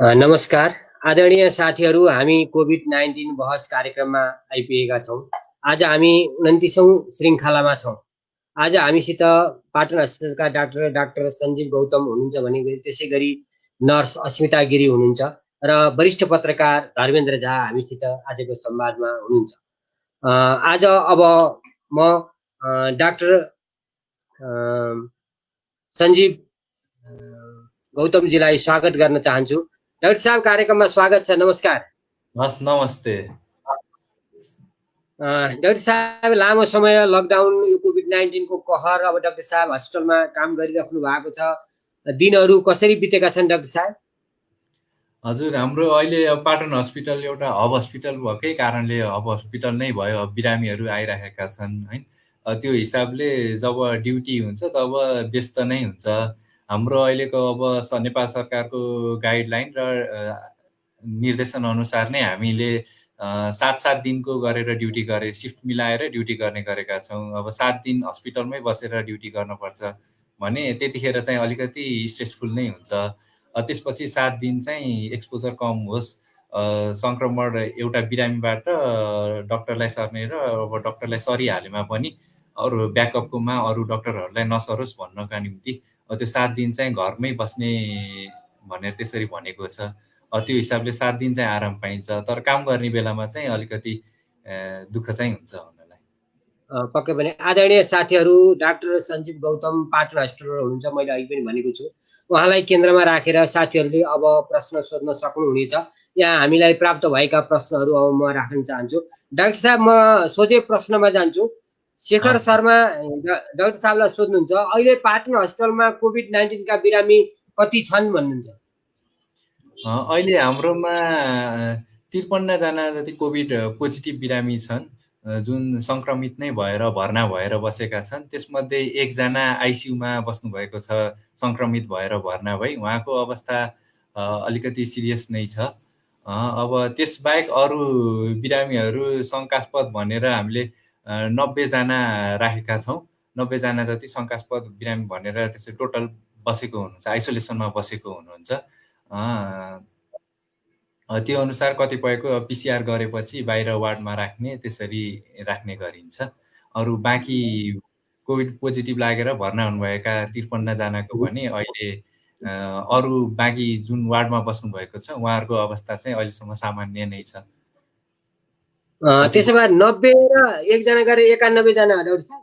नमस्कार आदरणीय साथीहरू, हामी कोभिड-19 बहस कार्यक्रममा आइपुगेका छौँ। आज हामी 29औं श्रृङ्खलामा छौँ। आज हामीसित पाटन हस्पिटलका डाक्टर सञ्जीव गौतम हुनुहुन्छ भने त्यसै गरी नर्स अस्मिता गिरी हुनुहुन्छ र वरिष्ठ पत्रकार धर्मेन्द्र झा हामीसित आजको संवादमा हुनुहुन्छ। आज अब म डाक्टर सञ्जीव गौतमजीलाई स्वागत गर्न चाहन्छु। डाक्टर साहब, कार्यक्रममा स्वागत छ। नमस्कार। हस्, नमस्ते। डाक्टर साहब, लामो समय लकडाउन, यो कोभिड-19 को कहर, अब डाक्टर साहब हस्पिटलमा काम गरिराख्नु भएको छ। दिनहरू कसरी बितेका छन् डाक्टर साहब? हजुर, हाम्रो अहिले पाटन हस्पिटल एउटा हब हस्पिटल भएकै कारणले हब हस्पिटल नै भयो। बिरामीहरू आइरहेका छन् है। त्यो हिसाबले जब ड्युटी हुन्छ तब व्यस्त नै हुन्छ। हाम्रो अहिलेको अब नेपाल सरकारको गाइडलाइन र निर्देशन अनुसार नै हामीले 7 दिनको गरेर ड्युटी गरे, सिफ्ट मिलाएर ड्युटी गर्ने गरेका छौँ। अब 7 दिन हस्पिटलमै बसेर ड्युटी गर्नुपर्छ भने त्यतिखेर चाहिँ अलिकति स्ट्रेसफुल नै हुन्छ। त्यसपछि 7 दिन चाहिँ एक्सपोजर कम होस्, सङ्क्रमण एउटा बिरामीबाट डक्टरलाई सर्ने र अब डक्टरलाई सरिहालेमा पनि अरू ब्याकअपकोमा अरू डक्टरहरूलाई नसरोस् भन्नका निम्ति त्यो 7 दिन चाहिँ घरमै बस्ने भनेर त्यसरी भनेको छ। त्यो हिसाबले 7 दिन चाहिँ आराम पाइन्छ, तर काम गर्ने बेलामा चाहिँ अलिकति दुःख चाहिँ हुन्छ हुनलाई। पक्कै पनि आदरणीय साथीहरू, डाक्टर सञ्जीव गौतम पाटन हस्पिटलमा हुनुहुन्छ। मैले अघि पनि भनेको छु, उहाँलाई केन्द्रमा राखेर साथीहरूले अब प्रश्न सोध्न सक्नुहुनेछ। यहाँ हामीलाई प्राप्त भएका प्रश्नहरू अब म राख्न चाहन्छु। डाक्टर साहब, म सोझै प्रश्नमा जान्छु। शेखर शर्मा डाक्टर साहबलाई सोध्नुहुन्छ, अहिले पाटन हस्पिटलमा कोभिड-19 का बिरामी कति छन् भन्नुहुन्छ? अहिले हाम्रोमा 53 जना जति कोभिड पोजिटिभ बिरामी छन्, जुन सङ्क्रमित नै भएर भर्ना भएर बसेका छन्। त्यसमध्ये 1 जना आइसियुमा बस्नुभएको छ, सङ्क्रमित भएर भर्ना भई। उहाँको अवस्था अलिकति सिरियस नै छ। अब त्यसबाहेक अरू बिरामीहरू शङ्कास्पद भनेर हामीले 90 जना राखेका छौँ। 90 जना जति शङ्कास्पद बिरामी भनेर त्यसै टोटल बसेको हुनुहुन्छ, आइसोलेसनमा बसेको हुनुहुन्छ। त्यो अनुसार कतिपयको पिसिआर गरेपछि बाहिर वार्डमा राख्ने, त्यसरी राख्ने गरिन्छ। अरू बाँकी कोभिड पोजिटिभ लागेर भर्ना हुनुभएका 53 जनाको पनि अहिले अरू बाँकी जुन वार्डमा बस्नुभएको छ उहाँहरूको अवस्था चाहिँ अहिलेसम्म सामान्य नै छ। त्यसो भए 90 र 1 जना गरे 91 जना हो डाक्टर साहब?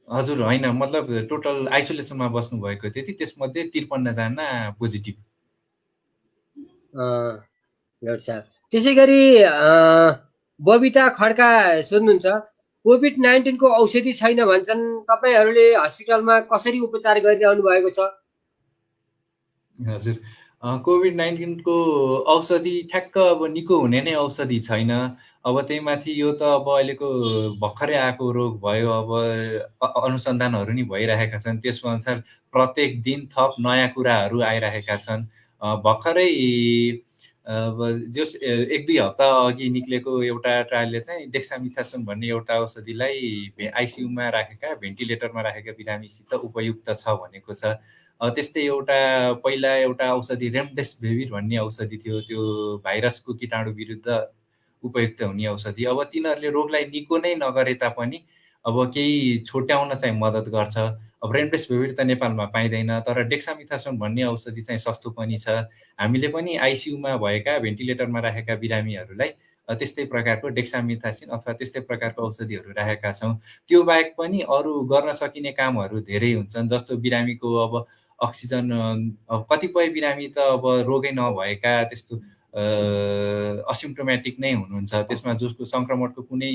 हजुर, होइन, मतलब टोटल आइसोलेसनमा बस्नुभएको त्यति, त्यसमध्ये 53 जना पोजिटिभ। डाक्टर साहब, त्यसै गरी बबिता खड्का सोध्नुहुन्छ, कोभिड-19 को औषधि छैन भन्छन्, तपाईहरूले हस्पिटलमा कसरी उपचार गरिरहनु भएको छ? हजुर, कोभिड-19 को औषधि ठ्याक्क अब निको हुने नै औषधि छैन। अब त्यही माथि यो त अब अहिलेको भर्खरै आएको रोग भयो। अब अनुसन्धानहरू नि भइरहेका छन्, त्यसको अनुसार प्रत्येक दिन थप नयाँ कुराहरू आइरहेका छन्। भर्खरै अब जस 1-2 हप्ता अघि निक्लेको एउटा ट्रायलले चाहिँ डेक्सामिथासोन भन्ने एउटा औषधिलाई आइसियुमा राखेका, भेन्टिलेटरमा राखेका बिरामीसित उपयुक्त छ भनेको छ। त्यस्तै पहिला एउटा औषधि रेमडेसिभिर भन्ने औषधि थियो, त्यो भाइरसको कीटाणु विरुद्ध उपयुक्त हुने औषधि। अब तिनीहरूले रोगलाई निको नै नगरे तापनि अब केही छुट्याउन चाहिँ मद्दत गर्छ। अब रेमडेसिभिर त नेपालमा पाइँदैन, तर डेक्सामिथासोन भन्ने औषधि चाहिँ सस्तो पनि छ। हामीले पनि आइसियुमा भएका, भेन्टिलेटरमा राखेका बिरामीहरूलाई त्यस्तै प्रकारको डेक्सामिथासिन अथवा त्यस्तै प्रकारको औषधिहरू राखेका छौँ। त्यो बाहेक पनि अरू गर्न सकिने कामहरू धेरै हुन्छन्, जस्तो बिरामीको अब अक्सिजन, अब कतिपय बिरामी त अब रोगै नभएका, त्यस्तो असिम्प्टोमेटिक नै हुनुहुन्छ, त्यसमा जसको सङ्क्रमणको कुनै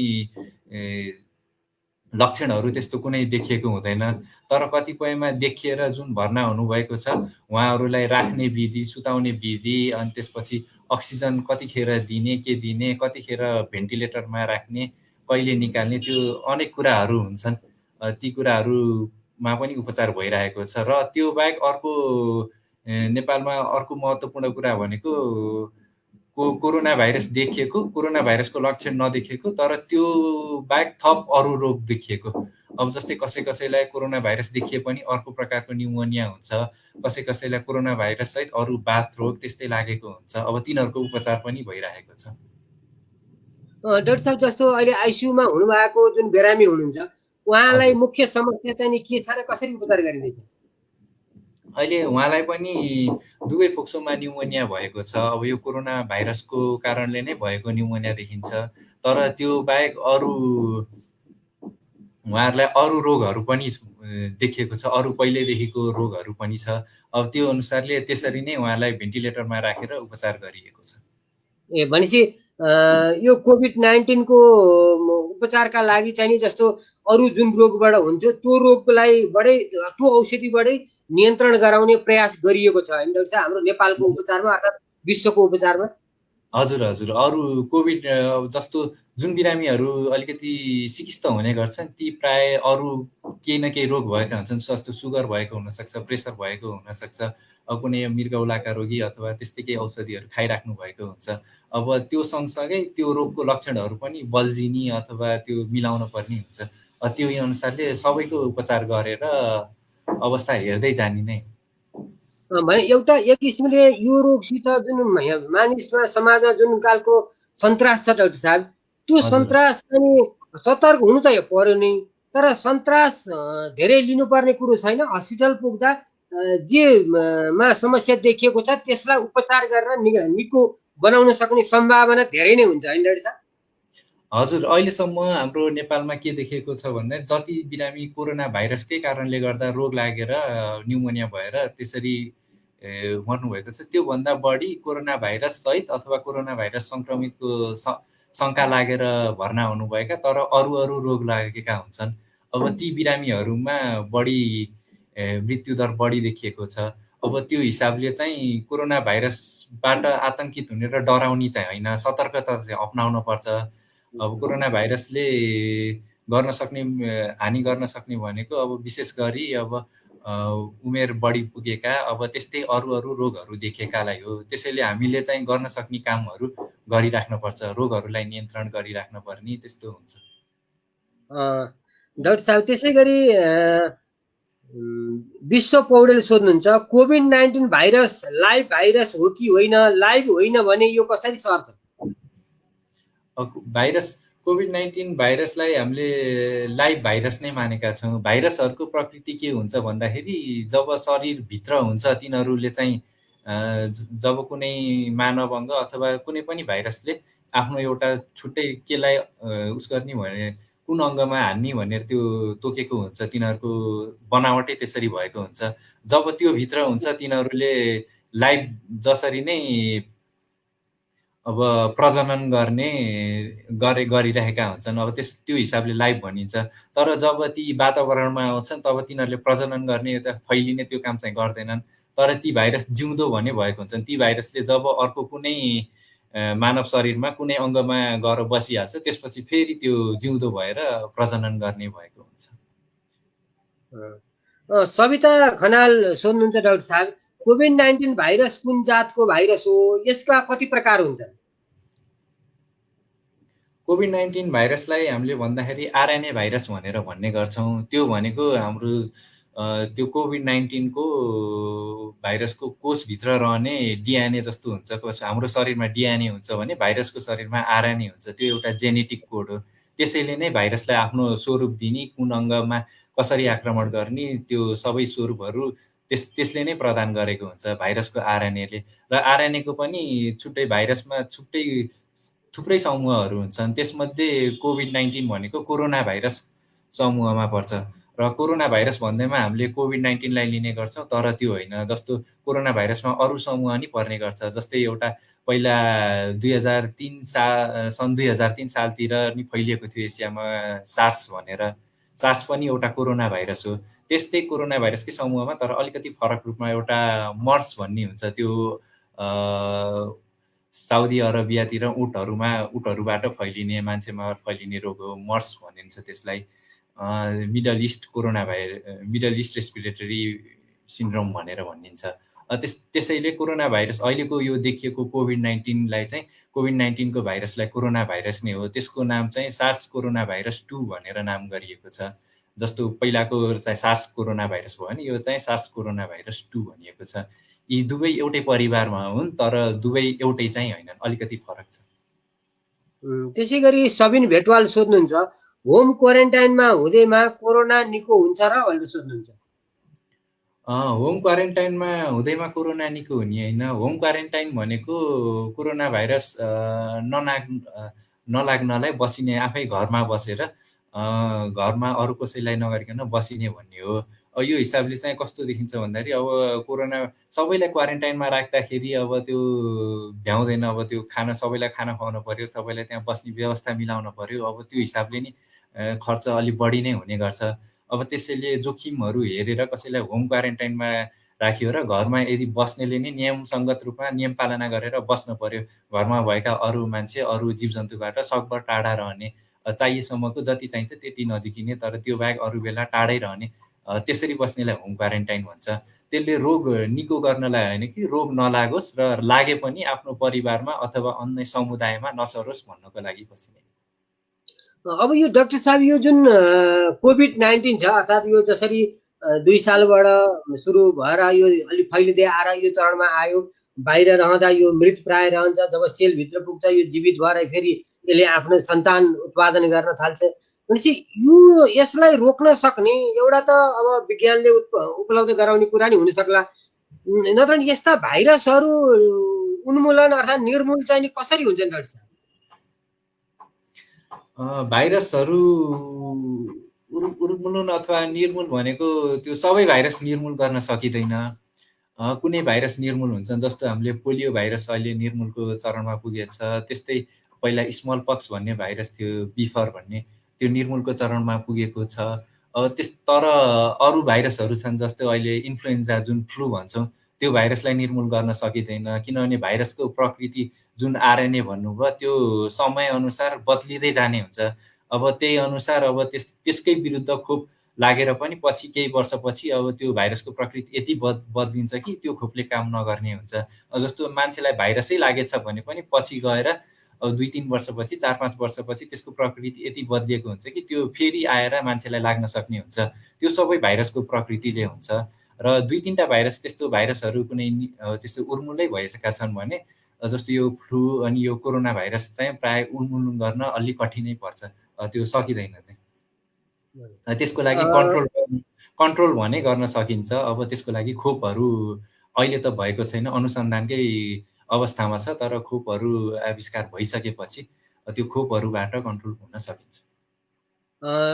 लक्षणहरू त्यस्तो कुनै देखिएको हुँदैन। तर कतिपयमा देखिएर जुन भर्ना हुनुभएको छ उहाँहरूलाई राख्ने विधि, सुताउने विधि, अनि त्यसपछि अक्सिजन कतिखेर दिने, के दिने, कतिखेर भेन्टिलेटरमा राख्ने, कहिले निकाल्ने, त्यो अनेक कुराहरू हुन्छन्। ती कुराहरूमा पनि उपचार भइरहेको छ। र त्यो बाहेक अर्को नेपालमा अर्को महत्त्वपूर्ण कुरा भनेको कोरोना भाइरस देखिएको, कोरोना भाइरसको लक्षण नदेखिएको तर त्यो बाहेक थप अरू रोग देखिएको। अब जस्तै कसैलाई कोरोना भाइरस देखिए पनि अर्को प्रकारको न्युमोनिया हुन्छ, कसैलाई कोरोना भाइरस सहित अरू बाथ रोग त्यस्तै लागेको हुन्छ। अब तिनीहरूको उपचार पनि भइरहेको छ। डाक्टर साहब, जस्तो अहिले आइसियुमा हुनुभएको जुन बिरामी हुनुहुन्छ उहाँलाई मुख्य समस्या चाहिँ नि के छ र कसरी उपचार गरिँदैछ? अहिले उहाँलाई पनि दुवै फोक्सोमा न्युमोनिया भएको छ। अब यो कोरोना भाइरसको कारणले नै भएको न्युमोनिया देखिन्छ, तर त्यो बाहेक उहाँहरूलाई अरू रोगहरू पनि देखिएको छ, अरू पहिल्यैदेखिको रोगहरू पनि छ। अब त्यो अनुसारले त्यसरी नै उहाँलाई भेन्टिलेटरमा राखेर उपचार गरिएको छ। भनेपछि यो कोभिड-19 को उपचारका लागि चाहिँ नि जस्तो अरू जुन रोगबाट हुन्थ्यो त्यो रोगलाई त्यो औषधिबाटै नियन्त्रण गराउने प्रयास गरिएको छ होइन डाक्टर साहब, हाम्रो नेपालको उपचारमा अर्थात् विश्वको उपचारमा? हजुर अरू कोभिड जस्तो जुन बिरामीहरू अलिकति सिकिस्त हुने गर्छन् ती प्राय अरू केही न केही रोग भएका हुन्छन्, जस्तो सुगर भएको हुनसक्छ, प्रेसर भएको हुनसक्छ, अब कुनै मृगौलाका रोगी अथवा त्यस्तै केही औषधिहरू खाइराख्नु भएको हुन्छ। अब त्यो सँगसँगै त्यो रोगको लक्षणहरू पनि बल्झिने अथवा त्यो मिलाउन पर्ने हुन्छ। त्यो अनुसारले सबैको उपचार गरेर अवस्था हेर्दै जाने नै। भने एउटा एक किसिमले यो रोगसित जुन मानिसमा समाजमा जुन खालको सन्तास छ डाक्टर साहब, त्यो सन्तास चाहिँ सतर्क हुनु त पर्यो नि, तर सन्तास धेरै लिनुपर्ने कुरो छैन। हस्पिटल पुग्दा जेमा समस्या देखिएको छ त्यसलाई उपचार गरेर निको बनाउन सक्ने सम्भावना धेरै नै हुन्छ होइन डाक्टर साहब? हजुर, अहिलेसम्म हाम्रो नेपालमा के देखिएको छ भन्दा जति बिरामी कोरोना भाइरसकै कारणले गर्दा रोग लागेर न्युमोनिया भएर त्यसरी मर्नुभएको छ, त्योभन्दा बढी कोरोना भाइरस सहित अथवा कोरोना भाइरस सङ्क्रमितको शङ्का लागेर भर्ना हुनुभएका तर अरू रोग लागेका हुन्छन्। अब ती बिरामीहरूमा बढी मृत्युदर बढी देखिएको छ। अब त्यो हिसाबले चाहिँ कोरोना भाइरसबाट आतङ्कित हुने र डराउने चाहिँ होइन, सतर्कता चाहिँ अपनाउन पर्छ। अब कोरोना भाइरसले हानि गर्न सक्ने भनेको अब विशेष गरी अब उमेर बढी पुगेका अब त्यस्तै अरू रोगहरू देखेकालाई हो। त्यसैले हामीले चाहिँ गर्न सक्ने कामहरू गरिराख्नुपर्छ, रोगहरूलाई नियन्त्रण गरिराख्न पर्ने त्यस्तो हुन्छ। डाक्टर साहब, त्यसै गरी विश्व पौडेल सोध्नुहुन्छ, कोभिड-19 भाइरस लाइभ भाइरस हो कि होइन? लाइभ होइन भने यो कसरी सर्छ? भाइरस कोभिड-19 भाइरसलाई हामीले लाइभ भाइरस नै मानेका छौँ। भाइरसहरूको प्रकृति के हुन्छ भन्दाखेरि जब शरीरभित्र हुन्छ तिनीहरूले चाहिँ जब कुनै मानव अङ्ग अथवा कुनै पनि भाइरसले आफ्नो एउटा छुट्टै केलाई उस गर्ने भने कुन अङ्गमा हान्ने भनेर त्यो तोकेको हुन्छ, तिनीहरूको बनावटै त्यसरी भएको हुन्छ। जब त्यो भित्र हुन्छ तिनीहरूले लाइभ जसरी नै अब प्रजनन गरिरहेका हुन्छन्, अब त्यो हिसाबले लाइभ भनिन्छ। तर जब ती वातावरणमा आउँछन् तब तिनीहरूले प्रजनन गर्ने फैलिने त्यो काम चाहिँ गर्दैनन्। तर ती भाइरस जिउँदो भने भएको हुन्छन्। ती भाइरसले जब अर्को कुनै मानव शरीरमा कुनै अङ्गमा गएर बसिहाल्छ त्यसपछि फेरि त्यो जिउँदो भएर प्रजनन गर्ने भएको हुन्छ। सविता खनाल सोध्नुहुन्छ डाक्टर साहब, कोभिड-19 भाइरस कुन जातको भाइरस हो? यसका कति प्रकार हुन्छन्? कोभिड-19 भाइरसलाई हामीले भन्दाखेरि आरएनए भाइरस भनेर भन्ने गर्छौँ। त्यो भनेको हाम्रो त्यो कोभिड-19 को भाइरसको कोषभित्र रहने डिएनए जस्तो हुन्छ। हाम्रो शरीरमा डिएनए हुन्छ भने भाइरसको शरीरमा आरएनए हुन्छ। त्यो एउटा जेनेटिक कोड हो। त्यसैले नै भाइरसलाई आफ्नो स्वरूप दिने, कुन अङ्गमा कसरी आक्रमण गर्ने त्यो सबै स्वरूपहरू त्यसले नै प्रदान गरेको हुन्छ भाइरसको आरएनएले। र आरएनएको पनि छुट्टै भाइरसमा थुप्रै समूहहरू हुन्छन्। त्यसमध्ये कोभिड-19 भनेको कोरोना भाइरस समूहमा पर्छ। र कोरोना भाइरस भन्दैमा हामीले कोभिड-19लाई लिने गर्छौँ, तर त्यो होइन। जस्तो कोरोना भाइरसमा अरू समूह नि पर्ने गर्छ। जस्तै एउटा पहिला सन् 2003 सालतिर नि फैलिएको थियो एसियामा सार्स भनेर। सार्स पनि एउटा कोरोना भाइरस हो। त्यस्तै कोरोना भाइरसकै समूहमा तर अलिकति फरक रूपमा एउटा मर्स भन्ने हुन्छ। त्यो साउदी अरबियातिर उटहरूबाट फैलिने, मान्छेमा फैलिने रोग हो। मर्स भनिन्छ त्यसलाई। मिडल इस्ट रेस्पिरेटरी सिन्ड्रोम भनेर भनिन्छ। त्यसैले कोरोना भाइरस अहिलेको यो देखिएको कोभिड-19लाई चाहिँ कोभिड-19को भाइरसलाई कोरोना भाइरस नै हो। त्यसको नाम चाहिँ सार्स कोरोना भाइरस 2 भनेर नाम गरिएको छ। जस्तो पहिलाको चाहिँ सार्स कोरोना भाइरस भयो भने यो चाहिँ सार्स कोरोना भाइरस 2 भनिएको छ। यी दुवै एउटै परिवारमा हुन् तर दुवै एउटै चाहिँ होइनन्, अलिकति फरक छ। त्यसै गरी सबिन भेटवाल सोध्नुहुन्छ, होम क्वारेन्टाइनमा हुँदैमा कोरोना निको हुन्छ र भनेर सोध्नुहुन्छ। होम क्वारेन्टाइनमा हुँदैमा कोरोना निको हुने होइन। होम क्वारेन्टाइन भनेको कोरोना भाइरस नलाग्नलाई बसिने, आफै घरमा बसेर घरमा अरू कसैलाई नगरिकन बसिने भन्ने हो। यो हिसाबले चाहिँ कस्तो देखिन्छ भन्दाखेरि अब कोरोना सबैलाई क्वारेन्टाइनमा राख्दाखेरि अब त्यो भ्याउँदैन। अब त्यो सबैलाई खाना खुवाउनु पर्यो, सबैलाई त्यहाँ बस्ने व्यवस्था मिलाउन पर्यो। अब त्यो हिसाबले नि खर्च अलिक बढी नै हुने गर्छ। अब त्यसैले जोखिमहरू हेरेर कसैलाई होम क्वारेन्टाइनमा राखियो र घरमा यदि बस्नेले नै नियमसङ्गत रूपमा नियम पालना गरेर बस्न पर्यो। घरमा भएका अरू मान्छे, अरू जीवजन्तुबाट सकभर टाढा रहने, चाहिएसम्मको जति चाहिन्छ त्यति नजिकिने, तर त्यो बाहेक अरू बेला टाढै रहने, त्यसरी बस्नेलाई होम क्वारेन्टाइन भन्छ। त्यसले रोग निको गर्नलाई होइन कि रोग नलागोस् र लागे पनि आफ्नो परिवारमा अथवा अन्य समुदायमा नसरोस् भन्नको लागि बसिने। अब यो डाक्टर साहब, यो जुन कोभिड-19 छ, अर्थात् यो जसरी 2 सालबाट सुरु भएर यो अलिक फैलिँदै आएर यो चरणमा आयो, बाहिर रहँदा यो मृत प्राय रहन्छ, जब सेलभित्र पुग्छ यो जीवित भएर फेरि यसले आफ्नो सन्तान उत्पादन गर्न थाल्छ। भनेपछि यसलाई रोक्न सक्ने एउटा त अब विज्ञानले उपलब्ध गराउने कुरा नि हुन सक्ला, नत्र यस्ता भाइरसहरू उन्मूलन अर्थात् निर्मूल चाहिँ कसरी हुन्छन् डाक्टर साहब? भाइरसहरू उन्मूलन अथवा निर्मूल भनेको त्यो सबै भाइरस निर्मूल गर्न सकिँदैन। कुनै भाइरस निर्मूल हुन्छन्, जस्तो हामीले पोलियो भाइरस अहिले निर्मूलको चरणमा पुगेको छ। त्यस्तै पहिला स्मल पक्स भन्ने भाइरस थियो, बिफर भन्ने, त्यो निर्मूलको चरणमा पुगेको छ। तर अरू भाइरसहरू छन्, जस्तो अहिले इन्फ्लुएन्जा जुन फ्लू भन्छौँ, त्यो भाइरसलाई निर्मूल गर्न सकिँदैन। किनभने भाइरसको प्रकृति जुन आरएनए भन्नुभयो त्यो समयअनुसार बदलिँदै जाने हुन्छ। अब त्यही अनुसार अब त्यसकै विरुद्ध खोप लागेर पनि पछि केही वर्षपछि अब त्यो भाइरसको प्रकृति यति बदलिन्छ कि त्यो खोपले काम नगर्ने हुन्छ। जस्तो मान्छेलाई भाइरसै लागेछ भने पनि पछि गएर 2-3 वर्षपछि, 4-5 वर्षपछि त्यसको प्रकृति यति बदलिएको हुन्छ कि त्यो फेरि आएर मान्छेलाई लाग्न सक्ने हुन्छ। त्यो सबै भाइरसको प्रकृतिले हुन्छ। र 2-3टा भाइरस, त्यस्तो भाइरसहरू कुनै त्यस्तो उन्मूलै भइसकेका छन् भने, जस्तो यो फ्लू अनि यो कोरोना भाइरस चाहिँ प्राय उन्मूलन गर्न अलिक कठिनै पर्छ, त्यो सकिँदैन नै। त्यसको लागि कन्ट्रोल भने गर्न सकिन्छ। अब त्यसको लागि खोपहरू अहिले त भएको छैन, अनुसन्धानकै अवस्थामा छ, तर खोपहरू आविष्कार भइसकेपछि त्यो खोपहरूबाट कन्ट्रोल हुन सकिन्छ।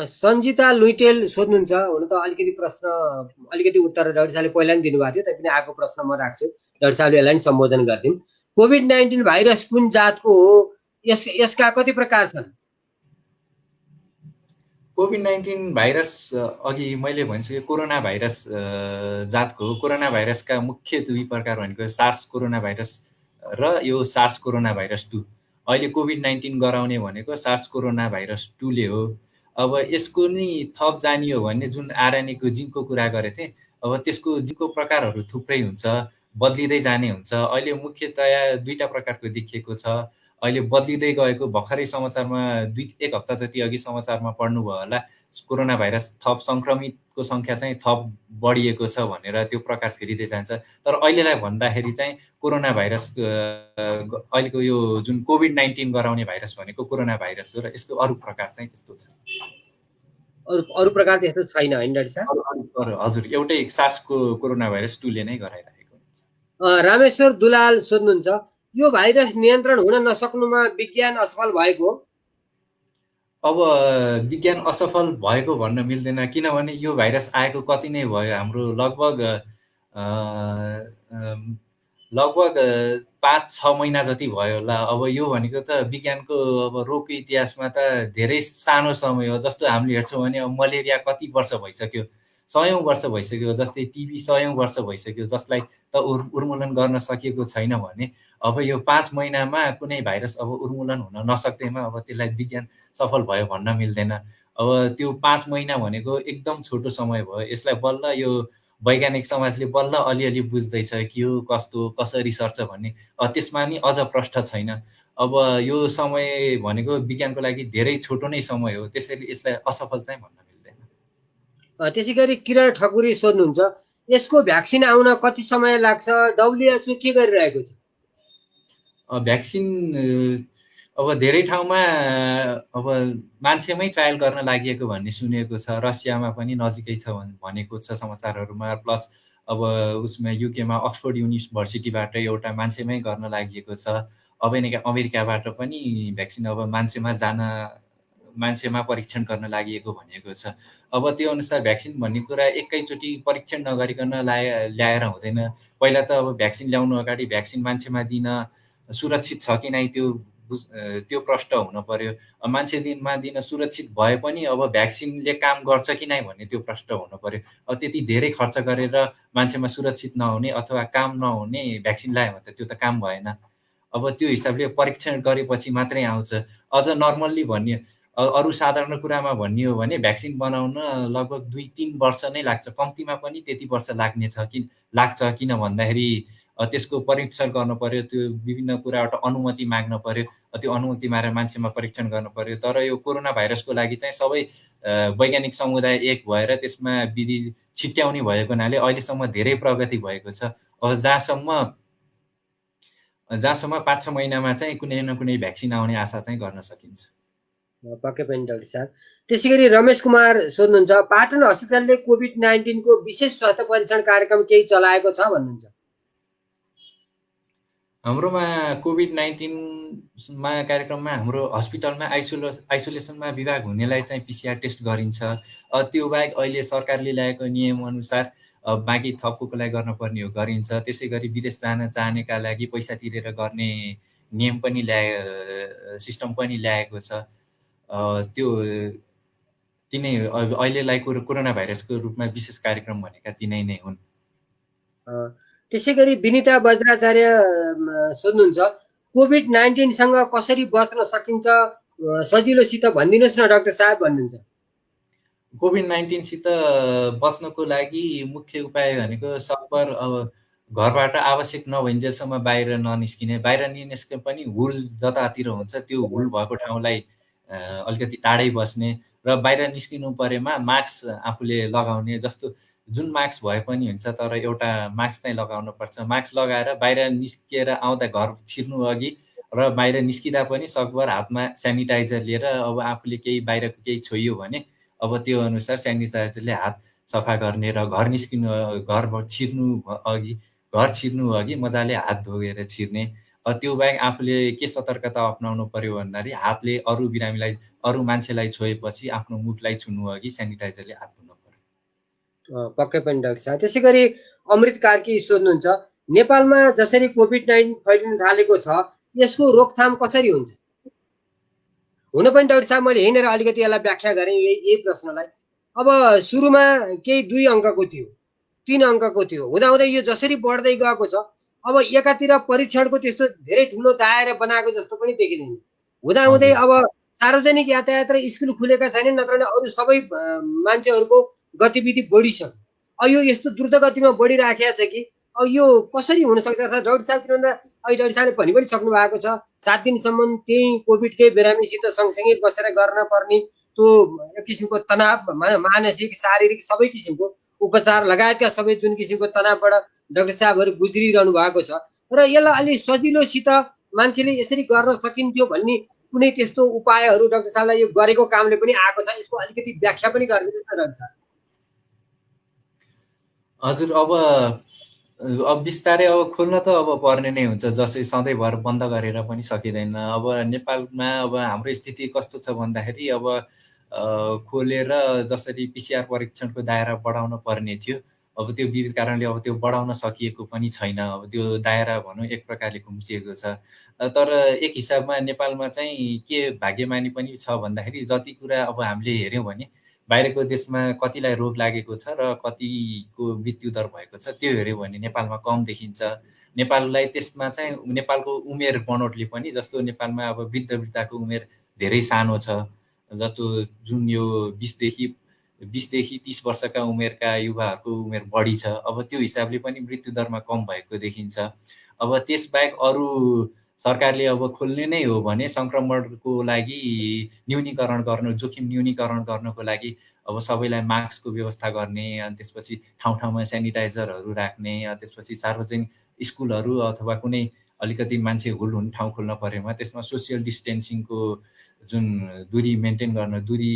सञ्जिता लुइटेल सोध्नुहुन्छ, हुन त अलिकति उत्तर डाक्टर साहबले पहिला नि दिनुभएको थियो, तैपनि आएको प्रश्न म राख्छु, डाक्टर साहबले यसलाई नि सम्बोधन गरिदिउँ। कोभिड-19 भाइरस कुन जातको हो, यसका कति प्रकार छन्? कोभिड-19 भाइरस अघि मैले भनिसकेँ कोरोना भाइरस जातको हो। कोरोना भाइरसका मुख्य 2 प्रकार भनेको सार्स कोरोना भाइरस र यो सार्स कोरोना भाइरस 2। अहिले कोभिड-19 गराउने भनेको सार्स कोरोना भाइरस 2 ले हो। अब यसको नि थप जानियो भने जुन आरएनएको जिनको कुरा गरेको थिएँ, अब त्यसको जिनको प्रकारहरू थुप्रै हुन्छ, बदलिँदै जाने हुन्छ। अहिले मुख्यतया 2टा प्रकारको देखिएको छ। अहिले बदलिँदै गएको भर्खरै समाचारमा 1 हप्ता जति अघि समाचारमा पढ्नुभयो होला, कोरोना भाइरस थप सङ्क्रमितको सङ्ख्या चाहिँ थप बढिएको छ भनेर त्यो प्रकार फेरिँदै जान्छ। तर अहिलेलाई भन्दाखेरि चाहिँ कोरोना भाइरस अहिलेको यो जुन कोभिड-19 गराउने भाइरस भनेको कोरोना भाइरस हो र यसको अरू प्रकार चाहिँ त्यस्तो छ। अरू प्रकार त्यस्तो छैन हैन डाक्टर साहब? हजुर, एउटै सार्सको कोरोना भाइरस 2 ले नै गराइरहेको हुन्छ। रामेश्वर दुलाल सोध्नुहुन्छ, यो भाइरस नियन्त्रण हुन नसक्नुमा विज्ञान असफल भएको? अब विज्ञान असफल भएको भन्न मिल्दैन, किनभने यो भाइरस आएको कति नै भयो, हाम्रो लगभग 5-6 महिना जति भयो होला। अब यो भनेको त विज्ञानको अब रोगको इतिहासमा त धेरै सानो समय हो। जस्तो हामीले हेर्छौँ भने अब मलेरिया कति वर्ष भइसक्यो, 100औं वर्ष भइसक्यो, जस्तै टिबी 100औं वर्ष भइसक्यो, जसलाई त उन्मूलन गर्न सकिएको छैन भने अब यो 5 महिनामा कुनै भाइरस अब उन्मूलन हुन नसक्दैमा अब त्यसलाई विज्ञान सफल भयो भन्न मिल्दैन। अब त्यो 5 महिना भनेको एकदम छोटो समय भयो। यसलाई बल्ल यो वैज्ञानिक समाजले बल्ल अलिअलि बुझ्दैछ कि यो कस्तो कसरी सर्छ भन्ने, त्यसमा नि अझ प्रष्ट छैन। अब यो समय भनेको विज्ञानको लागि धेरै छोटो नै समय हो, त्यसैले यसलाई असफल चाहिँ भन्न मिल्दैन। त्यसै गरी किरण ठकुरी सोध्नुहुन्छ, यसको भ्याक्सिन आउन कति समय लाग्छ, WHO के गरिरहेको छ? भ्याक्सिन अब धेरै ठाउँमा अब मान्छेमै ट्रायल गर्न लागि भन्ने सुनेको छ। रसियामा पनि नजिकै छ भनेको छ समाचारहरूमा। प्लस अब उसमा युकेमा अक्सफोर्ड युनिभर्सिटीबाट एउटा मान्छेमै गर्न लागि छ। अमेरिकाबाट पनि भ्याक्सिन अब मान्छेमा परीक्षण गर्न लागि भनेको छ। अब त्यो अनुसार भ्याक्सिन भन्ने कुरा एकैचोटि परीक्षण नगरिकन ल्याएर हुँदैन। पहिला त अब भ्याक्सिन ल्याउनु अगाडि भ्याक्सिन मान्छेमा दिन सुरक्षित छ कि नै त्यो प्रष्ट हुन पर्यो। मान्छेमा दिन सुरक्षित भए पनि अब भ्याक्सिनले काम गर्छ कि नै भन्ने त्यो प्रष्ट हुन पर्यो। त्यति धेरै खर्च गरेर मान्छेमा सुरक्षित नहुने अथवा काम नहुने भ्याक्सिन लगायो भने त त्यो त काम भएन। अब त्यो हिसाबले परीक्षण गरेपछि मात्रै आउँछ। अझ नर्मल्ली अरू साधारण कुरामा भन्ने हो भने भ्याक्सिन बनाउन लगभग 2-3 वर्ष नै लाग्छ। कम्तीमा पनि त्यति वर्ष लाग्छ। किन भन्दाखेरि त्यसको परीक्षण गर्नु पर्यो, त्यो विभिन्न कुराबाट अनुमति माग्न पर्यो, त्यो अनुमति मागेर मान्छेमा परीक्षण गर्नु पर्यो। तर यो कोरोना भाइरसको लागि चाहिँ सबै वैज्ञानिक समुदाय एक भएर त्यसमा विधि छिट्याउने भएको हुनाले अहिलेसम्म धेरै प्रगति भएको छ। अब जहाँसम्म 5-6 महिनामा चाहिँ कुनै न कुनै भ्याक्सिन आउने आशा चाहिँ गर्न सकिन्छ। पक्कै पनि डाक्टर साहब। त्यसै गरी रमेश कुमार सोध्नुहुन्छ, पाटन अस्पतालले कोभिड-19 को विशेष स्वास्थ्य परीक्षण कार्यक्रम केही चलाएको छ भन्नुहुन्छ? हाम्रोमा कोभिड-19 कार्यक्रममा हाम्रो हस्पिटलमा आइसोलेसनमा विभाग हुनेलाई चाहिँ PCR टेस्ट गरिन्छ। त्यो बाहेक अहिले सरकारले ल्याएको नियमअनुसार बाँकी थपको लागि गर्नुपर्ने हो गरिन्छ। त्यसै गरी विदेश जान चाहनेका लागि पैसा तिरेर गर्ने नियम पनि सिस्टम पनि ल्याएको छ। त्यो तिनै अहिलेलाई कोरोना भाइरसको रूपमा विशेष कार्यक्रम भनेका तिनै नै हुन्। त्यसै गरी विनिता वज्राचार्य सोध्नुहुन्छ, कोभिड-19 सँग कसरी बच्न सकिन्छ सजिलोसित भनिदिनुहोस् न डाक्टर साहब भन्नुहुन्छ। कोभिड-19 सित बच्नको लागि मुख्य उपाय भनेको सकभर अब घरबाट आवश्यक नभइन्जेलसम्म बाहिर ननिस्किने। बाहिर निस्के पनि हुल जतातिर हुन्छ त्यो हुल भएको ठाउँलाई अलिकति टाढै बस्ने र बाहिर निस्किनु परेमा मास्क आफूले लगाउने। जस्तो जुन मास्क भए पनि हुन्छ, तर एउटा मास्क चाहिँ लगाउनुपर्छ। मास्क लगाएर बाहिर निस्किएर आउँदा घर छिर्नु अघि र बाहिर निस्किँदा पनि सकभर हातमा सेनिटाइजर लिएर, अब आफूले बाहिरको केही छोइयो भने अब त्यो अनुसार सेनिटाइजरले हात सफा गर्ने र घर छिर्नु अघि मजाले हात धोएर छिर्ने। त्यो बाहेक आफूले के सतर्कता अप्नाउनु पर्यो भन्दाखेरि हातले अरू मान्छेलाई छोएपछि आफ्नो मुखलाई छुनु अघि सेनिटाइजरले हात धुनु पर्यो। पक्कै पनि डाक्टर साहब। त्यसै गरी अमृत कार्की सोध्नुहुन्छ, नेपालमा जसरी कोभिड-19 फैलिन थालेको छ यसको रोकथाम कसरी हुन्छ? हुन पनि डाक्टर साहब मैले हिँडेर अलिकति यसलाई व्याख्या गरेँ यही प्रश्नलाई। अब सुरुमा केही 2 अङ्कको थियो, 3 अङ्कको थियो, हुँदाहुँदै यो जसरी बढ्दै गएको छ अब एकातिर परीक्षणको त्यस्तो धेरै ठुलो दायरा बनाएको जस्तो पनि देखिँदैन। हुँदाहुँदै अब सार्वजनिक यातायात र स्कुल खुलेका छैनन्, नत्र अरू सबै मान्छेहरूको गतिविधि बढिसक्यो। अब यो यस्तो द्रुत गतिमा बढिराखेको छ कि अब यो कसरी हुनसक्छ? डाक्टर साहब किन भन्दा अहिले डाक्टर साहबले भनि पनि सक्नु भएको छ 7 दिनसम्म त्यही कोभिडकै बिरामीसित सँगसँगै बसेर गर्न पर्ने त्यो एक किसिमको तनाव, मानसिक शारीरिक सबै किसिमको उपचार लगायतका सबै जुन किसिमको तनावबाट डाक्टर साहबहरू गुज्रिरहनु भएको छ र यसलाई अलि सजिलोसित मान्छेले यसरी गर्न सकिन्थ्यो भन्ने कुनै त्यस्तो उपायहरू डाक्टर साहबलाई यो गरेको कामले पनि आएको छ? यसको अलिकति व्याख्या पनि गरिदिनुहोस् न डाक्टर साहब। हजुर, अब बिस्तारै अब खोल्न त अब पर्ने नै हुन्छ। जसै सधैँभर बन्द गरेर पनि सकिँदैन। अब नेपालमा अब हाम्रो स्थिति कस्तो छ भन्दाखेरि अब खोलेर जसरी PCR परीक्षणको दायरा बढाउन पर्ने थियो, अब त्यो विविध कारणले अब त्यो बढाउन सकिएको पनि छैन। अब त्यो दायरा भनौँ एक प्रकारले खुम्चिएको छ। तर एक हिसाबमा नेपालमा चाहिँ के भाग्यमानी पनि छ भन्दाखेरि जति कुरा अब हामीले हेऱ्यौँ भने बाहिरको देशमा कतिलाई रोग लागेको छ र कतिको मृत्युदर भएको छ त्यो हेऱ्यौँ भने नेपालमा कम देखिन्छ। नेपाललाई त्यसमा चाहिँ नेपालको उमेर बनोटले पनि, जस्तो नेपालमा अब वृद्धको उमेर धेरै सानो छ। जस्तो जुन यो 20 देखि 20 देखि 30 वर्षका उमेरका युवाहरूको उमेर बढी छ। अब त्यो हिसाबले पनि मृत्युदरमा कम भएको देखिन्छ। अब त्यसबाहेक अरू सरकारले अब खोल्ने नै हो भने सङ्क्रमणको लागि न्यूनीकरण गर्नु, जोखिम न्यूनीकरण गर्नको लागि अब सबैलाई मास्कको व्यवस्था गर्ने, अनि त्यसपछि ठाउँ ठाउँमा सेनिटाइजरहरू राख्ने, त्यसपछि सार्वजनिक स्कुलहरू अथवा कुनै अलिकति मान्छे हुल हुने ठाउँ खोल्न परेमा त्यसमा सोसियल डिस्टेन्सिङको जुन दूरी मेन्टेन गर्न, दूरी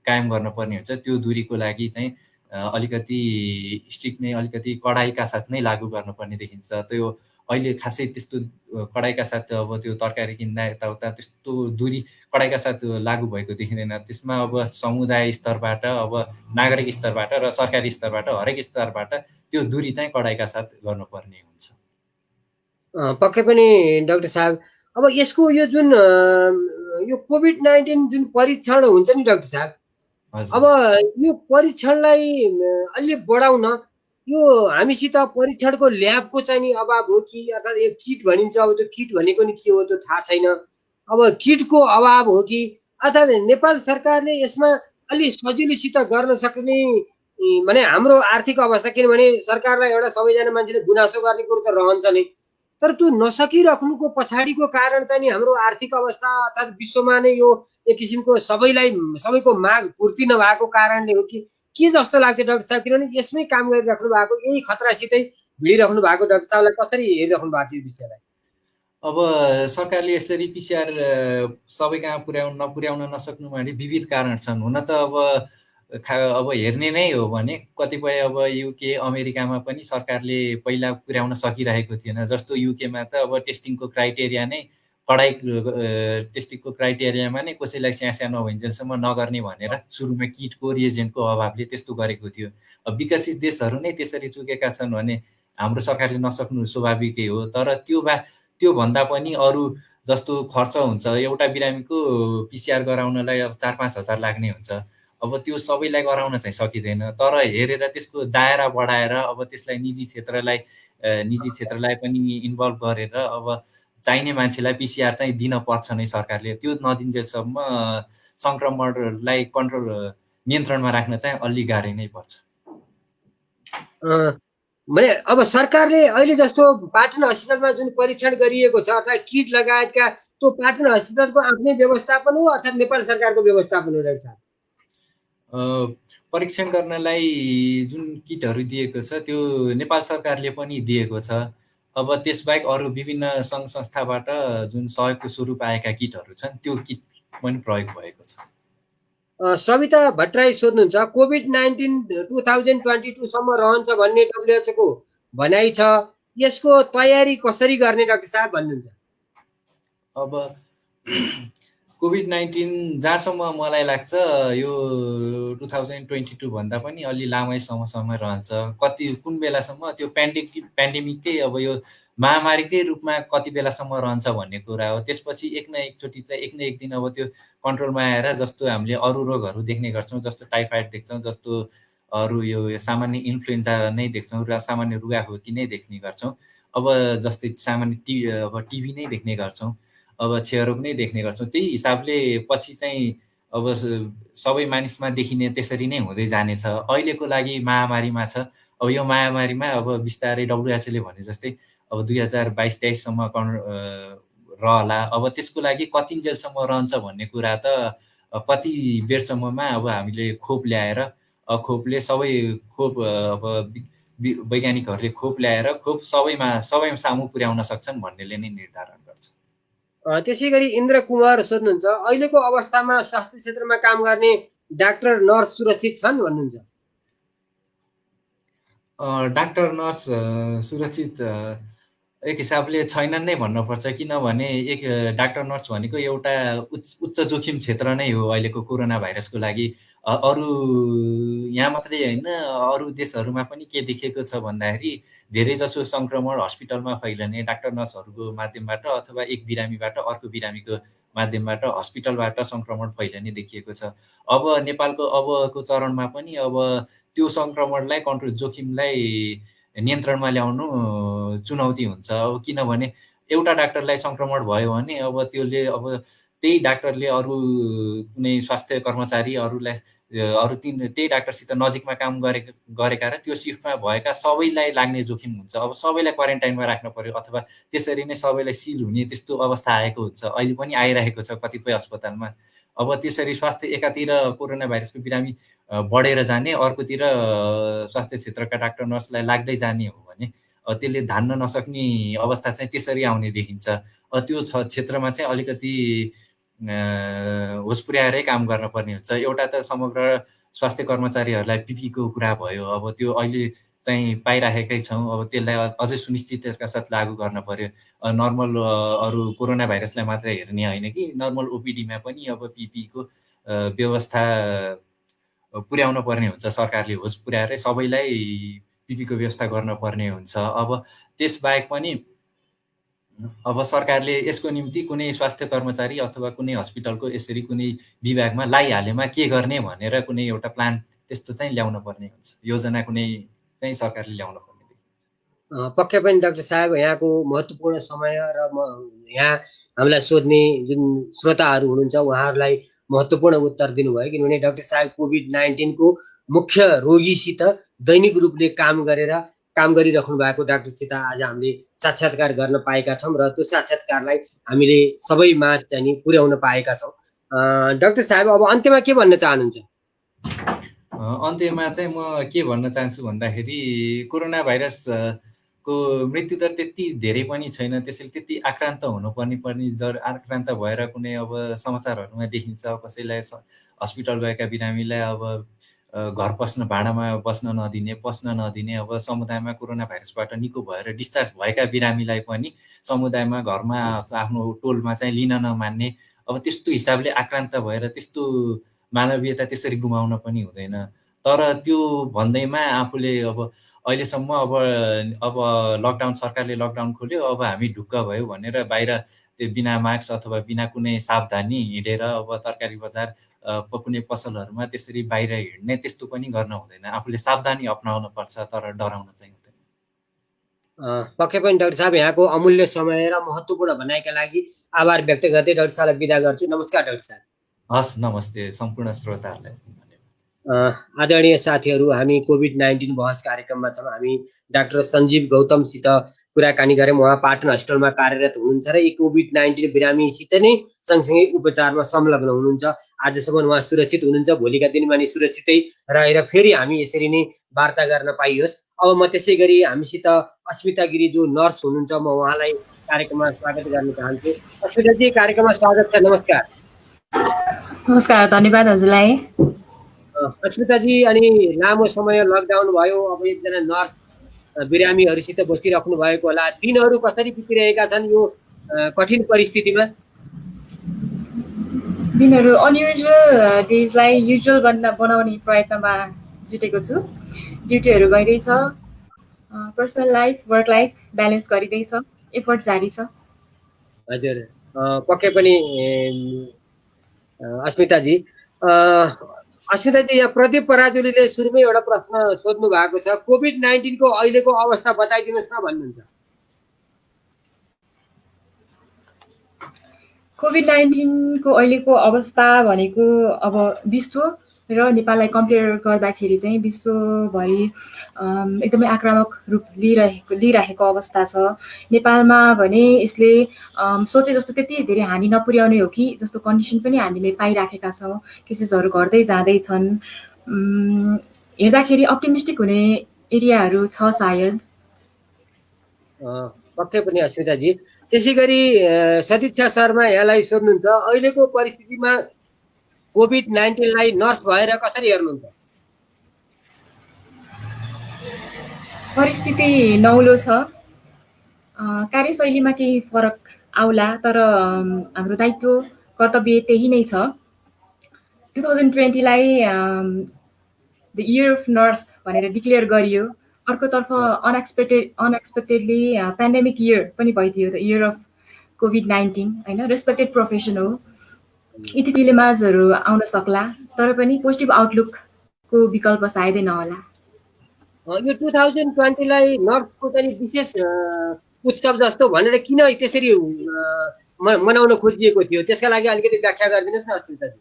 कायम गर्नुपर्ने हुन्छ, त्यो दूरीको लागि चाहिँ अलिकति स्ट्रिक्ट नै, अलिकति कडाइका साथ नै लागू गर्नुपर्ने देखिन्छ। त्यो अहिले खासै त्यस्तो कडाइका साथ अब त्यो तरकारी किन्दा यताउता त्यस्तो दूरी कडाइका साथ लागू भएको देखिँदैन। त्यसमा अब समुदाय स्तरबाट, अब नागरिक स्तरबाट र सरकारी स्तरबाट, हरेक स्तरबाट त्यो दूरी चाहिँ कडाइका साथ गर्नुपर्ने हुन्छ। पक्कै पनि डाक्टर साहब, अब यसको यो जुन यो कोभिड-19 जुन परीक्षण हुन्छ नि डाक्टर साहब, अब यो परीक्षणलाई अलि बढाउन यो हामीसित परीक्षणको ल्याबको चाहिँ नि अभाव हो कि, अर्थात् यो किट भनिन्छ, अब त्यो किट भनेको नि के हो त्यो थाहा छैन। अब किटको अभाव हो कि, अर्थात् नेपाल सरकारले यसमा अलि सजिलोसित गर्न सक्ने भने हाम्रो आर्थिक अवस्था, किनभने सरकारलाई एउटा सबैजना मान्छेले गुनासो गर्ने कुरो त रहन्छ नै, तर त्यो नसकिराख्नुको पछाडिको कारण चाहिँ नि हाम्रो आर्थिक अवस्था अर्थात् विश्वमा नै यो एक किसिमको सबैको माग पूर्ति नभएको कारणले हो कि के जस्तो लाग्छ डाक्टर साहब? किनभने यसमै काम गरिराख्नु भएको, यही खतरासितै भिडिराख्नु भएको डाक्टर साहबलाई कसरी हेरिराख्नु भएको छ यो विषयलाई? अब सरकारले यसरी पिसिआर सबै कहाँ पुर्याउन नसक्नुमा विविध कारण छन्। हुन त अब हेर्ने नै हो भने कतिपय अब युके, अमेरिकामा पनि सरकारले पहिला पुर्याउन सकिरहेको थिएन। जस्तो युकेमा त अब टेस्टिङको क्राइटेरिया नै टेस्टिङको क्राइटेरियामा नै कसैलाई स्यास्या नभइन्जेलसम्म नगर्ने भनेर सुरुमा किटको, रिएजेन्टको अभावले त्यस्तो गरेको थियो। अब विकसित देशहरू नै त्यसरी चुकेका छन् भने हाम्रो सरकारले नसक्नु स्वाभाविकै हो। तर त्योभन्दा पनि अरू जस्तो खर्च हुन्छ, एउटा बिरामीको पिसिआर गराउनलाई अब 4-5 हजार लाग्ने हुन्छ। अब त्यो सबैलाई गराउन चाहिँ सकिँदैन, तर हेरेर त्यसको दायरा बढाएर अब त्यसलाई निजी क्षेत्रलाई पनि इन्भल्भ गरेर अब चाहिने मान्छेलाई पिसिआर चाहिँ दिन पर्छ नै सरकारले। त्यो नदिन्जेलसम्म सङ्क्रमणलाई नियन्त्रणमा राख्न चाहिँ अलि गाह्रै नै पर्छ। भने अब सरकारले अहिले जस्तो पाटन हस्पिटलमा जुन परीक्षण गरिएको छ अर्थात् किट लगायतका, त्यो पाटन हस्पिटलको आफ्नै व्यवस्थापन हो अर्थात् नेपाल सरकारको व्यवस्थापन हो डाक्टर साहब? परीक्षण गर्नलाई जुन किटहरू दिएको छ त्यो नेपाल सरकारले पनि दिएको छ। अब त्यसबाहेक अरू विभिन्न सङ्घ संस्थाबाट जुन सहयोगको स्वरूप आएका किटहरू छन् त्यो किट पनि प्रयोग भएको छ। सविता भट्टराई सोध्नुहुन्छ, कोभिड-19 2022 सम्म रहन्छ भन्ने WHO को भनाइ छ, यसको तयारी कसरी गर्ने डाक्टर साहब भन्नुहुन्छ? अब कोभिड-19 जहाँसम्म मलाई लाग्छ यो 2022 भन्दा पनि अलि लामै समय रहन्छ। कुन बेलासम्म त्यो पेन्डेमिककै अब यो महामारीकै रूपमा कति बेलासम्म रहन्छ भन्ने कुरा हो। त्यसपछि एक न एक दिन अब त्यो कन्ट्रोलमा आएर, जस्तो हामीले अरू रोगहरू देख्ने गर्छौँ, जस्तो टाइफाइड देख्छौँ, जस्तो अरू यो सामान्य इन्फ्लुएन्जा नै देख्छौँ र सामान्य रुगाखोकी नै देख्ने गर्छौँ। अब जस्तै सामान्य टिभी नै देख्ने गर्छौँ, अब क्षयरोग नै देख्ने गर्छौँ। त्यही हिसाबले पछि चाहिँ अब सबै मानिसमा देखिने त्यसरी नै हुँदै जानेछ। अहिलेको लागि महामारीमा छ। अब यो महामारीमा अब बिस्तारै WHO ले भने जस्तै अब 2022-23 सम्म रहला। अब त्यसको लागि कतिन्जेलसम्म रहन्छ भन्ने कुरा त कति बेरसम्ममा अब हामीले खोप ल्याएर, खोपले अब वैज्ञानिकहरूले खोप ल्याएर सबै सामु पुर्याउन सक्छन् भन्नेले नै निर्धारण गर्छ। त्यसै गरी इन्द्र कुमार सोध्नुहुन्छ, अहिलेको अवस्थामा स्वास्थ्य क्षेत्रमा काम गर्ने डाक्टर नर्स सुरक्षित छन् भन्नुहुन्छ? डाक्टर नर्स सुरक्षित एक हिसाबले छैनन् नै भन्नुपर्छ। किनभने एक डाक्टर नर्स भनेको एउटा उच्च जोखिम क्षेत्र नै हो अहिलेको कोरोना भाइरसको लागि। अरू यहाँ मात्रै होइन, अरू देशहरूमा पनि के देखिएको छ भन्दाखेरि धेरैजसो सङ्क्रमण हस्पिटलमा फैलने डाक्टर नर्सहरूको माध्यमबाट अथवा एक बिरामीबाट अर्को बिरामीको माध्यमबाट हस्पिटलबाट सङ्क्रमण फैलने देखिएको छ। अब नेपालको अबको चरणमा पनि अब त्यो सङ्क्रमणलाई जोखिमलाई नियन्त्रणमा ल्याउनु चुनौती हुन्छ। अब किनभने एउटा डाक्टरलाई सङ्क्रमण भयो भने अब त्यही डाक्टरले अरू कुनै स्वास्थ्य कर्मचारी अरूलाई अरू त्यही डाक्टरसित नजिकमा काम गरेका र त्यो सिफ्टमा भएका सबैलाई लाग्ने जोखिम हुन्छ। अब सबैलाई क्वारेन्टाइनमा राख्नु पर्यो अथवा त्यसरी नै सबैलाई सिल हुने त्यस्तो अवस्था आएको हुन्छ, अहिले पनि आइरहेको छ कतिपय अस्पतालमा। अब त्यसरी स्वास्थ्य एकातिर कोरोना भाइरसको बिरामी बढेर जाने, अर्कोतिर स्वास्थ्य क्षेत्रका डाक्टर नर्सलाई लाग्दै जाने हो भने त्यसले धान्न नसक्ने अवस्था चाहिँ त्यसरी आउने देखिन्छ। त्यो क्षेत्रमा चाहिँ अलिकति होस पुर्याएरै काम गर्न पर्ने हुन्छ। एउटा त समग्र स्वास्थ्य कर्मचारीहरूलाई पिपीको कुरा भयो, अब त्यो अहिले चाहिँ पाइराखेकै छौँ, अब त्यसलाई अझै सुनिश्चितताका साथ लागू गर्न पर्यो। नर्मल अरू कोरोना भाइरसलाई मात्रै हेर्ने होइन कि नर्मल ओपिडीमा पनि अब पिपीको व्यवस्था पुर्याउन पर्ने हुन्छ। सरकारले होस पुर्याएरै सबैलाई पिपीको व्यवस्था गर्न पर्ने हुन्छ। अब त्यसबाहेक पनि अब सरकारले यसको निम्ति कुनै स्वास्थ्य कर्मचारी अथवा कुनै हस्पिटलको यसरी कुनै विभागमा लगाइहालेमा के गर्ने भनेर कुनै एउटा प्लान त्यस्तो चाहिँ ल्याउन पर्ने हुन्छ, योजना कुनै चाहिँ सरकारले ल्याउन पर्ने। पक्कै पनि डाक्टर साहब, यहाँको महत्त्वपूर्ण समय र यहाँ हामीलाई सोध्ने जुन श्रोताहरू हुनुहुन्छ उहाँहरूलाई महत्त्वपूर्ण उत्तर दिनुभयो। किनभने डाक्टर साहब कोभिड-19 को मुख्य रोगीसित दैनिक रूपले काम गरिराख्नु भएको डाक्टरसित आज हामीले साक्षात्कार गर्न पाएका छौँ र त्यो साक्षात्कारलाई हामीले सबैमा चाहिँ पुर्याउन पाएका छौँ। डाक्टर साहब, अब अन्त्यमा के भन्न चाहनुहुन्छ? अन्त्यमा चाहिँ म के भन्न चाहन्छु भन्दाखेरि कोरोना भाइरसको मृत्युदर त्यति धेरै पनि छैन, त्यसैले त्यति आक्रान्त हुनुपर्ने आक्रान्त भएर कुनै अब समाचारहरूमा देखिन्छ कसैलाई हस्पिटल गएका बिरामीलाई अब घर भाडामा पस्न नदिने, अब समुदायमा कोरोना भाइरसबाट निको भएर डिस्चार्ज भएका बिरामीलाई पनि समुदायमा घरमा आफ्नो टोलमा चाहिँ लिन नमान्ने, अब त्यस्तो हिसाबले आक्रान्त भएर त्यस्तो मानवीयता त्यसरी गुमाउन पनि हुँदैन। तर त्यो भन्दैमा आफूले अब अहिलेसम्म अब लकडाउन, सरकारले लकडाउन खोल्यो, अब हामी ढुक्क भयो भनेर बाहिर त्यो बिना मास्क अथवा बिना कुनै सावधानी हिँडेर अब तरकारी बजार कुनै पसलहरूमा त्यसरी बाहिर हिँड्ने त्यस्तो पनि गर्न हुँदैन। आफूले सावधानी अपनाउन पर्छ, तर डराउन चाहिँ हुँदैन। पक्कै पनि डाक्टर साहब, यहाँको अमूल्य समय र महत्त्वपूर्ण भनाइका लागि आभार व्यक्त गर्दै डाक्टर साहबलाई बिदा गर्छु। नमस्कार डाक्टर साहब। हस्, नमस्ते सम्पूर्ण श्रोताहरूलाई। आदरणीय साथीहरू, हामी कोभिड-19 बहस कार्यक्रममा छौँ। हामी डाक्टर सञ्जीव गौतमसित कुराकानी गऱ्यौँ। उहाँ पाटन हस्पिटलमा कार्यरत हुनुहुन्छ र यी कोभिड-19 बिरामीसित नै सँगसँगै उपचारमा संलग्न हुनुहुन्छ। आजसम्म उहाँ सुरक्षित हुनुहुन्छ, भोलिका दिनमा नि सुरक्षितै रहेर फेरि हामी यसरी नै वार्ता गर्न पाइयोस्। अब म त्यसै गरी हामीसित अस्मिता गिरी जो नर्स हुनुहुन्छ, म उहाँलाई कार्यक्रममा स्वागत गर्न चाहन्छु। अस्मिताजी, कार्यक्रममा स्वागत छ। नमस्कार। नमस्कार, धन्यवाद हजुरलाई। अस्मिताजी, अनि लामो समय लकडाउन भयो, अब एकजना नर्स बिरामीहरूसित बसिराख्नु भएको होला, दिनहरू कसरी बितिरहेका छन् यो कठिन परिस्थितिमा? दिनहरू अनयुजुअल डेजलाई युजुअल बनाउने प्रयत्नमा जुटेको छु। ड्युटीहरू गइरहेछ, personal life work life balance गरिँदैछ, एफर्ट जारी छ। हजुर, पक्कै पनि अस्मिताजी, यहाँ प्रदीप पराजुलीले सुरुमै एउटा प्रश्न सोध्नु भएको छ। कोभिड-19 को अहिलेको अवस्था बताइदिनुहोस् न भन्नुहुन्छ। कोभिड-19 को अहिलेको अवस्था भनेको अब विश्व र नेपाललाई कम्पेयर गर्दाखेरि चाहिँ विश्वभरि एकदमै आक्रामक रूप लिइरहेको अवस्था छ। नेपालमा भने यसले सोचे जस्तो त्यति धेरै हानि नपुर्याउने हो कि जस्तो कन्डिसन पनि हामीले पाइराखेका छौँ। केसेसहरू घट्दै जाँदैछन्। हेर्दाखेरि अप्टिमिस्टिक हुने एरियाहरू छ सायद। पक्कै पनि अस्मिताजी। त्यसै गरी सतीक्षा शर्मा यहाँलाई सोध्नुहुन्छ, अहिलेको परिस्थितिमा कोभिड-19लाई नर्स भएर कसरी हेर्नुहुन्छ? परिस्थिति नौलो छ। कार्यशैलीमा केही फरक आउला, तर हाम्रो दायित्व कर्तव्य त्यही नै छ। 2020लाई द इयर अफ नर्स भनेर डिक्लेयर गरियो। अर्कोतर्फ अनएक्सपेक्टेडली पेन्डेमिक इयर पनि भइदियो, द इयर अफ कोभिड-19 होइन। रेस्पेक्टेड प्रोफेसन हो, यति डिलेमाजहरू आउन सक्ला, तर पनि पोजिटिभ आउटलुकको विकल्प सायदै नहोला। यो 2020लाई नर्सको चाहिँ विशेष उत्सव जस्तो भनेर किन त्यसरी मनाउन खोजिएको थियो, त्यसका लागि अलिकति व्याख्या गरिदिनुहोस् न अस्मिताजी।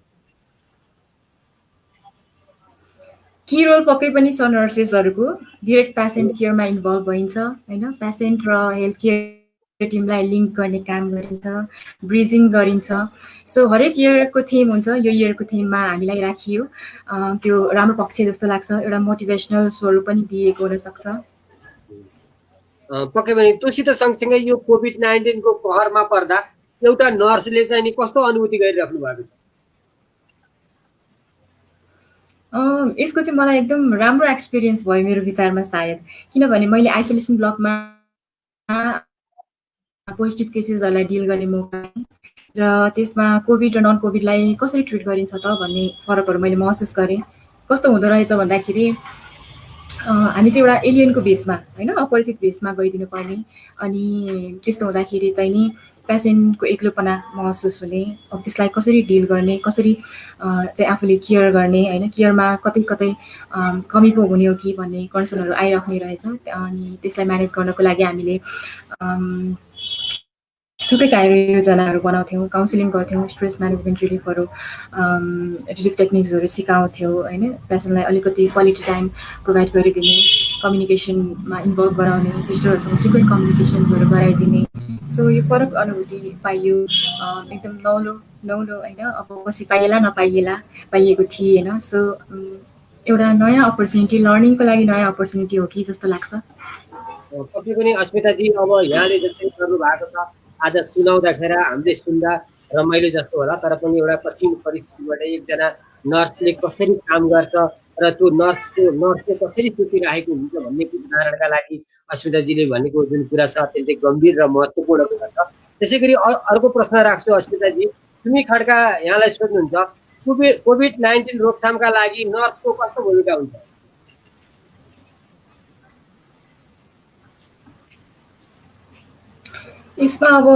की रोल पक्कै पनि छ नर्सेसहरूको। डिरेक्ट पेसेन्ट केयरमा इन्भल्भ भइन्छ होइन, पेसेन्ट र हेल्थ केयर टिमलाई लिङ्क गर्ने काम गरिन्छ, ब्रिजिङ गरिन्छ। सो हरेक इयरको थिम हुन्छ, यो इयरको थिममा हामीलाई राखियो, त्यो राम्रो पक्ष जस्तो लाग्छ। एउटा मोटिभेसनल स्वरूप पनि दिएको हुनसक्छ। पक्कै पनि त्योसित सँगसँगै यो कोभिड-19 को कहरमा पर्दा एउटा नर्सले चाहिँ नि कस्तो अनुभूति गरिराख्नु भएको छ? यसको चाहिँ मलाई एकदम राम्रो एक्सपिरियन्स भयो मेरो विचारमा सायद, किनभने मैले आइसोलेसन ब्लकमा पोजिटिभ केसेसहरूलाई डिल गर्ने मौका र त्यसमा कोभिड र नन कोभिडलाई कसरी ट्रिट गरिन्छ त भन्ने फरकहरू मैले महसुस गरेँ। कस्तो हुँदो रहेछ भन्दाखेरि हामी चाहिँ एउटा एलियनको बेसमा होइन, अपरिचित बेसमा गइदिनु पर्ने, अनि त्यस्तो हुँदाखेरि चाहिँ नि पेसेन्टको एक्लोपना महसुस हुने, अब त्यसलाई कसरी डिल गर्ने, कसरी चाहिँ आफूले केयर गर्ने होइन, केयरमा कतै कतै कमी पो हुने हो कि भन्ने कन्सर्नहरू आइराख्ने रहेछ। अनि त्यसलाई म्यानेज गर्नको लागि हामीले थुप्रै कार्ययोजनाहरू बनाउँथ्यौँ, काउन्सिलिङ गर्थ्यौँ, स्ट्रेस म्यानेजमेन्ट रिलिफहरू, रिलिफ टेक्निक्सहरू सिकाउँथ्यौँ होइन, पेसेन्टलाई अलिकति क्वालिटी टाइम प्रोभाइड गरिदिने, कम्युनिकेसनमा इन्भल्भ गराउने, भिजिटरहरूसँग फ्रिक्वेन्ट कम्युनिकेसन्सहरू गराइदिने। सो यो फरक अनुभूति पाइयो, एकदम नौलो होइन, अब पछि पाइएला नपाइएला पाइएको थिएँ होइन। सो एउटा नयाँ अपर्च्युनिटी, लर्निङको लागि नयाँ अपर्च्युनिटी हो कि जस्तो लाग्छ। पक्कै पनि अस्मिताजी, अब यहाँले जस्तै गर्नु भएको छ, आज सुनाउँदाखेरि हामीले सुन्दा रमाइलो जस्तो होला, तर पनि एउटा कठिन परिस्थितिबाट एकजना नर्सले कसरी काम गर्छ र त्यो नर्सले कसरी चुपिराखेको हुन्छ भन्ने उदाहरणका लागि अस्मिताजीले भनेको जुन कुरा छ अत्यन्तै गम्भीर र महत्त्वपूर्ण कुरा छ। त्यसै गरी अर्को प्रश्न राख्छु अस्मिताजी, सुमी खड्का यहाँलाई सोध्नुहुन्छ, कोभिड-19 रोकथामका लागि नर्सको कस्तो भूमिका हुन्छ? यसमा अब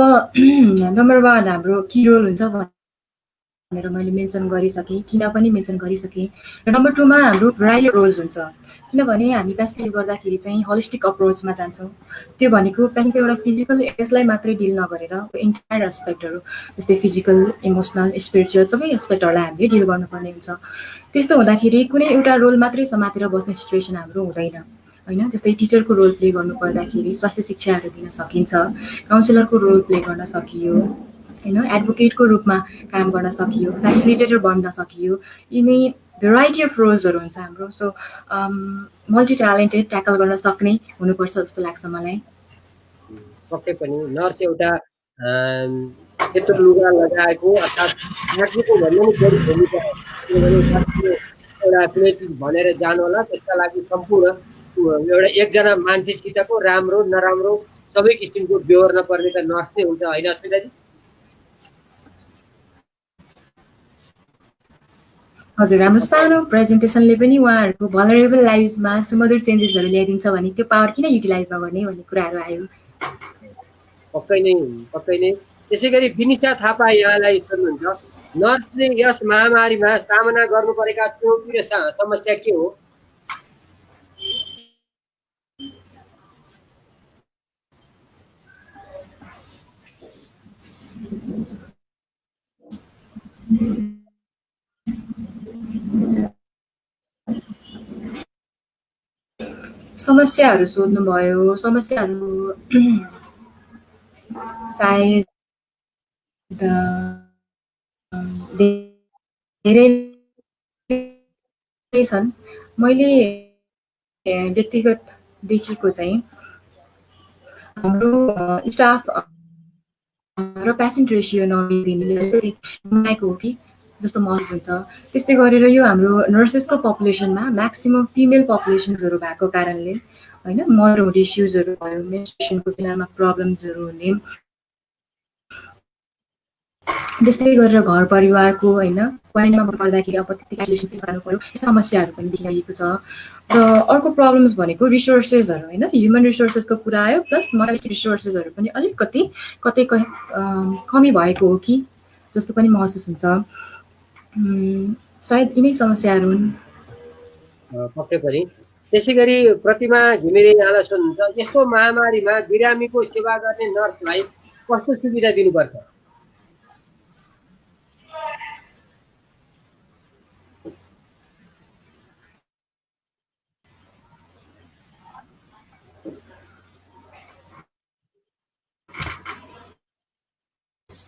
नम्बर 1 हाम्रो की रोल हुन्छ भनेर मैले मेन्सन गरिसकेँ, किन पनि मेन्सन गरिसकेँ। र नम्बर 2 मा हाम्रो भेराइटी रोल्स हुन्छ, किनभने हामी पेसेन्टले गर्दाखेरि चाहिँ होलिस्टिक अप्रोचमा जान्छौँ। त्यो भनेको पेसेन्टको एउटा फिजिकल यसलाई मात्रै डिल नगरेर इन्टायर एस्पेक्टहरू, जस्तै फिजिकल, इमोसनल, स्पिरिचुअल सबै एस्पेक्टहरूलाई हामीले डिल गर्नुपर्ने हुन्छ। त्यस्तो हुँदाखेरि कुनै एउटा रोल मात्रै समातेर बस्ने सिचुएसन हाम्रो हुँदैन होइन। जस्तै टिचरको रोल प्ले गर्नु पर्दाखेरि स्वास्थ्य शिक्षाहरू दिन सकिन्छ, काउन्सिलरको रोल प्ले गर्न सकियो होइन, एडभोकेटको रूपमा काम गर्न सकियो, फेसिलिटेटर बन्न सकियो। यिनी भेराइटी अफ रोल्सहरू हुन्छ हाम्रो। सो मल्टी ट्यालेन्टेड, ट्याकल गर्न सक्ने हुनुपर्छ जस्तो लाग्छ मलाई। पक्कै पनि नर्स एउटा सेतो लुगा लगाएको अर्थात् बाँच्नुको भन्दा पनि बढी भूमिका हो, किनभने एउटा कुनै चिज भनेर जानु होला, त्यसका लागि सम्पूर्ण एउटा एकजना मान्छेसितको राम्रो नराम्रो सबै किसिमको बेहोर्न पर्ने त नर्स नै हुन्छ होइन अस्मिताजी? हजुर, हाम्रो सानो प्रेजेन्टेसनले पनि उहाँहरूको भलरेबल लाइफमा सुमधुर चेन्जेसहरू ल्याइदिन्छ भने त्यो पावर किन युटिलाइज नगर्ने भन्ने कुराहरू आयो। पक्कै नै। त्यसै गरी विनिता थापा यहाँलाई सोध्नुहुन्छ, नर्सले यस महामारीमा सामना गर्नु परेका चुनौती र समस्या के हो? समस्याहरू सोध्नुभयो, समस्याहरू सायद धेरै छन्। मैले व्यक्तिगत देखेको चाहिँ हाम्रो स्टाफ र पेसेन्ट रेसियो नमिलिदिनुले गुमाएको हो कि जस्तो महसुस हुन्छ। त्यस्तै गरेर यो हाम्रो नर्सेसको पपुलेसनमा म्याक्सिमम् फिमेल पपुलेसन्सहरू भएको कारणले होइन, मदरहुड इस्युजहरू भयो, मेन्स्ट्रुएसनको बेलामा प्रब्लम्सहरू हुने, त्यस्तै गरेर घर परिवारको होइन क्वारेन्टाइनमा पर्दाखेरि अब त्यति आइसोलेसन फेस गर्नु पर्यो, समस्याहरू पनि देखिरहेको छ। र अर्को प्रब्लम्स भनेको रिसोर्सेसहरू होइन, ह्युमन रिसोर्सेसको कुरा आयो, प्लस मर्टलिटी रिसोर्सेसहरू पनि अलिकति कतै कमी भएको हो कि जस्तो पनि महसुस हुन्छ। सायद यिनै समस्याहरू हुन्। पक्कै पनि। त्यसै गरी प्रतिमा घिमिरे यहाँलाई सोध्नुहुन्छ, यस्तो महामारीमा बिरामीको सेवा गर्ने नर्सलाई कस्तो सुविधा दिनुपर्छ?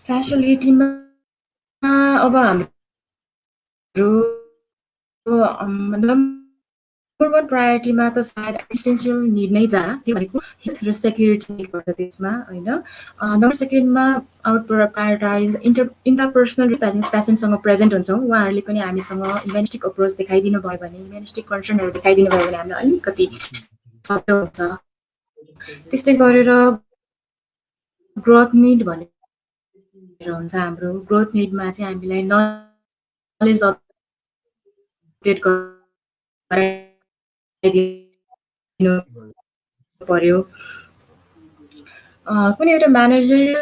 फ्यासिलिटीमा अब हाम्रो नम्बर 1 प्रायोरिटीमा त सायद एक्जिस्टेन्सियल निड नै जा त्यो भनेको हेल्थ र सेक्युरिटी निड पर्छ त्यसमा होइन। नम्बर 2मा आई वुड प्रायोरिटाइज इन्टरपर्सनल पेसेन्टसँग प्रेजेन्ट हुन्छौँ उहाँहरूले पनि हामीसँग ह्युमेनिस्टिक अप्रोच देखाइदिनु भयो भने ह्युमेनिस्टिक कन्सर्नहरू देखाइदिनु भयो भने हामीलाई अलिकति सजिलो हुन्छ। त्यस्तै गरेर ग्रोथ निड भनेर हुन्छ हाम्रो ग्रोथ निडमा चाहिँ हामीलाई नलेज अपडेट गराइदिनु पर्यो। कुनै एउटा म्यानेजरियल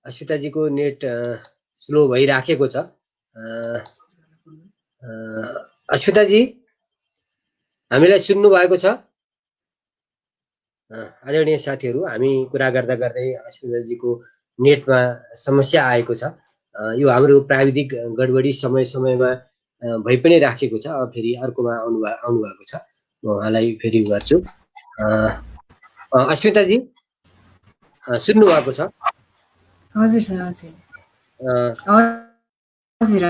अस्मिताजीको नेट स्लो भइराखेको छ। अस्मिताजी हामीलाई सुन्नु भएको छ? आदरणीय साथीहरू, हामी कुरा गर्दा गर्दै अस्मिताजीको नेटमा समस्या आएको छ। यो हाम्रो प्राविधिक गडबडी समय समयमा भइ पनि राखेको छ। अब फेरि अर्कोमा आउनु भएको छ, म उहाँलाई फेरि गर्छु। अस्मिताजी सुन्नु भएको छ? हजुर सर, हजुर।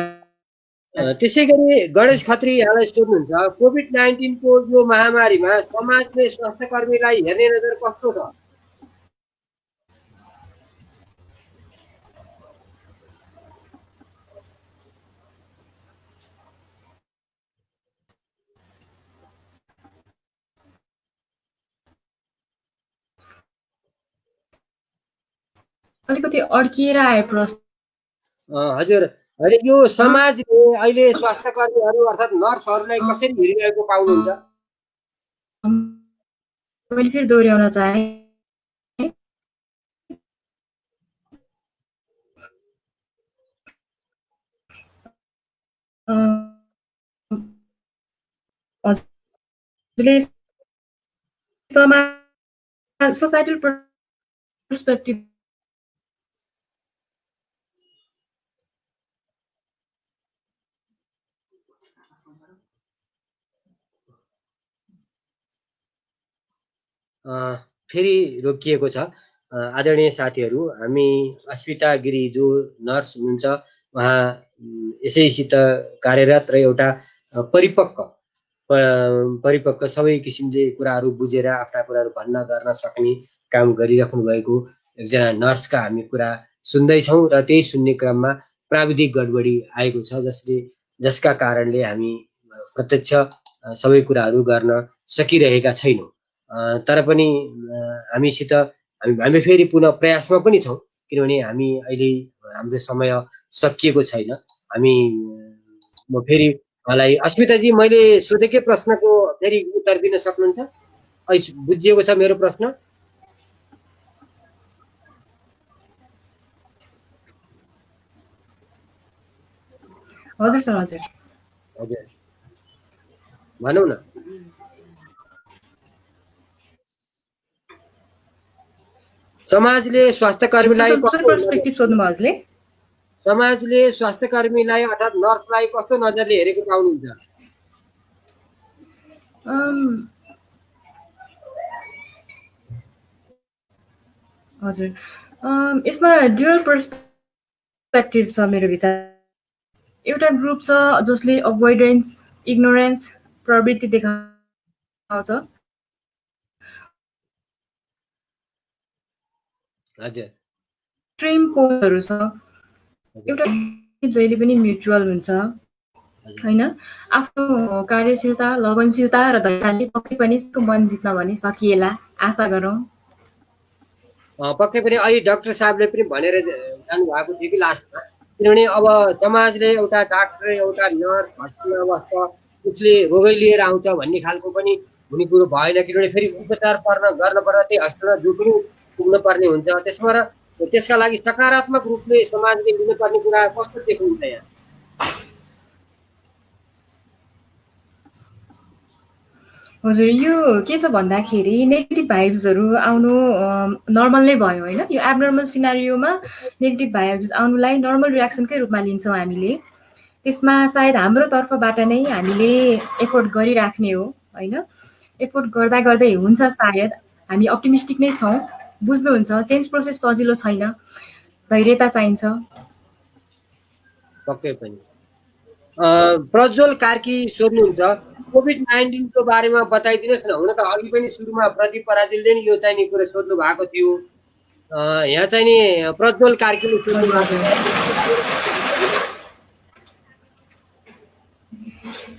त्यसै गरी गणेश खत्री यहाँलाई सोध्नुहुन्छ, कोभिड-19 को यो महामारीमा समाजले स्वास्थ्य कर्मीलाई हेर्ने नजर कस्तो छ? अलिकति अड्किएर आए प्रश्न। हजुर, अनि यो समाजले अहिले स्वास्थ्य कर्मीहरू अर्थात् नर्सहरूलाई कसरी हेरिरहेको पाउनुहुन्छ? मैले फेरि दोहोऱ्याउन चाहे। हजुरले सोसाइटल पर्सपेक्टिभ फेरि रोकिएको छ। आदरणीय साथीहरू, हामी अस्मिता गिरी जो नर्स हुनुहुन्छ उहाँ यसैसित कार्यरत र एउटा परिपक्व सबै किसिमले कुराहरू बुझेर आफ्ना कुराहरू भन्न गर्न सक्ने काम गरिराख्नु भएको एकजना नर्सका हामी कुरा सुन्दैछौँ र त्यही सुन्ने क्रममा प्राविधिक गडबडी आएको छ, जसका कारणले हामी प्रत्यक्ष सबै कुराहरू गर्न सकिरहेका छैनौँ। तर पनि हामी फेरि पुनः प्रयासमा पनि छौँ, किनभने हामी अहिले हाम्रो समय सकिएको छैन। म फेरि उहाँलाई अस्मिताजी मैले सोधेकै प्रश्नको फेरि उत्तर दिन सक्नुहुन्छ? बुझिएको छ मेरो प्रश्न? हजुर सर, हजुर भनौँ न। समाजले स्वास्थ्य कर्मीलाई अर्थात् नर्सलाई कस्तो नजरले हेरेको पाउनुहुन्छ? हजुर, यसमा ड्युअल पर्सपेक्टिभ छ मेरो विचार। एउटा ग्रुप छ जसले अभोइडेन्स, इग्नोरेन्स प्रवृत्ति देखाउँछ। हजुर, एक्सट्रिम पोलहरू छ। एउटा जहिले पनि म्युचुअल हुन्छ हैन। आफ्नो कार्यशीलता, लगनशीलता र धैर्यले पक्कै पनि मन जित्न भने सकिएला, आशा गरौँ। पक्कै पनि अहिले डाक्टर साहबले पनि भनेर जानुभएको थियो कि लास्टमा, किनभने अब समाजले एउटा डाक्टर, एउटा नर्स हस्पिटलमा बस्छ, उसले रोगै लिएर आउँछ भन्ने खालको पनि हुने कुरो भएन, किनभने फेरि उपचार गर्न पर्दा त्यही हस्पिटलमा जो पनि पुग्नु पर्ने हुन्छ। त्यसका लागि सकारात्मक रूपले समाजले लिनुपर्ने कुरा कस्तो देख्नुहुन्छ यहाँ? हजुर, यो के छ भन्दाखेरि नेगेटिभ भाइब्सहरू आउनु नर्मल नै भयो होइन। यो एबनर्मल सिनारियोमा नेगेटिभ भाइब्स आउनुलाई नर्मल रियाक्सनकै रूपमा लिन्छौँ हामीले। त्यसमा सायद हाम्रो तर्फबाट नै हामीले एफोर्ट गरिराख्ने हो होइन। एफोर्ट गर्दा गर्दै हुन्छ सायद, हामी अप्टिमिस्टिक नै छौँ। बुझ्नुहुन्छ चेन्ज प्रोसेस सजिलो छैन, धैर्यता चाहिन्छ। पक्कै पनि। प्रज्वल कार्की सोध्नुहुन्छ कोभिड-19 को बारेमा बताइदिनुहोस् न। हुन त अघि पनि सुरुमा प्रदीप पराजुलीले नि यो चाहिँ नि कुरा सोध्नु भएको थियो। यहाँ चाहिँ नि प्रज्वल कार्कीले सोध्नु भएको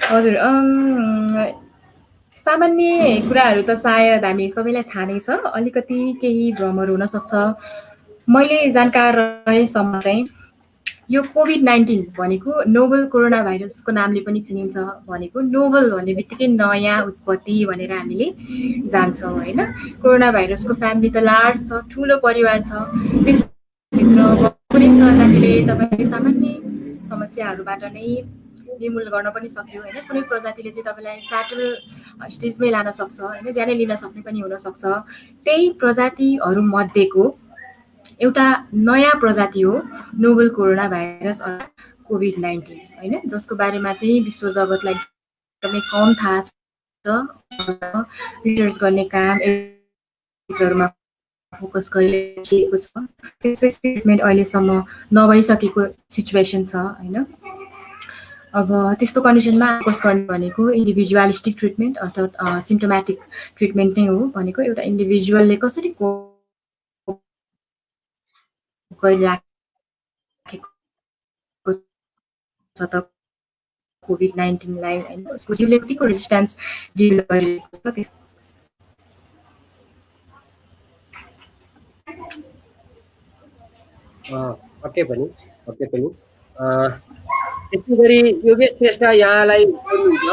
हजुर, सामान्य कुराहरू त सायद हामी सबैलाई थाहा नै छ, अलिकति केही भ्रमहरू हुनसक्छ। मैले जानकार रहेसम्म चाहिँ यो कोभिड-19 भनेको नोभल कोरोना भाइरसको नामले पनि चिनिन्छ। भनेको नोभल भन्ने बित्तिकै नयाँ उत्पत्ति भनेर हामीले जान्छौँ होइन। कोरोना भाइरसको फ्यामिली त लार्ज छ, ठुलो परिवार छ। त्यसभित्र कुनै प्रजातिले तपाईँले सामान्य समस्याहरूबाट नै निर्मूल गर्न पनि सक्यो होइन। कुनै प्रजातिले चाहिँ तपाईँलाई फ्याटल स्टेजमै लान सक्छ होइन, ज्यानै लिन सक्ने पनि हुनसक्छ। त्यही प्रजातिहरू मध्येको एउटा नयाँ प्रजाति हो नोभल कोरोना भाइरस अर्थात् कोभिड-19 होइन, जसको बारेमा चाहिँ विश्व जगतलाई एकदमै कम थाहा छ। रिसर्च गर्ने काम यसहरूमा फोकस गरिरहेको छ। त्यसको ट्रिटमेन्ट अहिलेसम्म नभइसकेको सिचुएसन छ होइन। अब त्यस्तो कन्डिसनमा फोकस गर्ने भनेको इन्डिभिजुअलिस्टिक ट्रिटमेन्ट अर्थात् सिम्टोमेटिक ट्रिटमेन्ट नै हो। भनेको एउटा इन्डिभिजुअलले कसरी गरिराखेको छ त कोभिड-19लाई होइन, उसको जिउले कतिको रेजिस्टेन्स डेभलप गरिरहेको छ। पक्कै पनि। त्यसै गरी योगेश श्रेष्ठ यहाँलाई सोध्नुहुन्छ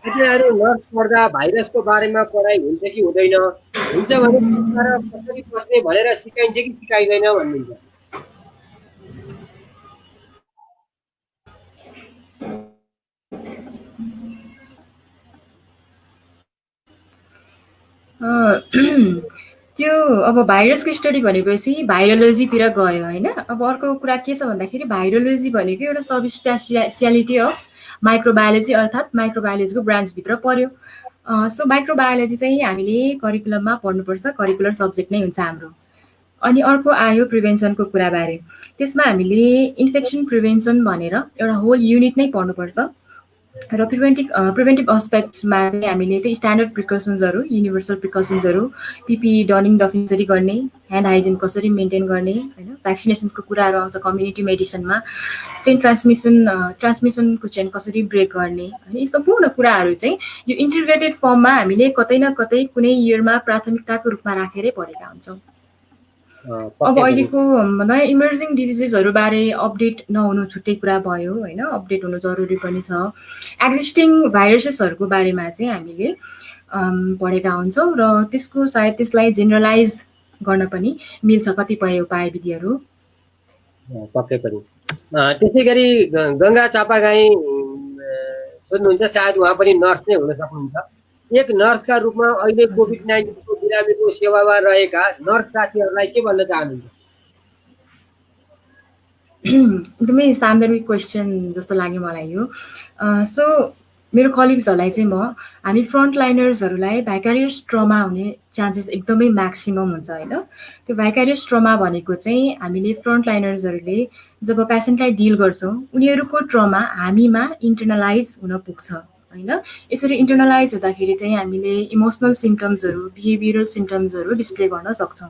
तपाईँहरू नर्स पढ्दा भाइरसको बारेमा पढाइ हुन्छ कि हुँदैन, हुन्छ भने कसरी बस्ने भनेर सिकाइन्छ कि सिकाइँदैन भन्नुहुन्छ। त्यो अब भाइरसको स्टडी भनेपछि भाइरोलोजीतिर गयो होइन। अब अर्को कुरा के छ भन्दाखेरि भाइरोलोजी भनेको एउटा सब स्पेसियालिटी अफ माइक्रोबायोलोजी अर्थात् माइक्रोबायोलोजीको ब्रान्चभित्र पर्यो। सो माइक्रोबायोलोजी चाहिँ हामीले करिकुलममा पढ्नुपर्छ, करिकुलर सब्जेक्ट नै हुन्छ हाम्रो। अनि अर्को आयो प्रिभेन्सनको कुराबारे। त्यसमा हामीले इन्फेक्सन प्रिभेन्सन भनेर एउटा होल युनिट नै पढ्नुपर्छ र प्रिभेन्टिभ एस्पेक्ट्समा चाहिँ हामीले त्यही स्ट्यान्डर्ड प्रिकसन्सहरू, युनिभर्सल प्रिकसन्सहरू, पिपिई डनिङ डफिङ कसरी गर्ने, ह्यान्ड हाइजिन कसरी मेन्टेन गर्ने होइन, भ्याक्सिनेसन्सको कुराहरू आउँछ। कम्युनिटी मेडिसिनमा चाहिँ ट्रान्समिसनको चेन कसरी ब्रेक गर्ने होइन, यी सम्पूर्ण कुराहरू चाहिँ यो इन्टिग्रेटेड फर्ममा हामीले कतै न कतै कुनै इयरमा प्राथमिकताको रूपमा राखेरै पढेका हुन्छौँ। अब अहिलेको नयाँ इमर्जिङ डिजिजेसहरू बारे अपडेट नहुनु छुट्टै कुरा भयो होइन, अपडेट हुनु जरुरी पनि छ। एक्जिस्टिङ भाइरसेसहरूको बारेमा चाहिँ हामीले पढेका हुन्छौँ र त्यसलाई जेनरलाइज गर्न पनि मिल्छ कतिपय उपाय विधिहरू। पक्कै पनि। त्यसै गरी गङ्गा चापागाई सोध्नुहुन्छ, सायद उहाँ पनि नर्स नै हुन सक्नुहुन्छ। एक नर्सका रूपमा अहिले कोभिड-19 को बिरामीको सेवामा रहेका नर्स साथीहरूलाई के भन्न चाहनुहुन्छ? एकदमै सान्दर्भिक क्वेसन जस्तो लाग्यो मलाई यो। सो मेरो कलिग्सहरूलाई चाहिँ हामी फ्रन्टलाइनर्सहरूलाई भाइकारियस ट्रमा हुने चान्सेस एकदमै म्याक्सिमम हुन्छ होइन। त्यो भाइकारियस ट्रमा भनेको चाहिँ हामीले फ्रन्टलाइनर्सहरूले जब पेसेन्टलाई डिल गर्छौँ उनीहरूको ट्रमा हामीमा इन्टर्नलाइज हुन पुग्छ होइन। यसरी इन्टर्नलाइज हुँदाखेरि चाहिँ हामीले इमोसनल सिम्टम्सहरू, बिहेभियरल सिम्टम्सहरू डिस्प्ले गर्न सक्छौँ।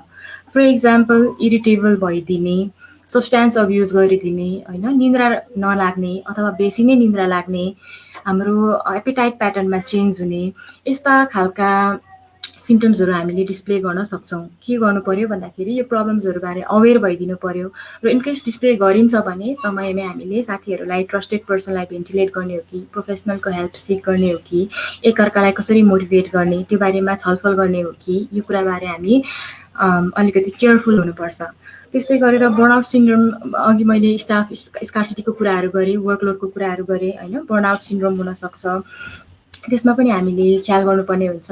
फर इक्जाम्पल इरिटेबल भइदिने, सब्सटेन्स अब्युज गरिदिने होइन, निन्द्रा नलाग्ने अथवा बेसी नै निन्द्रा लाग्ने, हाम्रो एपेटाइट प्याटर्नमा चेन्ज हुने, यस्ता खालका सिम्टम्सहरू हामीले डिस्प्ले गर्न सक्छौँ। के गर्नु पर्यो भन्दाखेरि यो प्रब्लम्सहरूबारे अवेर भइदिनु पर्यो र इनकेस डिस्प्ले गरिन्छ भने समयमै हामीले साथीहरूलाई, ट्रस्टेड पर्सनलाई भेन्टिलेट गर्ने हो कि प्रोफेसनलको हेल्प सिक गर्ने हो कि एकअर्कालाई कसरी मोटिभेट गर्ने त्यो बारेमा छलफल गर्ने हो कि यो कुराबारे हामी अलिकति केयरफुल हुनुपर्छ। त्यस्तै गरेर बर्नआउट सिन्ड्रोम, अघि मैले स्टाफ स्कार्सिटीको कुराहरू गरेँ, वर्कलोडको कुराहरू गरेँ होइन, बर्नआउट सिन्ड्रोम हुनसक्छ, त्यसमा पनि हामीले ख्याल गर्नुपर्ने हुन्छ।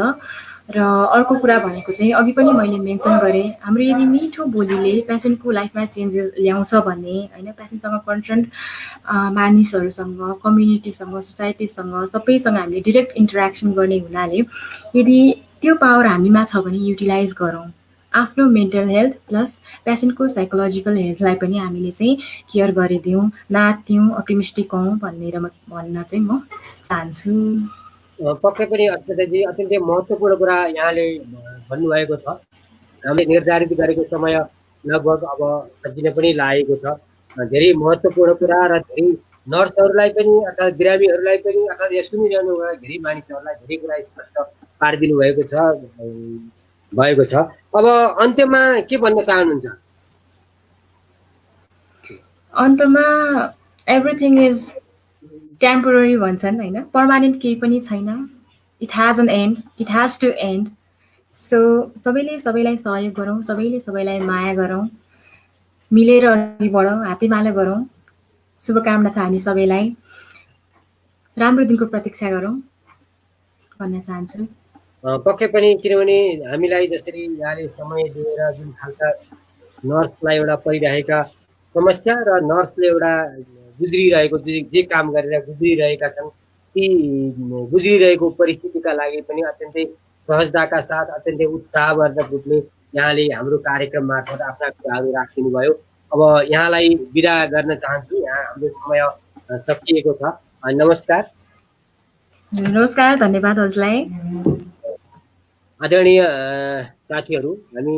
र अर्को कुरा भनेको चाहिँ अघि पनि मैले मेन्सन गरेँ, हाम्रो यदि मिठो बोलीले पेसेन्टको लाइफमा चेन्जेस ल्याउँछ भने होइन, पेसेन्टसँग कन्सर्न्ड मानिसहरूसँग, कम्युनिटीसँग, सोसाइटीसँग सबैसँग हामीले डिरेक्ट इन्टरेक्सन गर्ने हुनाले यदि त्यो पावर हामीमा छ भने युटिलाइज गरौँ। आफ्नो मेन्टल हेल्थ प्लस पेसेन्टको साइकोलोजिकल हेल्थलाई पनि हामीले चाहिँ केयर गरिदिउँ, नाच्दिउँ, अप्टिमिस्टिक हौँ भनेर भन्न चाहिँ म चाहन्छु। पक्कै पनि अर्चनाजी अत्यन्तै महत्त्वपूर्ण कुरा यहाँले भन्नुभएको छ। हामीले निर्धारित गरेको समय लगभग अब सकिन पनि लागेको छ। धेरै महत्त्वपूर्ण कुरा र धेरै नर्सहरूलाई पनि अर्थात् बिरामीहरूलाई पनि अर्थात् यहाँ सुनिरहनुभएका धेरै मानिसहरूलाई धेरै कुरा स्पष्ट पारिदिनु भएको छ। अब अन्त्यमा के भन्न चाहनुहुन्छ? अन्तमा एभ्रिथिङ इज टेम्पोररी भन्छन् होइन, पर्मानेन्ट केही पनि छैन। It has an end, it has to end. So सबैले सबैलाई सहयोग गरौँ, सबैले सबैलाई माया गरौँ, मिलेर अघि बढौँ, हातेमालो गरौँ। शुभकामना छ हामी सबैलाई, राम्रो दिनको प्रतीक्षा गरौँ भन्न चाहन्छु। पक्कै पनि, किनभने हामीलाई जसरी यहाँले समय दिएर जुन खालका नर्सलाई एउटा परिरहेका समस्या र नर्सले एउटा गुज्रिरहेको जे काम गरेर गुज्रिरहेका छन् ती गुज्रिरहेको परिस्थितिका लागि पनि अत्यन्तै सहजताका साथ अत्यन्तै उत्साहवर्धक रूपले यहाँले हाम्रो कार्यक्रम मार्फत आफ्ना कुराहरू राखिदिनु भयो। अब यहाँलाई बिदा गर्न चाहन्छु, यहाँ हाम्रो समय सकिएको छ। नमस्कार। नमस्कार, धन्यवाद हजुरलाई। आदरणीय साथीहरू, हामी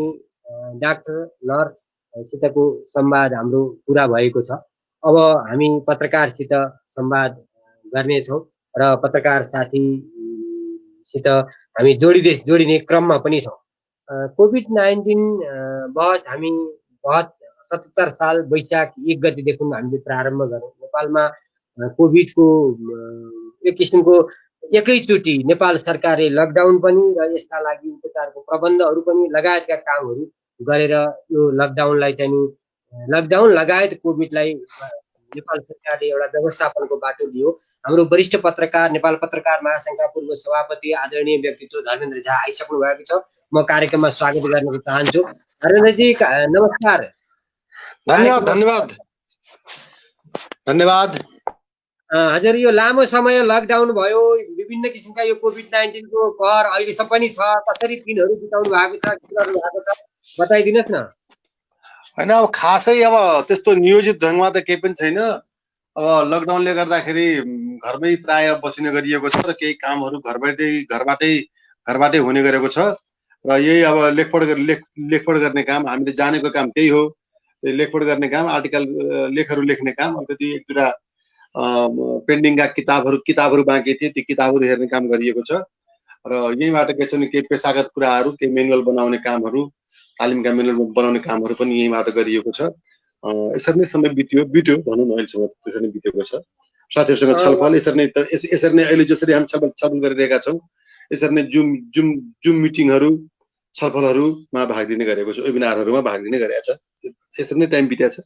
डाक्टर नर्ससितको संवाद हाम्रो पुरा भएको छ। अब हामी पत्रकारसित संवाद गर्नेछौँ र पत्रकार साथीसित हामी जोडिने क्रममा पनि छौँ। कोभिड-19 बहस हामी 77 साल वैशाख 1 गतेदेखि हामीले प्रारम्भ गऱ्यौँ। नेपालमा कोभिडको एक किसिमको एकैचोटि नेपाल सरकारले लकडाउन पनि र यसका लागि उपचारको प्रबन्धहरू पनि लगायतका कामहरू गरेर यो लकडाउनलाई चाहिँ लकडाउन लगायत कोभिडलाई नेपाल सरकारले एउटा व्यवस्थापनको बाटो दियो। हाम्रो वरिष्ठ पत्रकार, नेपाल पत्रकार महासङ्घका पूर्व सभापति आदरणीय व्यक्तित्व धर्मेन्द्र झा आइसक्नु भएको छ। म कार्यक्रममा स्वागत गर्न चाहन्छु। धर्मेन्द्रजी नमस्कार। धन्यवाद। हजुर, यो लामो समय लकडाउन भयो, विभिन्न किसिमका यो कोभिड-19 को कहर अहिलेसम्म पनि छ, कसरी दिनहरू बिताउनु भएको छ, के गर्नु भएको छ बताइदिनुहोस् न। होइन, अब खासै अब त्यस्तो नियोजित ढङ्गमा त केही पनि छैन। अब लकडाउनले गर्दाखेरि घरमै प्राय बसिने गरिएको छ र केही कामहरू घरबाटै हुने गरेको छ र यही अब लेखपढ गर्ने काम, हामीले जानेको काम त्यही हो। लेखपढ गर्ने काम, आर्टिकल लेखहरू लेख्ने काम, अलिकति एक दुईवटा पेन्डिङका किताबहरू बाँकी थिए, ती किताबहरू हेर्ने काम गरिएको छ र यहीँबाट के छ भने केही पेसागत कुराहरू, केही मेनुअल बनाउने कामहरू, तालिमका मेनुअल बनाउने कामहरू पनि यहीँबाट गरिएको छ। यसरी नै समय बित्यो भनौँ न, अहिलेसम्म त्यसरी नै बितेको छ। साथीहरूसँग छलफल यसरी नै अहिले जसरी हामी छलफल गरिरहेका छौँ, यसरी नै जुम मिटिङहरू, छलफलहरूमा भाग लिने गरेको छु, वेबिनारहरूमा भाग लिने गरेको छ। यसरी नै टाइम बितेको छ।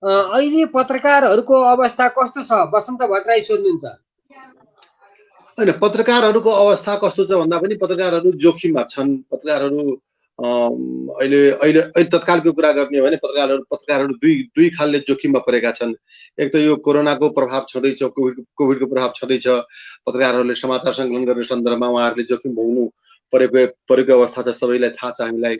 अहिले पत्रकारहरूको अवस्था कस्तो छ? बसन्त भट्टराई सोध्नुहुन्छ। होइन, पत्रकारहरूको अवस्था कस्तो छ भन्दा पनि पत्रकारहरू जोखिममा छन्। पत्रकारहरू अहिले तत्कालको कुरा गर्ने हो भने पत्रकारहरू दुई खालले जोखिममा परेका छन्। एक त यो कोरोनाको प्रभाव छँदैछ, कोभिडको प्रभाव छँदैछ। पत्रकारहरूले समाचार सङ्कलन गर्ने सन्दर्भमा उहाँहरूले जोखिम भोग्नु परेको अवस्था छ, सबैलाई थाहा छ हामीलाई।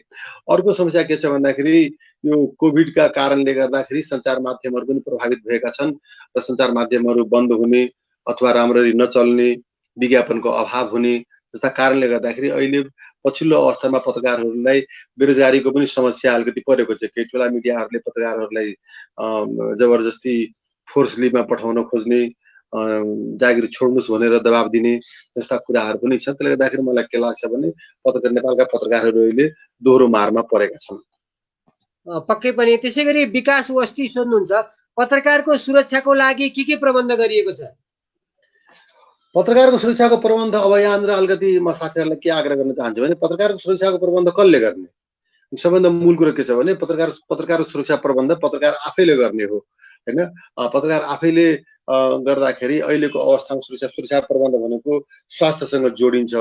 अर्को समस्या के छ भन्दाखेरि यो कोभिडका कारणले गर्दाखेरि सञ्चार माध्यमहरू पनि प्रभावित भएका छन् र सञ्चार माध्यमहरू बन्द हुने अथवा राम्ररी नचल्ने, विज्ञापनको अभाव हुने जस्ता कारणले गर्दाखेरि अहिले पछिल्लो अवस्थामा पत्रकारहरूलाई बेरोजगारीको पनि समस्या अलिकति परेको छ। केही ठुला मिडियाहरूले पत्रकारहरूलाई जबरजस्ती फोर्सलीमा पठाउन खोज्ने, जागिर छोड्नुहोस् भनेर दबाब दिने जस्ता कुराहरू पनि छन्। त्यसले गर्दाखेरि मलाई के लाग्छ भने नेपालका पत्रकारहरू अहिले दोहोरो मारमा परेका छन्। पक्कै पनि। त्यसै गरी विकास वस्ती सोध्नुहुन्छ, पत्रकारको सुरक्षाको लागि के प्रबन्ध गरिएको छ? पत्रकारको सुरक्षाको प्रबन्ध अब यहाँनिर अलिकति म साथीहरूलाई के आग्रह गर्न चाहन्छु भने पत्रकारको सुरक्षाको प्रबन्ध कसले गर्ने? सबभन्दा मूल कुरो के छ भने पत्रकारको सुरक्षा प्रबन्ध पत्रकार आफैले गर्ने हो हैन। पत्रकार आफैले गर्दाखेरि अहिलेको अवस्थामा सुरक्षा प्रबन्ध भनेको स्वास्थ्यसँग जोडिन्छ।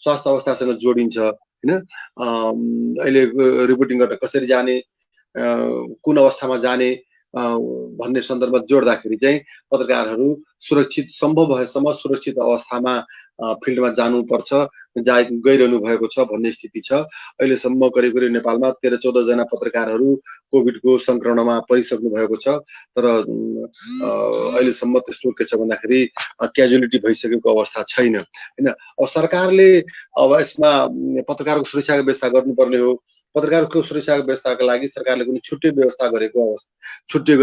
स्वास्थ्य अवस्थासँग जोडिन्छ हैन। अहिले रिपोर्टिङ गर्न कसरी जाने, कुन अवस्थामा जाने भन्ने सन्दर्भमा जोड्दाखेरि चाहिँ पत्रकारहरू सुरक्षित सम्भव भएसम्म सुरक्षित अवस्थामा फिल्डमा जानुपर्छ, गइरहनु भएको छ भन्ने स्थिति छ। अहिलेसम्म करिब करिब नेपालमा 13-14 जना पत्रकारहरू कोभिडको संक्रमणमा परिसक्नु भएको छ। तर अहिलेसम्म त्यस्तो के छ भन्दाखेरि क्याजुअलिटी भइसकेको अवस्था छैन हैन। अब सरकारले अब यसमा पत्रकारको सुरक्षाको व्यवस्था गर्नुपर्ने हो। पत्रकारको सुरक्षाको व्यवस्थाका लागि सरकारले कुनै छुट्टै व्यवस्था गरेको अवस्था, छुट्टै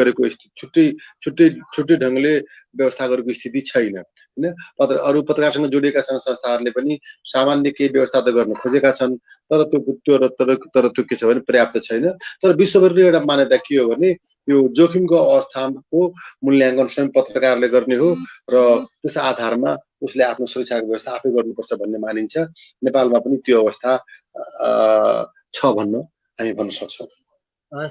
ढङ्गले व्यवस्था गरेको स्थिति छैन हैन। अरू पत्रकारसँग जोडिएका सङ्घ संस्थाहरूले पनि सामान्य केही व्यवस्था त गर्न खोजेका छन्, तर त्यो के छ भने पर्याप्त छैन। तर विश्वभरिको एउटा मान्यता के हो भने यो जोखिमको अवस्थाको मूल्याङ्कन स्वयं पत्रकारले गर्ने हो र त्यस आधारमा उसले आफ्नो सुरक्षाको व्यवस्था आफै गर्नुपर्छ भन्ने मानिन्छ। नेपालमा पनि त्यो अवस्था छ भन्न हामी भन्न सक्छौँ।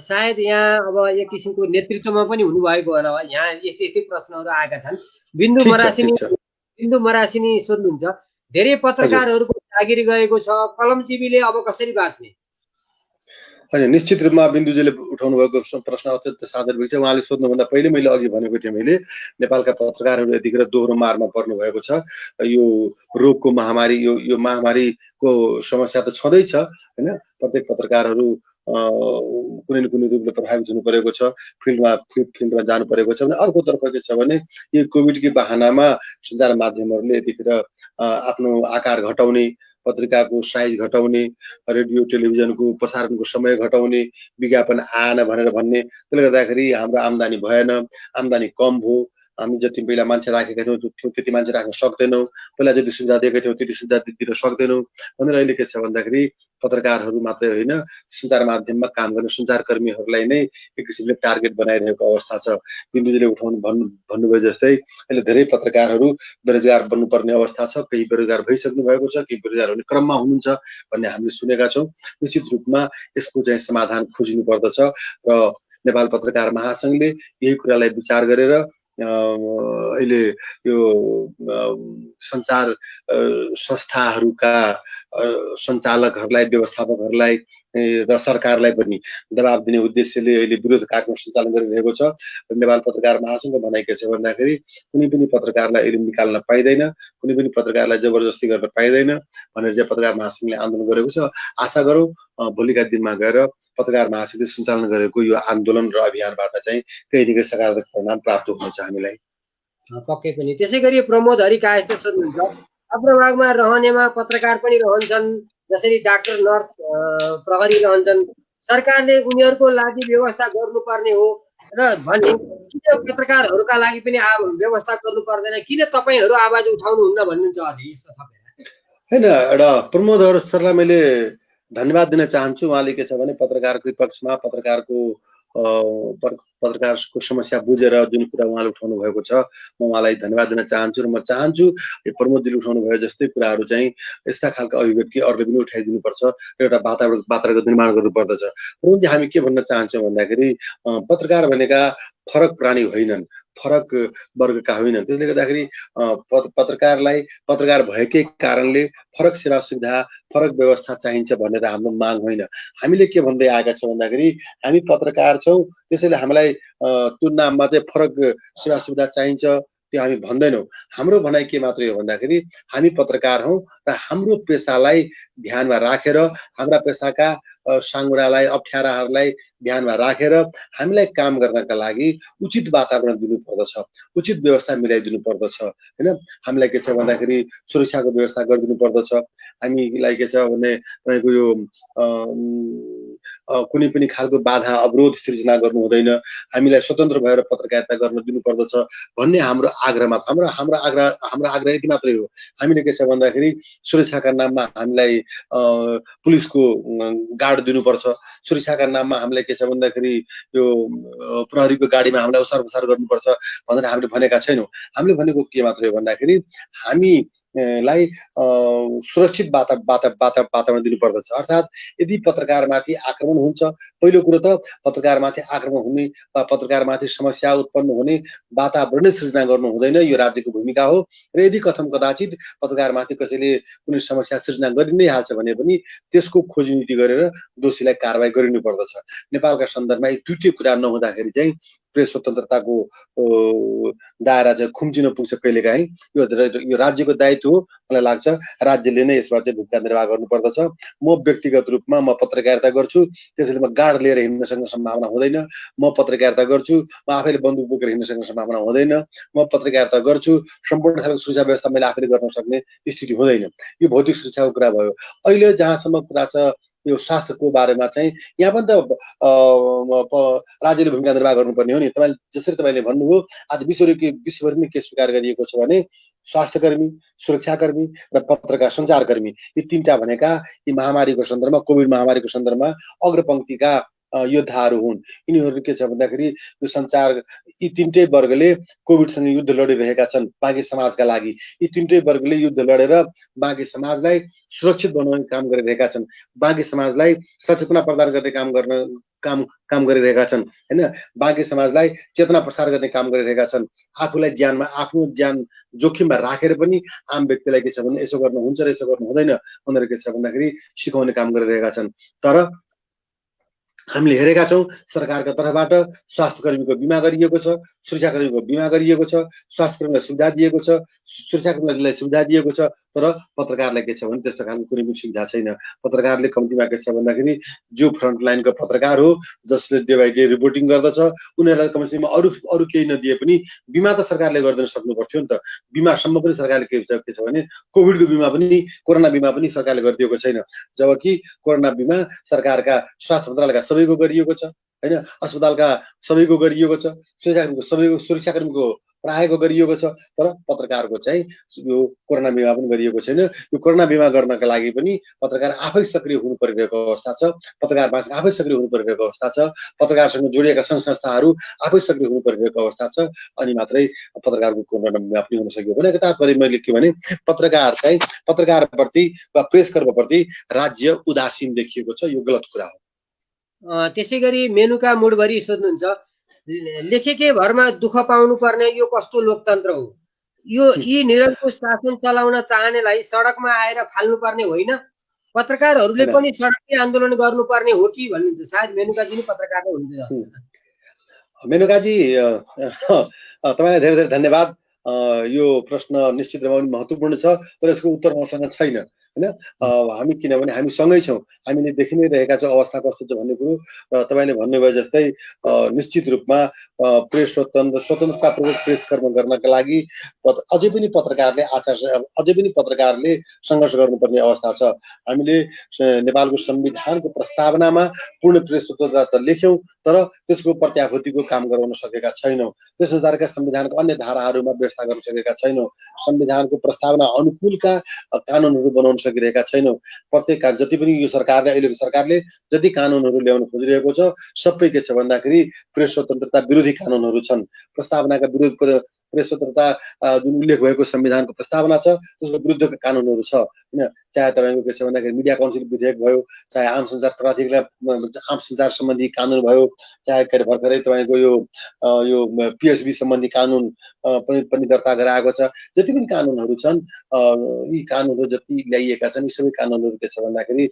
सायद यहाँ अब एक किसिमको नेतृत्वमा पनि हुनुभएको होला। यहाँ यस्तै प्रश्नहरू आएका छन्। बिन्दु मरासिनी सोध्नुहुन्छ, धेरै पत्रकारहरूको जागिर गएको छ, कलमजीवीले अब कसरी बाँच्ने? होइन, निश्चित रूपमा बिन्दुजीले उठाउनु भएको प्रश्न अत्यन्त साधारण छ। उहाँले सोध्नुभन्दा पहिले मैले अघि भनेको थिएँ, मैले नेपालका पत्रकारहरू यतिखेर दोहोरो मारमा पर्नु भएको छ। यो रोगको महामारी, यो महामारीको समस्या त छँदैछ हैन। प्रत्येक पत्रकारहरू कुनै न कुनै रूपले प्रभावित हुनु परेको छ, फिल्डमा जानु परेको छ भने। अर्कोतर्फ के छ भने यो कोभिडकै बहानामा सञ्चार माध्यमहरूले यतिखेर आफ्नो आकार घटाउने, पत्रिकाको साइज घटाउने, रेडियो टेलिभिजनको प्रसारणको समय घटाउने, विज्ञापन आएन भनेर भन्ने, त्यसले गर्दाखेरि हाम्रो आम्दानी भएन, आम्दानी कम भयो। हामी जति पहिला मान्छे राखेका थियौँ त्यति मान्छे राख्न सक्दैनौँ, पहिला जति सुविधा दिएका थियौँ त्यति सुविधा दिन सक्दैनौँ भनेर अहिले के छ भन्दाखेरि पत्रकारहरू मात्रै होइन, सञ्चार माध्यममा काम गर्ने सञ्चारकर्मीहरूलाई नै एक किसिमले टार्गेट बनाइरहेको अवस्था छ। बिन्दुजीले भन्नुभयो जस्तै अहिले धेरै पत्रकारहरू बेरोजगार बन्नुपर्ने अवस्था छ। केही बेरोजगार भइसक्नु भएको छ, केही बेरोजगार हुने क्रममा हुनुहुन्छ भन्ने हामीले सुनेका छौँ। निश्चित रूपमा यसको चाहिँ समाधान खोजिनु पर्दछ र नेपाल पत्रकार महासङ्घले यही कुरालाई विचार गरेर अहिले यो सञ्चार संस्थाहरूका सञ्चालकहरूलाई, व्यवस्थापकहरूलाई र सरकारलाई पनि दबाब दिने उद्देश्यले अहिले विरोध कार्यक्रम सञ्चालन गरिरहेको छ। नेपाल पत्रकार महासङ्घको भनाइ के छ भन्दाखेरि कुनै पनि पत्रकारलाई अहिले निकाल्न पाइँदैन, कुनै पनि पत्रकारलाई जबरजस्ती गर्न पाइँदैन भनेर चाहिँ पत्रकार महासङ्घले आन्दोलन गरेको छ। आशा गरौँ भोलिका दिनमा गएर पत्रकार महासङ्घले सञ्चालन गरेको यो आन्दोलन र अभियानबाट चाहिँ केही न केही सकारात्मक परिणाम प्राप्त हुनेछ हामीलाई। पक्कै पनि। त्यसै गरी प्रमोद हरिकायस्थ सोध्नुहुन्छ, अग्रभागमा रहनेमा पत्रकार पनि रहन्छन्, जसरी डाक्टर, नर्स, प्रहरी रहन्छन्, सरकारले उनीहरूको लागि व्यवस्था गर्नुपर्ने हो र भने किन पत्रकारहरूका लागि पनि व्यवस्था गर्नु पर्दैन, किन तपाईँहरू आवाज उठाउनुहुन्न भन्नुहुन्छ अझै यसमा थपेर? होइन, एउटा प्रमोद सरलाई मैले धन्यवाद दिन चाहन्छु। उहाँले के छ भने पत्रकारको पक्षमा पत्रकारको समस्या बुझेर जुन कुरा उहाँले उठाउनु भएको छ, म उहाँलाई धन्यवाद दिन चाहन्छु र म चाहन्छु प्रमोदजीले उठाउनु भयो जस्तै कुराहरू चाहिँ यस्ता खालका अभिव्यक्ति अरूले पनि उठाइदिनुपर्छ र एउटा वातावरणको निर्माण गर्नुपर्दछ। प्रमोदजी, हामी के भन्न चाहन्छौँ भन्दाखेरि पत्रकार भनेका फरक प्राणी होइनन्, फरक वर्गका होइनन्। त्यसले गर्दाखेरि पत्रकारलाई पत्रकार भएकै कारणले फरक सेवा सुविधा, फरक व्यवस्था चाहिन्छ भनेर हाम्रो माग होइन। हामीले के भन्दै आएका छौँ भन्दाखेरि हामी पत्रकार छौँ, त्यसैले हामीलाई त्यो नाममा चाहिँ फरक सेवा सुविधा चाहिन्छ त्यो हामी भन्दैनौँ। हाम्रो भनाइ के मात्रै हो भन्दाखेरि हामी पत्रकार हौँ र हाम्रो पेसालाई ध्यानमा राखेर, हाम्रा पेसाका साङ्गुरालाई, अप्ठ्याराहरूलाई ध्यानमा राखेर हामीलाई काम गर्नका लागि उचित वातावरण दिनुपर्दछ, उचित व्यवस्था मिलाइदिनु पर्दछ होइन। हामीलाई के छ भन्दाखेरि सुरक्षाको व्यवस्था गरिदिनु पर्दछ। हामीलाई के छ भने तपाईँको यो कुनै पनि खालको बाधा अवरोध सिर्जना गर्नु हुँदैन, हामीलाई स्वतन्त्र भएर पत्रकारिता गर्न दिनुपर्दछ भन्ने हाम्रो आग्रह मात्र। हाम्रो आग्रह यति मात्रै हो। हामीले के छ भन्दाखेरि सुरक्षाका नाममा हामीलाई पुलिसको गार्ड दिनुपर्छ, सुरक्षाका नाममा हामीलाई के छ भन्दाखेरि यो प्रहरीको गाडीमा हामीलाई ओसार पसार गर्नुपर्छ भनेर हामीले भनेका छैनौँ। हामीले भनेको के मात्रै हो भन्दाखेरि हामी लाई सुरक्षित वातावरण दिनुपर्दछ। अर्थात् यदि पत्रकारमाथि आक्रमण हुन्छ, पहिलो कुरो त पत्रकारमाथि आक्रमण हुने वा पत्रकारमाथि समस्या उत्पन्न हुने वातावरण सृजना गर्नु हुँदैन, यो राज्यको भूमिका हो। र यदि कथम कदाचित पत्रकारमाथि कसैले कुनै समस्या सृजना गरि नै हाल्छ भने पनि त्यसको खोजनीति गरेर दोषीलाई कारबाही गरिनु पर्दछ। नेपालका सन्दर्भमा यी दुईटै कुरा नहुँदाखेरि चाहिँ प्रेस स्वतन्त्रताको दायरा चाहिँ खुम्चिन पुग्छ कहिलेकाहीँ। यो राज्यको दायित्व हो, मलाई लाग्छ राज्यले नै यसमा चाहिँ भूमिका निर्वाह गर्नुपर्दछ। म व्यक्तिगत रूपमा म पत्रकारिता गर्छु, त्यसैले म गार्ड लिएर हिँड्न सक्ने सम्भावना हुँदैन। म पत्रकारिता गर्छु, म आफैले बन्दुक बोकेर हिँड्न सक्ने सम्भावना हुँदैन। म पत्रकारिता गर्छु, सम्पूर्ण खालको सुरक्षा व्यवस्था मैले आफैले गर्न सक्ने स्थिति हुँदैन। यो भौतिक सुरक्षाको कुरा भयो। अहिले जहाँसम्म कुरा छ यो स्वास्थ्यको बारेमा चाहिँ यहाँ पनि त राज्यले भूमिका निर्वाह गर्नुपर्ने हो नि। जसरी तपाईँले भन्नुभयो, आज विश्वभरि नै के स्वीकार गरिएको छ भने स्वास्थ्यकर्मी, सुरक्षाकर्मी र पत्रकार सञ्चारकर्मी, यी तीनटा भनेका यी महामारीको सन्दर्भमा, कोभिड महामारीको सन्दर्भमा अग्रपङ्क्तिका योद्धाहरू हुन्। यिनीहरू के छ भन्दाखेरि यो सञ्चार यी तीनटै वर्गले कोभिडसँग युद्ध लडिरहेका छन् बाँकी समाजका लागि। यी तीनटै वर्गले युद्ध लडेर बाँकी समाजलाई सुरक्षित बनाउने काम गरिरहेका छन्, बाँकी समाजलाई सचेतना प्रदान गर्ने काम गरिरहेका छन् हैन। बाँकी समाजलाई चेतना प्रसार गर्ने काम गरिरहेका छन्। आफूलाई आफ्नो ज्यान जोखिममा राखेर पनि आम व्यक्तिलाई के छ भने यसो गर्नु हुन्छ र यसो गर्नु हुँदैन भनेर के छ भन्दाखेरि सिकाउने काम गरिरहेका छन्। तर हामीले हेरेका छौँ सरकारका तर्फबाट स्वास्थ्यकर्मीको बिमा गरिएको छ, सुरक्षाकर्मीको बिमा गरिएको छ, स्वास्थ्यकर्मीलाई सुविधा दिएको छ, सुरक्षाकर्मीलाई सुविधा दिएको छ। तर पत्रकारलाई के छ भने त्यस्तो खालको कुनै पनि सुविधा छैन। पत्रकारले कम्तीमा के छ भन्दाखेरि जो फ्रन्ट लाइनको पत्रकार हो, जसले डे बाई डे रिपोर्टिङ गर्दछ, उनीहरूलाई कमसेकम अरू केही नदिए पनि बिमा त सरकारले गरिदिन सक्नु पर्थ्यो नि त। बिमासम्म पनि सरकारले के छ भने कोभिडको बिमा पनि, कोरोना बिमा पनि सरकारले गरिदिएको छैन। जबकि कोरोना बिमा सरकारका स्वास्थ्य मन्त्रालयका सबैको गरिएको छ हैन, अस्पतालका सबैको गरिएको छ, सुरक्षाकर्मीको प्रायको गरिएको छ। तर पत्रकारको चाहिँ यो कोरोना बिमा पनि गरिएको छैन। यो कोरोना बिमा गर्नका लागि पनि पत्रकार आफै सक्रिय हुनु परिरहेको अवस्था छ, पत्रकारमाझ आफै सक्रिय हुनु परिरहेको अवस्था छ, पत्रकारसँग जोडिएका सङ्घ संस्थाहरू आफै सक्रिय हुनु परिरहेको अवस्था छ। अनि मात्रै पत्रकारको कोरोना बिमा पनि हुन सक्यो। भनेको तात्पर्य मैले के भने पत्रकारप्रति वा प्रेसकर्मप्रति राज्य उदासीन देखिएको छ, यो गलत कुरा हो। त्यसै गरी मेनुका मुडभरि सोध्नुहुन्छ, लेखेकै भरमा दुःख पाउनु पर्ने यो कस्तो लोकतन्त्र हो? यी निरङ्कुश शासन चलाउन चाहनेलाई सडकमा आएर फाल्नु पर्ने होइन, पत्रकारहरूले पनि सडकमै आन्दोलन गर्नुपर्ने हो कि भन्नुहुन्छ। सायद मेनुकाजी नै पत्रकार नै हुनुहुन्छ। मेनुकाजी तपाईँलाई धेरै धेरै धन्यवाद। यो प्रश्न निश्चित रूपमा महत्त्वपूर्ण छ, तर यसको उत्तर मसँग छैन हैन। हामी किनभने हामी सँगै छौँ, हामीले देखि नै रहेका छौँ अवस्था कस्तो छ भन्ने कुरो। र तपाईँले भन्नुभयो जस्तै निश्चित रूपमा प्रेस स्वतन्त्रतापूर्वक प्रेस कर्म गर्नका लागि अझै पनि पत्रकारले सङ्घर्ष गर्नुपर्ने अवस्था छ। हामीले नेपालको संविधानको प्रस्तावनामा पूर्ण प्रेस स्वतन्त्रता त लेख्यौँ, तर त्यसको प्रत्याभूतिको काम गराउन सकेका छैनौँ। त्यस अनुसारका संविधानको अन्य धाराहरूमा व्यवस्था गर्न सकेका छैनौँ। संविधानको प्रस्तावना अनुकूलका कानुनहरू बनाउन सकिरहेका छैनौँ। प्रत्येक जति पनि यो सरकारले, अहिलेको सरकारले जति कानुनहरू ल्याउन खोजिरहेको छ सबै के छ भन्दाखेरि प्रेस स्वतन्त्रता विरोधी कानुनहरू छन्। प्रस्तावनाका विरोध प्रेस स्वतन्त्रता जुन उल्लेख भएको संविधानको प्रस्तावना छ त्यसको विरुद्धका कानुनहरू छ हैन। चाहे तपाईँको के छ भन्दाखेरि मिडिया काउन्सिल विधेयक भयो, चाहे आम सञ्चार प्राधिकरण आम सञ्चार सम्बन्धी कानुन भयो, चाहे भर्खरै तपाईँको यो पिएसबी सम्बन्धी कानुन पनि दर्ता गराएको छ। जति पनि कानुनहरू छन् यी कानुनहरू जति ल्याइएका छन् यी सबै कानुनहरू के छ भन्दाखेरि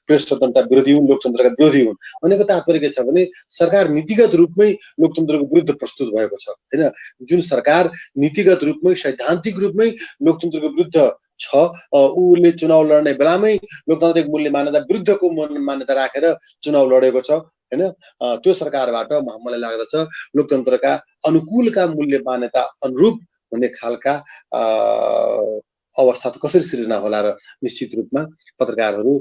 प्रेस स्वतन्त्रता विरोधी हुन्, लोकतन्त्रका विरोधी हुन्। भनेको तात्पर्य के छ भने सरकार नीतिगत रूपमै लोकतन्त्रको विरुद्ध प्रस्तुत भएको छ हैन। जुन सरकार नीतिगत रूपमै सैद्धान्तिक रूपमै लोकतन्त्रको विरुद्ध छ, उसले चुनाव लड्ने बेलामै लोकतान्त्रिक मूल्य मान्यता विरुद्धको मान्यता राखेर चुनाव लडेको छ हैन। त्यो सरकारबाट मलाई लाग्दछ लोकतन्त्रका अनुकूलका मूल्य मान्यता अनुरूप हुने खालका अवस्था त कसरी सिर्जना होला र निश्चित रूपमा पत्रकारहरू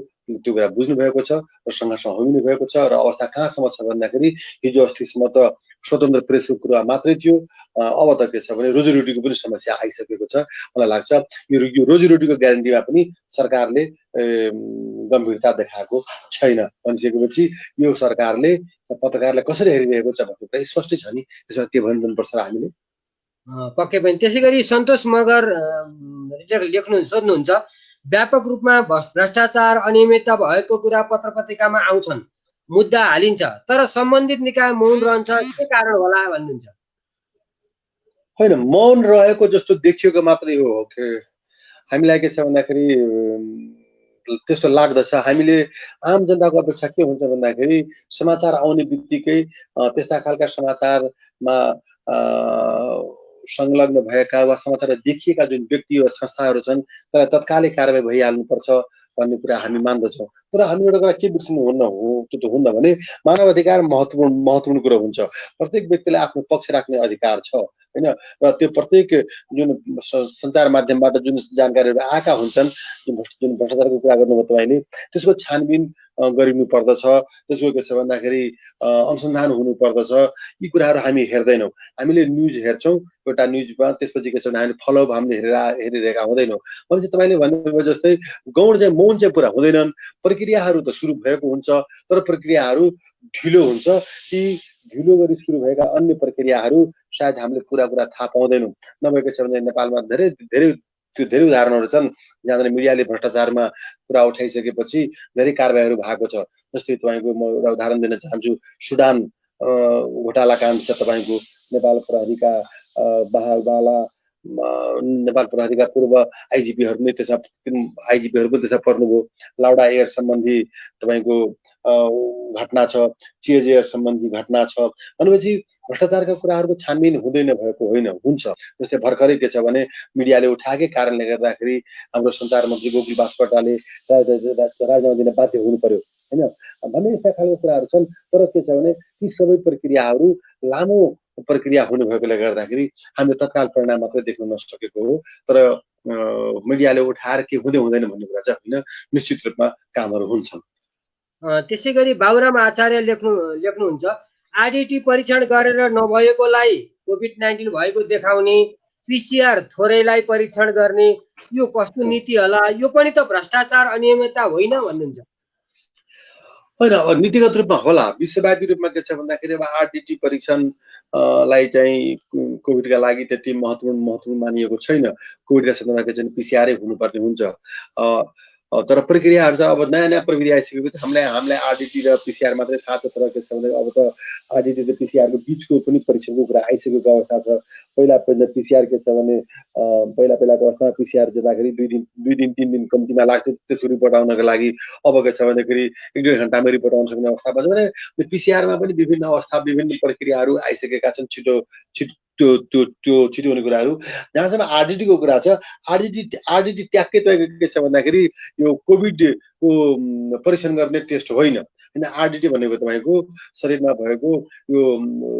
त्यो कुरा बुझ्नु भएको छ र सङ्घर्षमा होमिनु भएको छ। र अवस्था कहाँसम्म छ भन्दाखेरि हिजो अस्तिसम्म त स्वतन्त्र प्रेसको कुरा मात्रै थियो, अब त के छ भने रोजीरोटीको पनि समस्या आइसकेको छ। मलाई लाग्छ यो रोजीरोटीको ग्यारेन्टीमा पनि सरकारले गम्भीरता देखाएको छैन। भनिसकेपछि यो सरकारले पत्रकारलाई कसरी हेरिरहेको छ भन्ने कुरा स्पष्टै छ नि। त्यसमा के भनिदिनुपर्छ र हामीले पक्कै पनि। त्यसै गरी सन्तोष मगर सोध्नुहुन्छ, व्यापक रूपमा भ्रष्टाचार अनियमितता भएको कुरा पत्र पत्रिकामा आउँछन्, मुद्दा हालिन्छ, तर सम्बन्धित निकाय मौन रहन्छ, के कारण होला भन्नुहुन्छ? होइन, मौन रहेको जस्तो देखिएको मात्रै हो कि हामीलाई के छ भन्दाखेरि त्यस्तो लाग्दछ। हामीले आम जनताको अपेक्षा के हुन्छ भन्दाखेरि समाचार आउने बित्तिकै त्यस्ता खालका समाचारमा संलग्न भएका वा समाचार देखिएका जुन व्यक्ति वा संस्थाहरू छन् त्यसलाई तत्कालै कारबाही भइहाल्नुपर्छ भन्ने कुरा हामी मान्दछौँ। तर हामी एउटा कुरा के बिर्सिनु त्यो त हुन्न भने मानव अधिकार महत्त्वपूर्ण कुरो हुन्छ। प्रत्येक व्यक्तिलाई आफ्नो पक्ष राख्ने अधिकार छ होइन, र त्यो प्रत्येक जुन सञ्चार माध्यमबाट जुन जानकारीहरू आएका हुन्छन्, जुन भ्रष्टाचारको कुरा गर्नुभयो तपाईँले, त्यसको छानबिन गरिनु पर्दछ, त्यसको के छ भन्दाखेरि अनुसन्धान हुनु पर्दछ। यी कुराहरू हामी हेर्दैनौँ। हामीले न्युज हेर्छौँ एउटा न्युजमा, त्यसपछि के छ भने हामीले फलोअप हामीले हेरिरहेका हुँदैनौँ। भनेपछि तपाईँले भन्नुभयो जस्तै गौण चाहिँ मौन चाहिँ पुरा हुँदैनन्। प्रक्रियाहरू त सुरु भएको हुन्छ, तर प्रक्रियाहरू ढिलो हुन्छ। ती ढिलो गरी सुरु भएका अन्य प्रक्रियाहरू सायद हामीले कुरा थाहा पाउँदैनौँ। नभएको छ भने नेपालमा धेरै उदाहरणहरू छन् जहाँ मिडियाले भ्रष्टाचारमा कुरा उठाइसकेपछि धेरै कारबाहीहरू भएको छ। जस्तै तपाईँको म एउटा उदाहरण दिन चाहन्छु, सुडान घोटाला काण्ड छ तपाईँको। नेपाल प्रहरीका नेपाल प्रहरीका पूर्व आइजिपीहरू नै त्यसमा पर्नुभयो। लाउडा एयर सम्बन्धी तपाईँको घटना छ, चिएज एयर सम्बन्धी घटना छ। भनेपछि भ्रष्टाचारका कुराहरूको छानबिन हुँदैन भएको होइन, हुन्छ। जस्तै भर्खरै के छ भने मिडियाले उठाएकै कारणले गर्दाखेरि हाम्रो सञ्चार मन्त्री गोकुल बास्कोटाले राजीनामा दिन बाध्य हुनु पर्यो होइन भन्ने यस्ता खालको कुराहरू छन्। तर के छ भने ती सबै प्रक्रियाहरू लामो प्रक्रिया हुने भएकोले गर्दाखेरि हामीले तत्काल परिणाम मात्रै देख्न नसकेको हो। तर मिडियाले उठाएर के हुँदैन भन्ने कुरा चाहिँ होइन, निश्चित रूपमा कामहरू हुन्छन्। त्यसै गरी बाबुराम आचार्य लेख्नुहुन्छ, आरडिटी परीक्षण गरेर नभएकोलाई कोभिड-19 भएको देखाउने, पिसिआर थोरैलाई परीक्षण गर्ने, यो कस्तो नीति होला? यो पनि त भ्रष्टाचार अनियमितता होइन भन्नुहुन्छ? होइन, अब नीतिगत रूपमा होला। विश्वव्यापी रूपमा के छ भन्दाखेरि अब आरडिटी परीक्षण लाई चाहिँ कोभिडका लागि त्यति महत्त्वपूर्ण मानिएको छैन। कोभिडका सन्दर्भमा के छ पिसिआरै हुनुपर्ने हुन्छ। तर प्रक्रियाहरू चाहिँ अब नयाँ प्रविधि आइसकेको छ। हामीलाई आरडिटी र पिसिआर मात्रै थाहा छ, तर के छ भने अब त आरडिटी र पिसिआरको बिचको पनि परीक्षणको कुरा आइसकेको अवस्था छ। पहिला पिसिआर के छ भने पहिलाको अवस्थामा पिसिआर जाँदाखेरि 2 दिन 3 दिन कम्तीमा लाग्थ्यो त्यसको रिपोर्ट आउनको लागि। अब के छ भनेखेरि 1-1.5 घन्टामा रिपोर्ट आउन सक्ने अवस्था भयो भने पिसिआरमा पनि विभिन्न अवस्था विभिन्न प्रक्रियाहरू आइसकेका छन्। छिटो हुने कुराहरू। जहाँसम्म आरडिटीको कुरा छ, आरडिटी ट्याक्कै तपाईँको के छ भन्दाखेरि यो कोभिडको परीक्षण गर्ने टेस्ट होइन। आरडिटी भनेको तपाईँको शरीरमा भएको यो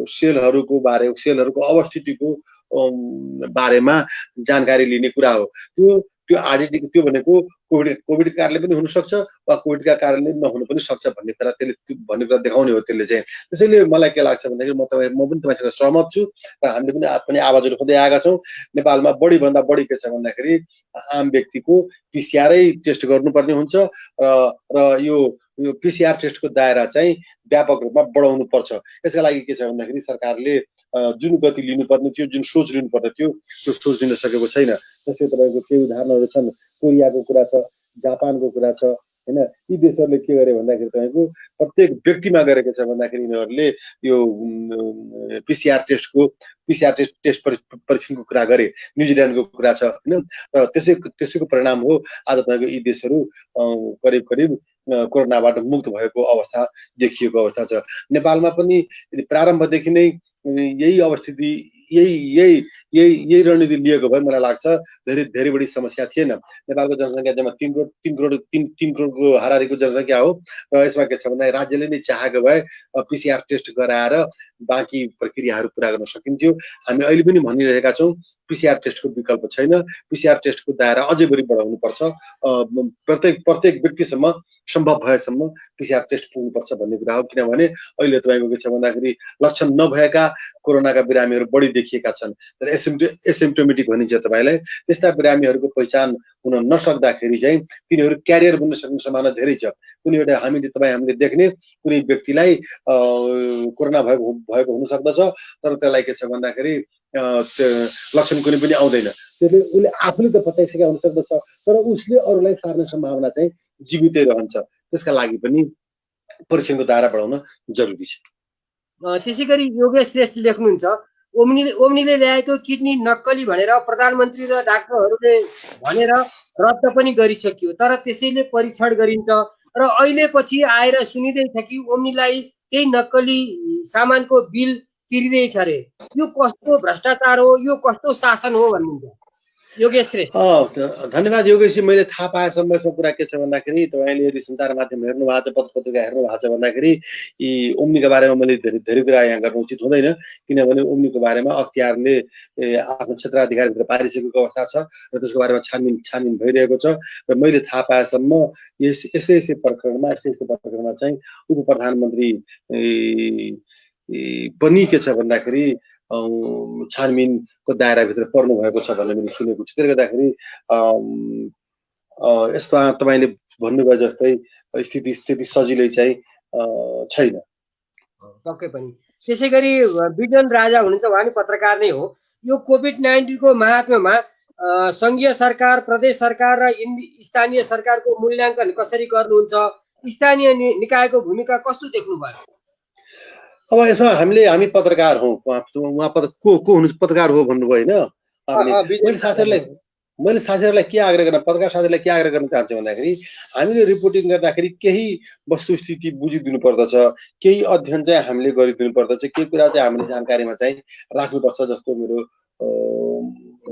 सेलहरूको अवस्थितिको बारेमा जानकारी लिने कुरा हो। त्यो आरडिटी त्यो भनेको कोभिड कारणले पनि हुनसक्छ वा कोभिडका कारणले नहुनु पनि सक्छ भन्ने कुरा देखाउने हो त्यसले चाहिँ। त्यसैले मलाई के लाग्छ भन्दाखेरि म पनि तपाईँसँग सहमत छु र हामीले पनि आवाजहरू खोज्दै आएका छौँ। नेपालमा बढीभन्दा बढी के छ भन्दाखेरि आम व्यक्तिको पिसिआरै टेस्ट गर्नुपर्ने हुन्छ र यो पिसिआर टेस्टको दायरा चाहिँ व्यापक रूपमा बढाउनु पर्छ। यसका लागि के छ भन्दाखेरि सरकारले जुन गति लिनुपर्ने थियो, जुन सोच लिनुपर्ने थियो, त्यो सोच लिन सकेको छैन। जस्तै तपाईँको केही उदाहरणहरू छन्, कोरियाको कुरा छ, जापानको कुरा छ होइन। यी देशहरूले के गरे भन्दाखेरि तपाईँको प्रत्येक व्यक्तिमा गरेको छ भन्दाखेरि यिनीहरूले यो पिसिआर टेस्ट परीक्षणको कुरा गरे। न्युजिल्यान्डको कुरा छ होइन, र त्यसैको परिणाम हो आज तपाईँको यी देशहरू करिब कोरोनाबाट मुक्त भएको अवस्था देखिएको अवस्था छ। नेपालमा पनि प्रारम्भदेखि नै यही अवस्थिति यही रणनीति लिएको भए मलाई लाग्छ धेरै बढी समस्या थिएन। नेपालको जनसङ्ख्या जम्मा 3 करोडको हाराहारीको जनसङ्ख्या हो र यसमा के छ भन्दा राज्यले नै चाहेको भए पिसिआर टेस्ट गराएर बाँकी प्रक्रियाहरू पुरा गर्न सकिन्थ्यो। हामी अहिले पनि भनिरहेका छौँ पिसिआर टेस्टको विकल्प छैन। पिसिआर टेस्टको दायरा अझै बढी बढाउनु पर्छ। प्रत्येक व्यक्तिसम्म सम्भव भएसम्म पिसिआर टेस्ट पुग्नुपर्छ भन्ने कुरा हो। किनभने अहिले तपाईँको के छ भन्दाखेरि लक्षण नभएका कोरोनाका बिरामीहरू बढी देखिएका छन्, तर एसिम्प्टोमेटिक भनिन्छ तपाईँलाई। त्यस्ता बिरामीहरूको पहिचान हुन नसक्दाखेरि चाहिँ तिनीहरू क्यारियर बन्न सक्ने सम्भावना धेरै छ। हामीले देख्ने कुनै व्यक्तिलाई कोरोना भएको हुन सक्दछ, तर त्यसलाई के छ भन्दाखेरि लक्षण कुनै पनि आउँदैन। त्यसले उसले आफूले त बचाइसकेका हुन सक्दछ, तर उसले अरूलाई सार्ने सम्भावना चाहिँ जीवितै रहन्छ। त्यसका लागि पनि परीक्षणको दायरा बढाउन जरुरी छ। त्यसै गरी योगेश श्रेष्ठ लेख्नुहुन्छ, ओम्नीले ल्याएको किडनी नक्कली भनेर प्रधानमन्त्री र डाक्टरहरूले भनेर रद्द पनि गरिसक्यो, तर त्यसैले परीक्षण गरिन्छ र अहिले पछि आएर सुनिँदैछ कि ओम्नीलाई त्यही नक्कली सामानको बिल तिरिँदैछ अरे। यो कस्तो भ्रष्टाचार हो, यो कस्तो शासन हो भन्नुहुन्छ योगेश श्रेष्ठ? धन्यवाद योगेशजी। मैले थाहा पाएसम्म यसमा कुरा के छ भन्दाखेरि, तपाईँले यदि सञ्चार माध्यम हेर्नु भएको छ, पत्र पत्रिका हेर्नु भएको छ भन्दाखेरि यी ओम्नीका बारेमा मैले धेरै कुरा यहाँ गर्न उचित हुँदैन, किनभने ओम्नीको बारेमा अख्तियारले आफ्नो क्षेत्राधिकारभित्र पारिसकेको अवस्था छ र त्यसको बारेमा छानबिन भइरहेको छ। र मैले थाहा पाएसम्म यस्तै प्रकरणमा चाहिँ उप प्रधानमन्त्री पनि के छ भन्दाखेरि छानबिनको दायराभित्र पर्नु भएको छ भन्ने मैले सुनेको छु। त्यसले गर्दाखेरि यस्तो तपाईँले भन्नुभयो जस्तै स्थिति सजिलै चाहिँ छैन। पक्कै पनि। त्यसै गरी बिजन राजा हुनुहुन्छ, उहाँ पनि पत्रकार नै हो। यो कोभिड-19 को महात्म्यमा संघीय सरकार, प्रदेश सरकार र स्थानीय सरकारको मूल्याङ्कन कसरी गर्नुहुन्छ? स्थानीय निकायको भूमिका कस्तो देख्नुभयो? अब यसमा हामी पत्रकार हौँ, उहाँ को हुनु पत्रकार हो भन्नुभयो होइन। मैले साथीहरूलाई के आग्रह गर्न, पत्रकार साथीहरूलाई के आग्रह गर्न चाहन्छु भन्दाखेरि, हामीले रिपोर्टिङ गर्दाखेरि केही वस्तुस्थिति बुझिदिनु पर्दछ, केही अध्ययन चाहिँ हामीले गरिदिनु पर्दछ, केही कुरा चाहिँ हामीले जानकारीमा चाहिँ राख्नुपर्छ जस्तो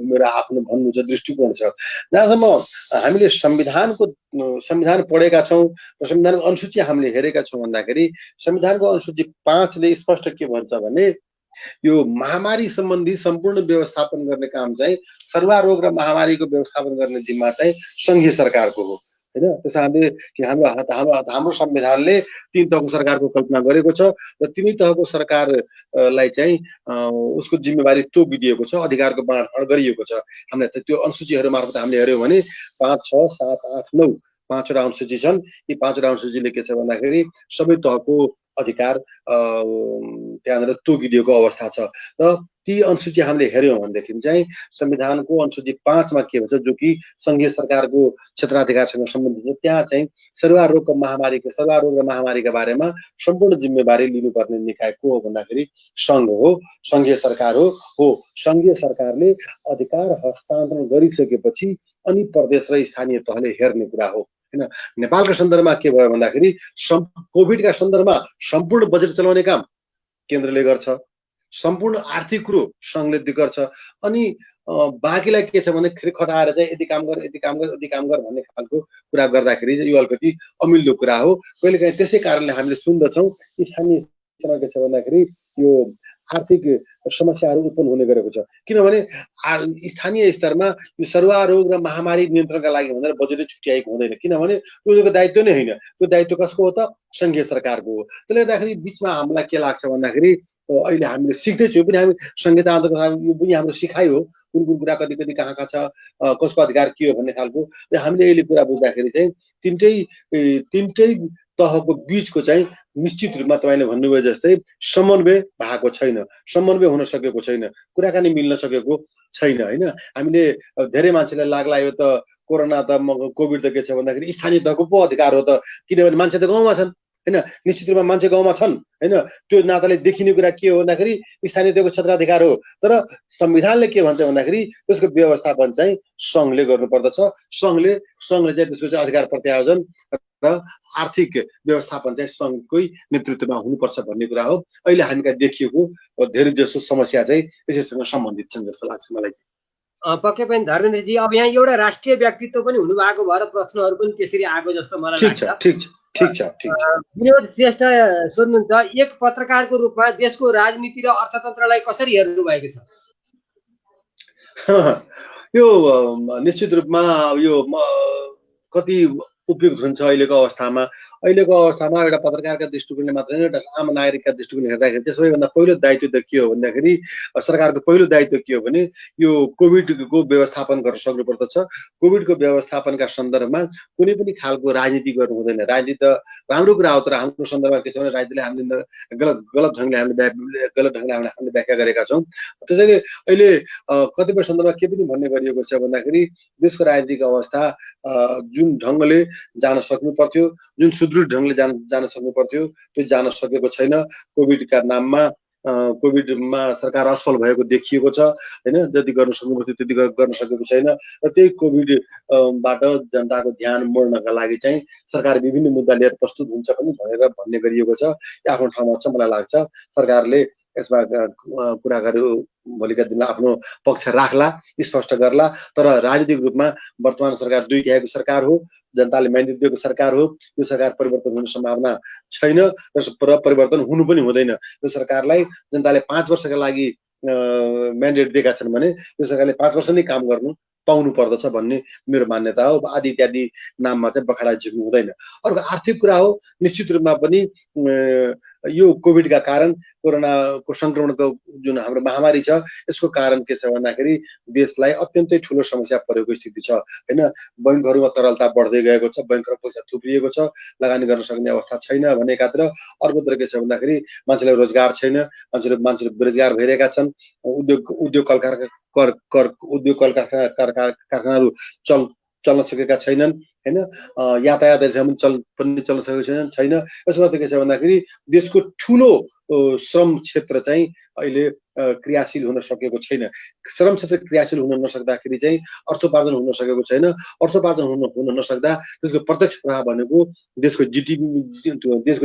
मेरो आफ्नो भन्नु छ, दृष्टिकोण छ। जहाँसम्म हामीले संविधान पढेका छौँ र संविधानको अनुसूची हामीले हेरेका छौँ भन्दाखेरि, संविधानको अनुसूची 5 ले स्पष्ट के भन्छ भने यो महामारी सम्बन्धी सम्पूर्ण व्यवस्थापन गर्ने काम चाहिँ सरुवा रोग र महामारीको व्यवस्थापन गर्ने जिम्मा चाहिँ संघीय सरकारको हो हैन। त्यसो हामीले कि हाम्रो संविधानले 3 तहको सरकारको कल्पना गरेको छ र तिनै तहको सरकारलाई चाहिँ उसको जिम्मेवारी तोकिदिएको छ, अधिकारको बाँडफाँड गरिएको छ। हामीले त्यो अनुसूचीहरू मार्फत हामीले हेर्यौँ भने 5, 6, 7, 8, 9 5वटा अनुसूची छन्। यी 5वटा अनुसूचीले के छ भन्दाखेरि सबै तहको अधिकार त्यहाँनिर तोकिदिएको अवस्था छ। र ती अनुसूची हामीले हेर्यौँ भनेदेखि चाहिँ संविधानको अनुसूची 5 मा के भन्छ, जो कि संघीय सरकारको क्षेत्राधिकारसँग सम्बन्धित छ। त्यहाँ चाहिँ सरुवा रोग र महामारीका बारेमा सम्पूर्ण जिम्मेवारी लिनुपर्ने निकाय को हो भन्दाखेरि संघ हो, संघीय सरकार हो। संघीय सरकारले अधिकार हस्तान्तरण गरिसकेपछि अनि प्रदेश र स्थानीय तहले हेर्ने कुरा हो हैन। नेपालको सन्दर्भमा के भयो भन्दाखेरि कोभिडका सन्दर्भमा सम्पूर्ण बजेट चलाउने काम केन्द्रले गर्छ, सम्पूर्ण आर्थिक कुरो संघले गर्छ, अनि बाँकीलाई के छ भने खटाएर चाहिँ यति काम गर भन्ने खालको कुरा गर्दाखेरि यो अलिकति अमिल्लो कुरा हो। कहिलेकाहीँ त्यसै कारणले हामीले सुन्दछौँ स्थानीय स्तरमा के छ भन्दाखेरि यो आर्थिक समस्याहरू उत्पन्न हुने गरेको छ, किनभने स्थानीय स्तरमा यो सरुवा रोग र महामारी नियन्त्रणका लागि भनेर बजेटै छुट्याएको हुँदैन, किनभने त्यो दायित्व नै होइन। त्यो दायित्व कसको हो त? संघीय सरकारको हो। त्यसले गर्दाखेरि बिचमा हामीलाई के लाग्छ भन्दाखेरि अहिले हामीले सिक्दैछौँ पनि, हामी संहिता यो पनि हाम्रो सिकाइ हो, कुन कुरा कति कहाँ छ, कसको अधिकार के हो भन्ने खालको। हामीले अहिले कुरा बुझ्दाखेरि चाहिँ तिनटै तहको बीचको चाहिँ निश्चित रूपमा तपाईँले भन्नुभयो जस्तै समन्वय भएको छैन, समन्वय हुन सकेको छैन, कुराकानी मिल्न सकेको छैन हैन। हामीले धेरै मान्छेलाई लाग्ला यो त कोरोना त कोभिड त के छ भन्दाखेरि स्थानीय तहको पो अधिकार हो त, किनभने मान्छे त गाउँमा छन् हैन। निश्चित रूपमा मान्छे गाउँमा छन् हैन, त्यो नाताले देखिने कुरा के हो भन्दाखेरि स्थानीय तहको क्षेत्राधिकार हो। तर संविधानले के भन्छ भन्दाखेरि त्यसको व्यवस्थापन चाहिँ संघले गर्नुपर्दछ। संघले चाहिँ त्यसको चाहिँ अधिकार प्रत्यायोजन र आर्थिक व्यवस्थापन चाहिँ संघकै नेतृत्वमा हुनुपर्छ भन्ने कुरा हो। अहिले हामीलाई देखिएको धेरै जसो समस्या चाहिँ यसैसँग सम्बन्धित छन् जस्तो लाग्छ मलाई। पक्कै पनि धर्मेन्द्रजी, अब यहाँ एउटा राष्ट्रिय व्यक्तित्व पनि हुनुभएको भएर प्रश्नहरू पनि त्यसरी आएको जस्तो मलाई लाग्छ। ठीक छ। विनोद श्रेष्ठ सोध्नुहुन्छ, एक पत्रकारको रूपमा देशको राजनीति र अर्थतन्त्रलाई कसरी हेर्नु भएको छ? यो निश्चित रूपमा यो कति उपयुक्त हुन्छ अहिलेको अवस्थामा। अहिलेको अवस्थामा एउटा पत्रकारका दृष्टिकोणले मात्र होइन, एउटा आम नागरिकका दृष्टिकोणले हेर्दाखेरि चाहिँ सबैभन्दा पहिलो दायित्व त के हो भन्दाखेरि सरकारको पहिलो दायित्व के हो भने यो कोभिडको व्यवस्थापन गर्न सक्नुपर्दछ। कोभिडको व्यवस्थापनका सन्दर्भमा कुनै पनि खालको राजनीति गर्नु हुँदैन। राजनीति त राम्रो कुरा हो, तर हाम्रो सन्दर्भमा के छ भने राजनीतिले हामीले गलत ढङ्गले हामीले व्याख्या गरेका छौँ। त्यसैले अहिले कतिपय सन्दर्भमा के पनि भन्ने गरिएको छ भन्दाखेरि देशको राजनीतिक अवस्था जुन ढङ्गले जान सक्नु पर्थ्यो, जुन सुदृढ ढङ्गले जान सक्नु पर्थ्यो, त्यो जान सकेको छैन। कोभिडका नाममा कोभिडमा सरकार असफल भएको देखिएको छ हैन। जति गर्न सक्नु पर्थ्यो त्यति गर्न सकेको छैन र त्यही कोभिडबाट जनताको ध्यान मोड्नका लागि चाहिँ सरकार विभिन्न मुद्दा लिएर प्रस्तुत हुन्छ पनि भनेर भन्ने गरिएको छ। आफ्नो ठाउँमा छ, मलाई लाग्छ सरकारले यसमा कुराहरू भोलिका दिनमा आफ्नो पक्ष राख्ला, स्पष्ट गर्ला। तर राजनीतिक रूपमा वर्तमान सरकार 2 तिहाईको सरकार हो, जनताले म्यान्डेट दिएको सरकार हो। यो सरकार परिवर्तन हुने सम्भावना छैन र परिवर्तन हुनु पनि हुँदैन। यो सरकारलाई जनताले 5 वर्षका लागि म्यान्डेट दिएका छन् भने यो सरकारले 5 वर्ष नै काम गर्नु पाउनु पर्दछ भन्ने मेरो मान्यता हो। आदि इत्यादि नाममा चाहिँ बखाडा झिक्नु हुँदैन। अर्को आर्थिक कुरा हो, निश्चित रूपमा पनि यो कोभिडका कारण कोरोनाको संक्रमणको जुन हाम्रो महामारी छ यसको कारण के छ भन्दाखेरि देशलाई अत्यन्तै ठुलो समस्या परेको स्थिति छ हैन। बैंकहरुमा तरलता बढ्दै गएको छ, बैंकहरुमा पैसा थुप्रिएको छ, लगानी गर्न सक्ने अवस्था छैन भने एकातिर। अर्कोतिर के छ भन्दाखेरि मान्छेलाई रोजगार छैन, मान्छेहरू बेरोजगार भइरहेका छन्। उद्योग कल कारखानाहरू चल्न सकेका छैनन् हैन। यातायात पनि चल्न सकेको छैन। यसको अर्थ के छ भन्दाखेरि देशको ठुलो श्रम क्षेत्र चाहिँ अहिले क्रियाशील हुन सकेको छैन। श्रम क्षेत्र क्रियाशील हुन नसक्दाखेरि चाहिँ अर्थोपार्जन हुन सकेको छैन। अर्थोपार्जन हुन नसक्दा त्यसको प्रत्यक्ष प्रभाव भनेको देशको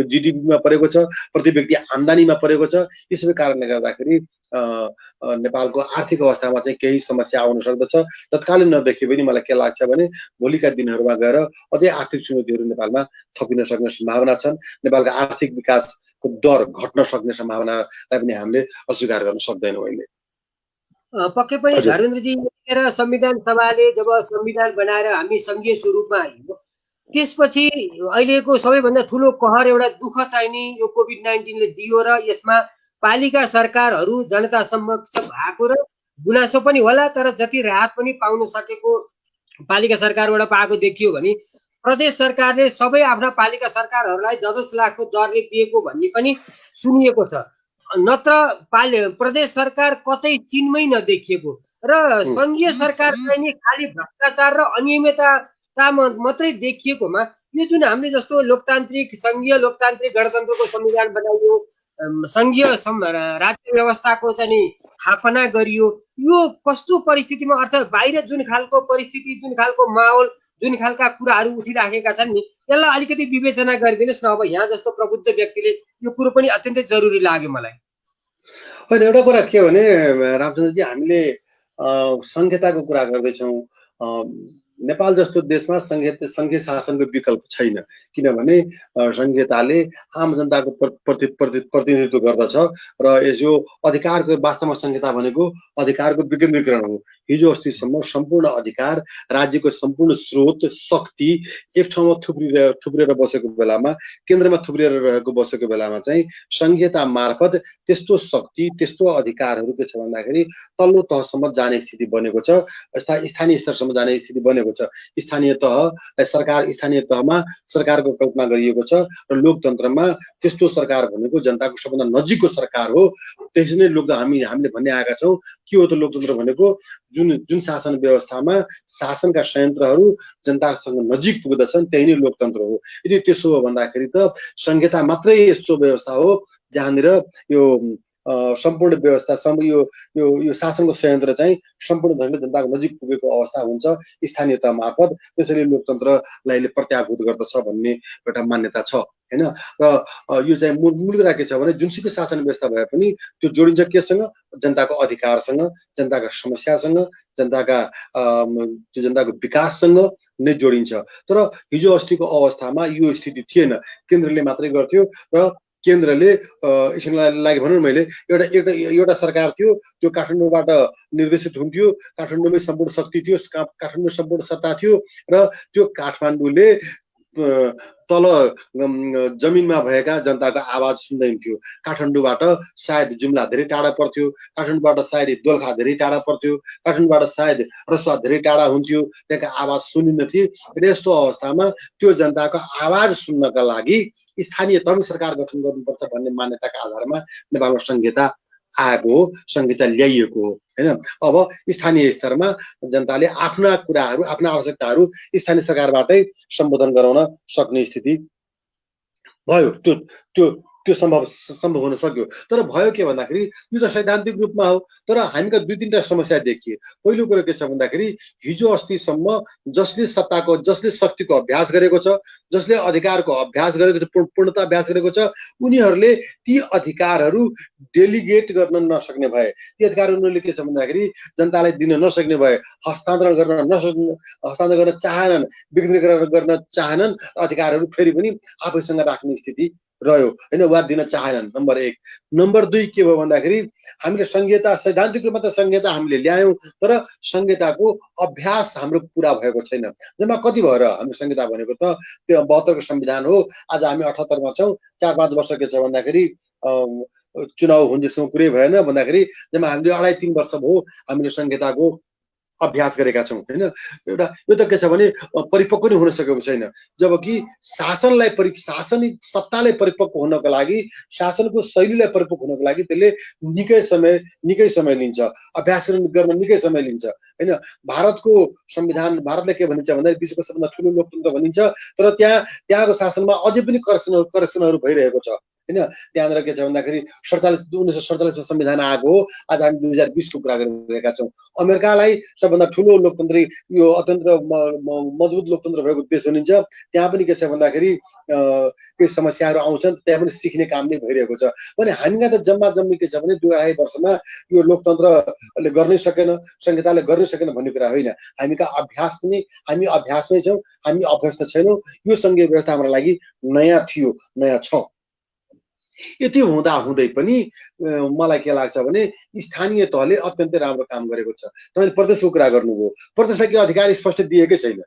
जिडिपीमा परेको छ, प्रति व्यक्ति आम्दानीमा परेको छ। यी सबै कारणले गर्दाखेरि नेपालको आर्थिक अवस्थामा चाहिँ केही समस्या आउन सक्दछ। तत्कालीन नदेखि पनि मलाई के लाग्छ भने भोलिका दिनहरूमा गएर अझै आर्थिक चुनौतीहरू नेपालमा थपिन सक्ने सम्भावना छन्। नेपालको आर्थिक विकासको दर घट्न सक्ने सम्भावनालाई पनि हामीले अस्वीकार गर्न सक्दैनौँ अहिले। पक्कै पनि धर्मेन्द्रजी, संविधान सभाले जब संविधान बनाएर हामी संघीय स्वरूपमा आयौँ त्यसपछि अहिलेको सबैभन्दा ठुलो कहर एउटा दुःख चाहिने यो कोभिड-19 ले दियो र यसमा पालिका सरकारहरू जनता समक्ष भएको र गुनासो पनि होला, तर जति राहत पनि पाउन सकेको पालिका सरकारबाट पाएको देखियो भने प्रदेश सरकारले सबै आफ्ना पालिका सरकारहरूलाई 10 लाखको दरले दिएको भन्ने पनि सुनिएको छ। नत्र प्रदेश सरकार कतै चिन्मै नदेखिएको र संघीय सरकार चाहिँ खाली भ्रष्टाचार र अनियमितता मात्रै देखिएकोमा यो जुन हामीले जस्तो लोकतान्त्रिक संघीय लोकतान्त्रिक गणतन्त्रको संविधान बनाइयो, संघीय राज्य व्यवस्थाको चाहिँ स्थापना गरियो, यो कस्तो परिस्थितिमा अर्थात् बाहिर जुन खालको परिस्थिति, जुन खालको माहौल, जुन खालका कुराहरू उठिराखेका छन् नि त्यसलाई अलिकति विवेचना गरिदिनुहोस् न। अब यहाँ जस्तो प्रबुद्ध व्यक्तिले यो कुरो पनि अत्यन्तै जरुरी लाग्यो मलाई। होइन, एउटा कुरा के भने रामचन्द्रजी, हामीले संहिताको कुरा गर्दैछौँ। नेपाल जस्तो देशमा संघीय शासनको विकल्प छैन, किनभने संहिताले आम जनताको प्रतिनिधित्व गर्दछ र यो अधिकारको वास्तवमा संहिता भनेको अधिकारको विकेन्द्रीकरण हो। हिजो अस्तिसम्म सम्पूर्ण अधिकार, राज्यको सम्पूर्ण स्रोत, शक्ति एक ठाउँमा थुप्रिएर बसेको बेलामा, केन्द्रमा थुप्रिएर बसेको बेलामा चाहिँ संहिता मार्फत त्यस्तो शक्ति, त्यस्तो अधिकारहरू के छ भन्दाखेरि तल्लो तहसम्म जाने स्थिति बनेको छ, स्थानीय स्तरसम्म जाने स्थिति बनेको छ। स्थानीय तहमा सरकारको कल्पना गरिएको छ र लोकतन्त्रमा त्यस्तो सरकार भनेको जनताको सबभन्दा नजिकको सरकार हो। त्यसै नै हामीले भन्ने आएका छौँ के हो त लोकतन्त्र भनेको जुन शासन व्यवस्थामा शासनका संयन्त्रहरू जनतासँग नजिक पुग्दछन् त्यही नै लोकतन्त्र हो। यदि त्यसो हो भन्दाखेरि त संहिता मात्रै यस्तो व्यवस्था हो जहाँनिर यो सम्पूर्ण व्यवस्था यो शासनको संयन्त्र चाहिँ सम्पूर्ण ढङ्गले जनताको नजिक पुगेको अवस्था हुन्छ स्थानीय तह मार्फत। त्यसैले लोकतन्त्रलाई प्रत्याभूत गर्दछ भन्ने एउटा मान्यता छ हैन। र यो चाहिँ मूल कुरा के छ भने जुनसुकै शासन व्यवस्था भए पनि त्यो जोडिन्छ केसँग? जनताको अधिकारसँग, जनताका समस्यासँग, जनताको विकाससँग नै जोडिन्छ। तर हिजो अस्तिको अवस्थामा यो स्थिति थिएन। केन्द्रले मात्रै गर्थ्यो र केन्द्रले एकछिनलाई लागि भनौँ मैले एउटा सरकार थियो, त्यो काठमाडौँबाट निर्देशित हुन्थ्यो, काठमाडौँमै सम्पूर्ण शक्ति थियो, काठमाडौँ सम्पूर्ण सत्ता थियो र त्यो काठमाडौँले तल जमिनमा भएका जनताको आवाज सुन्दै हुन्थ्यो। काठमाडौँबाट सायद जुम्ला धेरै टाढा पर्थ्यो, काठमाडौँबाट सायद दोलखा धेरै टाढा पर्थ्यो, काठमाडौँबाट सायद रसुवा धेरै टाढा हुन्थ्यो, त्यहाँका आवाज सुनिन्थ्यो। यस्तो अवस्थामा त्यो जनताको आवाज सुन्नका लागि स्थानीय तह सरकार गठन गर्नुपर्छ भन्ने मान्यताका आधारमा नेपालमा संहिता आएको हो, संहिता ल्याइएको हो हैन। अब स्थानीय स्तरमा जनताले आफ्ना कुराहरू, आफ्ना आवश्यकताहरू स्थानीय सरकारबाटै सम्बोधन गराउन सक्ने स्थिति भयो। त्यो त्यो त्यो सम्भव हुन सक्यो। तर भयो के भन्दाखेरि यो त सैद्धान्तिक रूपमा हो, तर हामीका दुई तीनटा समस्या देखिए। पहिलो कुरो के छ भन्दाखेरि हिजो अस्तिसम्म जसले सत्ताको, जसले शक्तिको अभ्यास गरेको छ, जसले अधिकारको अभ्यास गरेको छ, पूर्णता अभ्यास गरेको छ, उनीहरूले ती अधिकारहरू डेलिगेट गर्न नसक्ने भए, ती अधिकार उनीहरूले के छ भन्दाखेरि जनतालाई दिन नसक्ने भए, हस्तान्तरण गर्न चाहेनन्, विकेन्द्रीकरण गर्न चाहेनन्, अधिकारहरू फेरि पनि आफैसँग राख्ने स्थिति रह्यो हैन, वा दिन चाहेनन्। नम्बर 1। नम्बर 2 के भयो भन्दाखेरि हामीले संहिता, सैद्धान्तिक रूपमा त संहिता हामीले ल्यायौं, तर संहिताको अभ्यास हाम्रो पुरा भएको छैन। जम्मा कति भयो र हाम्रो संहिता भनेको त त्यो 72 को संविधान हो। आज हामी 78 मा छौं। 4-5 वर्ष के छ भन्दाखेरि चुनाव हुन्जेसम्म पुरै भएन भन्दाखेरि जम्मा हामीले 2.5-3 वर्ष भयो हामीले संहिताको अभ्यास गरेका छौं हैन। एउटा यो त के छ भने परिपक्व नै हुन सकेको छैन। जबकि शासनिक सत्तालाई परिपक्व हुनको लागि, शासनको शैलीलाई परिपक्व हुनको लागि त्यसले निकै समय लिन्छ, अभ्यास गर्न निकै समय लिन्छ हैन। भारतको संविधान, भारतले के भनिन्छ भन्दा विश्वको सबभन्दा ठुलो लोकतन्त्र भनिन्छ, तर त्यहाँको शासनमा अझै पनि करेक्सनहरू भइरहेको छ हैन। त्यहाँनिर के छ भन्दाखेरि 1947 को संविधान आएको हो। आज हामी 2020 को कुरा गरिरहेका छौं। अमेरिकालाई सबभन्दा ठुलो लोकतन्त्री, यो अत्यन्त मजबुत लोकतन्त्र भएको देश भनिन्छ। त्यहाँ पनि के छ भन्दाखेरि केही समस्याहरू आउँछन्, त्यहाँ पनि सिक्ने काम नै भइरहेको छ। भने हामीका त जम्मी के छ भने 2.5 वर्षमा यो लोकतन्त्रले गर्नै सकेन, संहिताले गर्नै सकेन भन्ने कुरा होइन। हामीका अभ्यास पनि, हामी अभ्यासमै छौं, हामी अभ्यस्त छैनौं। यो संघीय व्यवस्था हाम्रो लागि नयाँ थियो, नयाँ छ। यति हुँदा हुँदै पनि मलाई के लाग्छ भने स्थानीय तहले अत्यन्तै राम्रो काम गरेको छ। तपाईले प्रदेशको कुरा गर्नुभयो, प्रदेशलाई के अधिकार स्पष्ट दिएकै छैन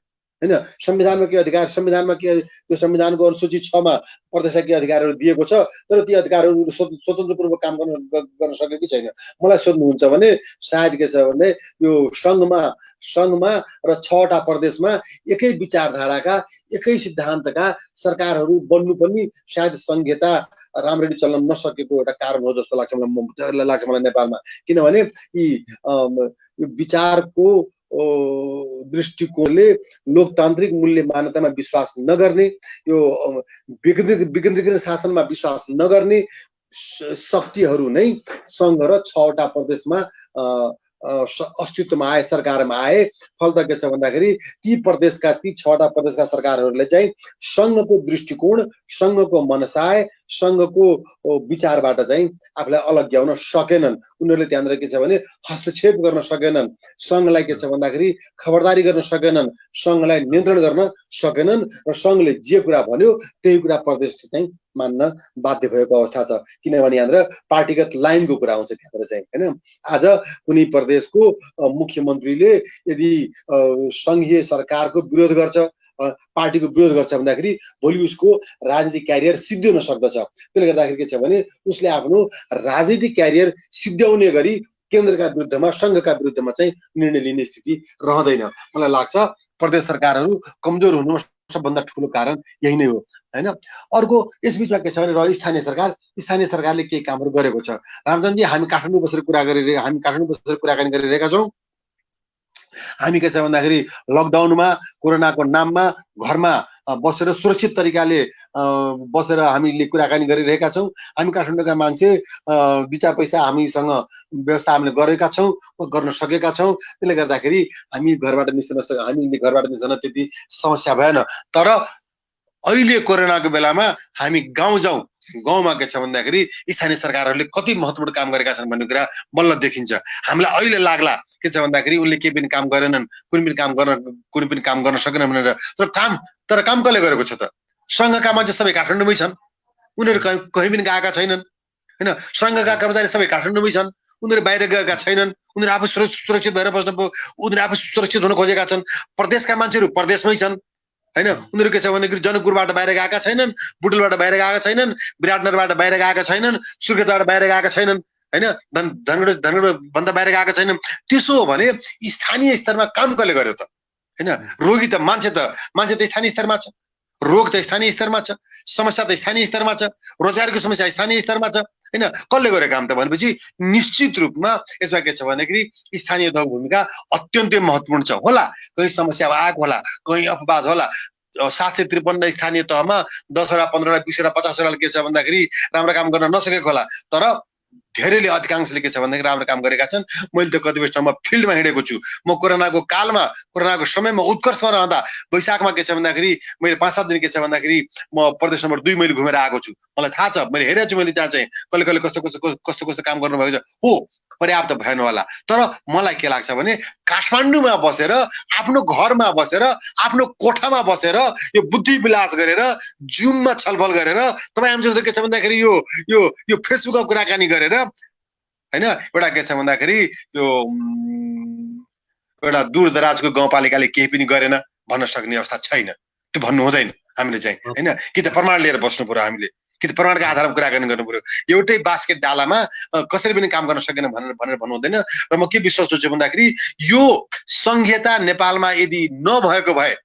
हैन। संविधानमा के अधिकार, संविधानमा के, त्यो संविधानको अनुसूची 6 मा प्रदेशलाई के अधिकारहरू दिएको छ, तर ती अधिकारहरू स्वतन्त्रपूर्वक काम गर्न सकेकै छैन। मलाई सोध्नुहुन्छ भने सायद के छ भने यो संघमा र 6 वटा प्रदेशमा एकै विचारधाराका, एकै सिद्धान्तका सरकारहरू बन्नु पनि सायद संहिता राम्ररी चल्न नसकेको एउटा कारण हो जस्तो लाग्छ मलाई नेपालमा। किनभने यी विचारको दृष्टिकोणले लोकतान्त्रिक मूल्य मान्यतामा विश्वास नगर्ने, यो विकेन्द्रीकृत शासनमा विश्वास नगर्ने शक्तिहरू नै संघ र 6 वटा प्रदेशमा अस्तित्वमा आए, सरकारमा आए। फल त के छ भन्दाखेरि ती 6 वटा प्रदेशका सरकारहरूले चाहिँ संघको दृष्टिकोण, संघको मनसाय, संघको विचारबाट चाहिँ आफूलाई अलग्याउन सकेनन्। उनीहरूले त्यहाँनिर के छ भने हस्तक्षेप गर्न सकेनन्, संघलाई के छ भन्दाखेरि खबरदारी गर्न सकेनन्, संघलाई नियन्त्रण गर्न सकेनन्, र संघले जे कुरा भन्यो त्यही कुरा प्रदेशले चाहिँ मान्न बाध्य भएको अवस्था छ। किनभने यहाँनिर पार्टीगत लाइनको कुरा आउँछ त्यहाँनिर चाहिँ हैन। आज कुनै प्रदेशको मुख्यमन्त्रीले यदि संघीय सरकारको विरोध गर्छ, पार्टीको विरोध गर्छ भन्दाखेरि भोलि उसको राजनीतिक क्यारियर सिद्धिन सक्दछ। त्यसले गर्दाखेरि के छ भने उसले आफ्नो राजनीतिक क्यारियर सिद्ध्याउने गरी केन्द्रका विरुद्धमा, संघका विरुद्धमा चाहिँ निर्णय लिने स्थिति रहँदैन। मलाई लाग्छ प्रदेश सरकारहरू कमजोर हुनुमा सबभन्दा ठुलो कारण यही नै हो हैन। अर्को यसबीचमा के छ भने स्थानीय सरकारले केही कामहरू गरेको छ। रामचन्द्रजी, हामी काठमाडौँ बसेर कुराकानी गरिरहेका छौँ। हामी के छ भन्दाखेरि लकडाउनमा, कोरोनाको नाममा घरमा बसेर सुरक्षित तरिकाले बसेर हामीले कुराकानी गरिरहेका छौँ। हामी काठमाडौँका मान्छे 2-4 पैसा हामीसँग व्यवस्था हामीले गरेका छौँ, गर्न सकेका छौँ। त्यसले गर्दाखेरि हामीले घरबाट निस्कन त्यति समस्या भएन। तर अहिले कोरोनाको बेलामा हामी गाउँमा के छ भन्दाखेरि स्थानीय सरकारहरूले कति महत्त्वपूर्ण काम गरेका छन् भन्ने कुरा बल्ल देखिन्छ। हामीलाई अहिले लाग्ला के छ भन्दाखेरि उनले केही पनि काम गरेनन्, कुनै पनि काम गर्न सकेनन् भनेर। तर काम कसले गरेको छ त? संघका मान्छे सबै काठमाडौँमै छन्, उनीहरू कहीँ पनि गएका छैनन् हैन। संघका कर्मचारी सबै काठमाडौँमै छन्, उनीहरू बाहिर गएका छैनन्। उनीहरू आफू सुरक्षित भएर बस्न, उनीहरू आफू सुरक्षित हुन खोजेका छन्। प्रदेशका मान्छेहरू प्रदेशमै छन् हैन। उनीहरू के छ भन्दाखेरि जनकपुरबाट बाहिर गएका छैनन्, बुटुलबाट बाहिर गएका छैनन्, विराटनगरबाट बाहिर गएका छैनन्, सुर्खेतबाट बाहिर गएका छैनन्, हैन, धनगढ भन्दा बाहिर गएका छैनन्। त्यसो हो भने स्थानीय स्तरमा काम कसले गर्यो त? हैन, रोगी त मान्छे त स्थानीय स्तरमा छ, रोग त स्थानीय स्तरमा छ, समस्या त स्थानीय स्तरमा छ, रोजगारको समस्या स्थानीय स्तरमा छ, हैन। कसले गर्यो काम त भनेपछि निश्चित रूपमा यसमा के छ भन्दाखेरि स्थानीय तहको भूमिका अत्यन्तै महत्त्वपूर्ण छ। होला कहीँ समस्या आएको होला, कहीँ अपवाद होला, 753 स्थानीय तहमा 10 वटा 15 वटा 20 वटा 50 वटा के छ भन्दाखेरि राम्रो काम गर्न नसकेको होला, तर धेरैले अधिकांशले के छ भन्दाखेरि राम्रो काम गरेका छन्। मैले त कतिपय ठाउँमा फिल्डमा हिँडेको छु। म कोरोनाको कालमा, कोरोनाको समयमा उत्कर्षमा रहँदा वैशाखमा के छ भन्दाखेरि मैले 5-7 दिन के छ भन्दाखेरि म प्रदेश नम्बर 2 मैले घुमेर आएको छु। मलाई थाहा छ, मैले हेरेको छु, मैले त्यहाँ चाहिँ कसले कस्तो काम गर्नुभएको छ। हो, पर्याप्त भएन होला, तर मलाई के लाग्छ भने काठमाडौँमा बसेर, आफ्नो घरमा बसेर, आफ्नो कोठामा बसेर यो बुद्धि विलास गरेर, जुममा छलफल गरेर, तपाईँ हामी जस्तो के छ भन्दाखेरि यो फेसबुकमा कुराकानी गरेर, हैन, एउटा के छ भन्दाखेरि यो एउटा दूरदराजको गाउँपालिकाले केही पनि गरेन भन्न सक्ने अवस्था छैन। त्यो भन्नु हुँदैन हामीले चाहिँ, हैन। कि त प्रमाण लिएर बस्नु पर्यो, हामीले कि त प्रमाणको आधारमा कुराकानी गर्नु पर्यो। एउटै बास्केट डालामा कसरी पनि काम गर्न सकेन भनेर भन्नु हुँदैन। र म के विश्वास गर्छु भन्दाखेरि यो संहिता नेपालमा यदि नभएको भए,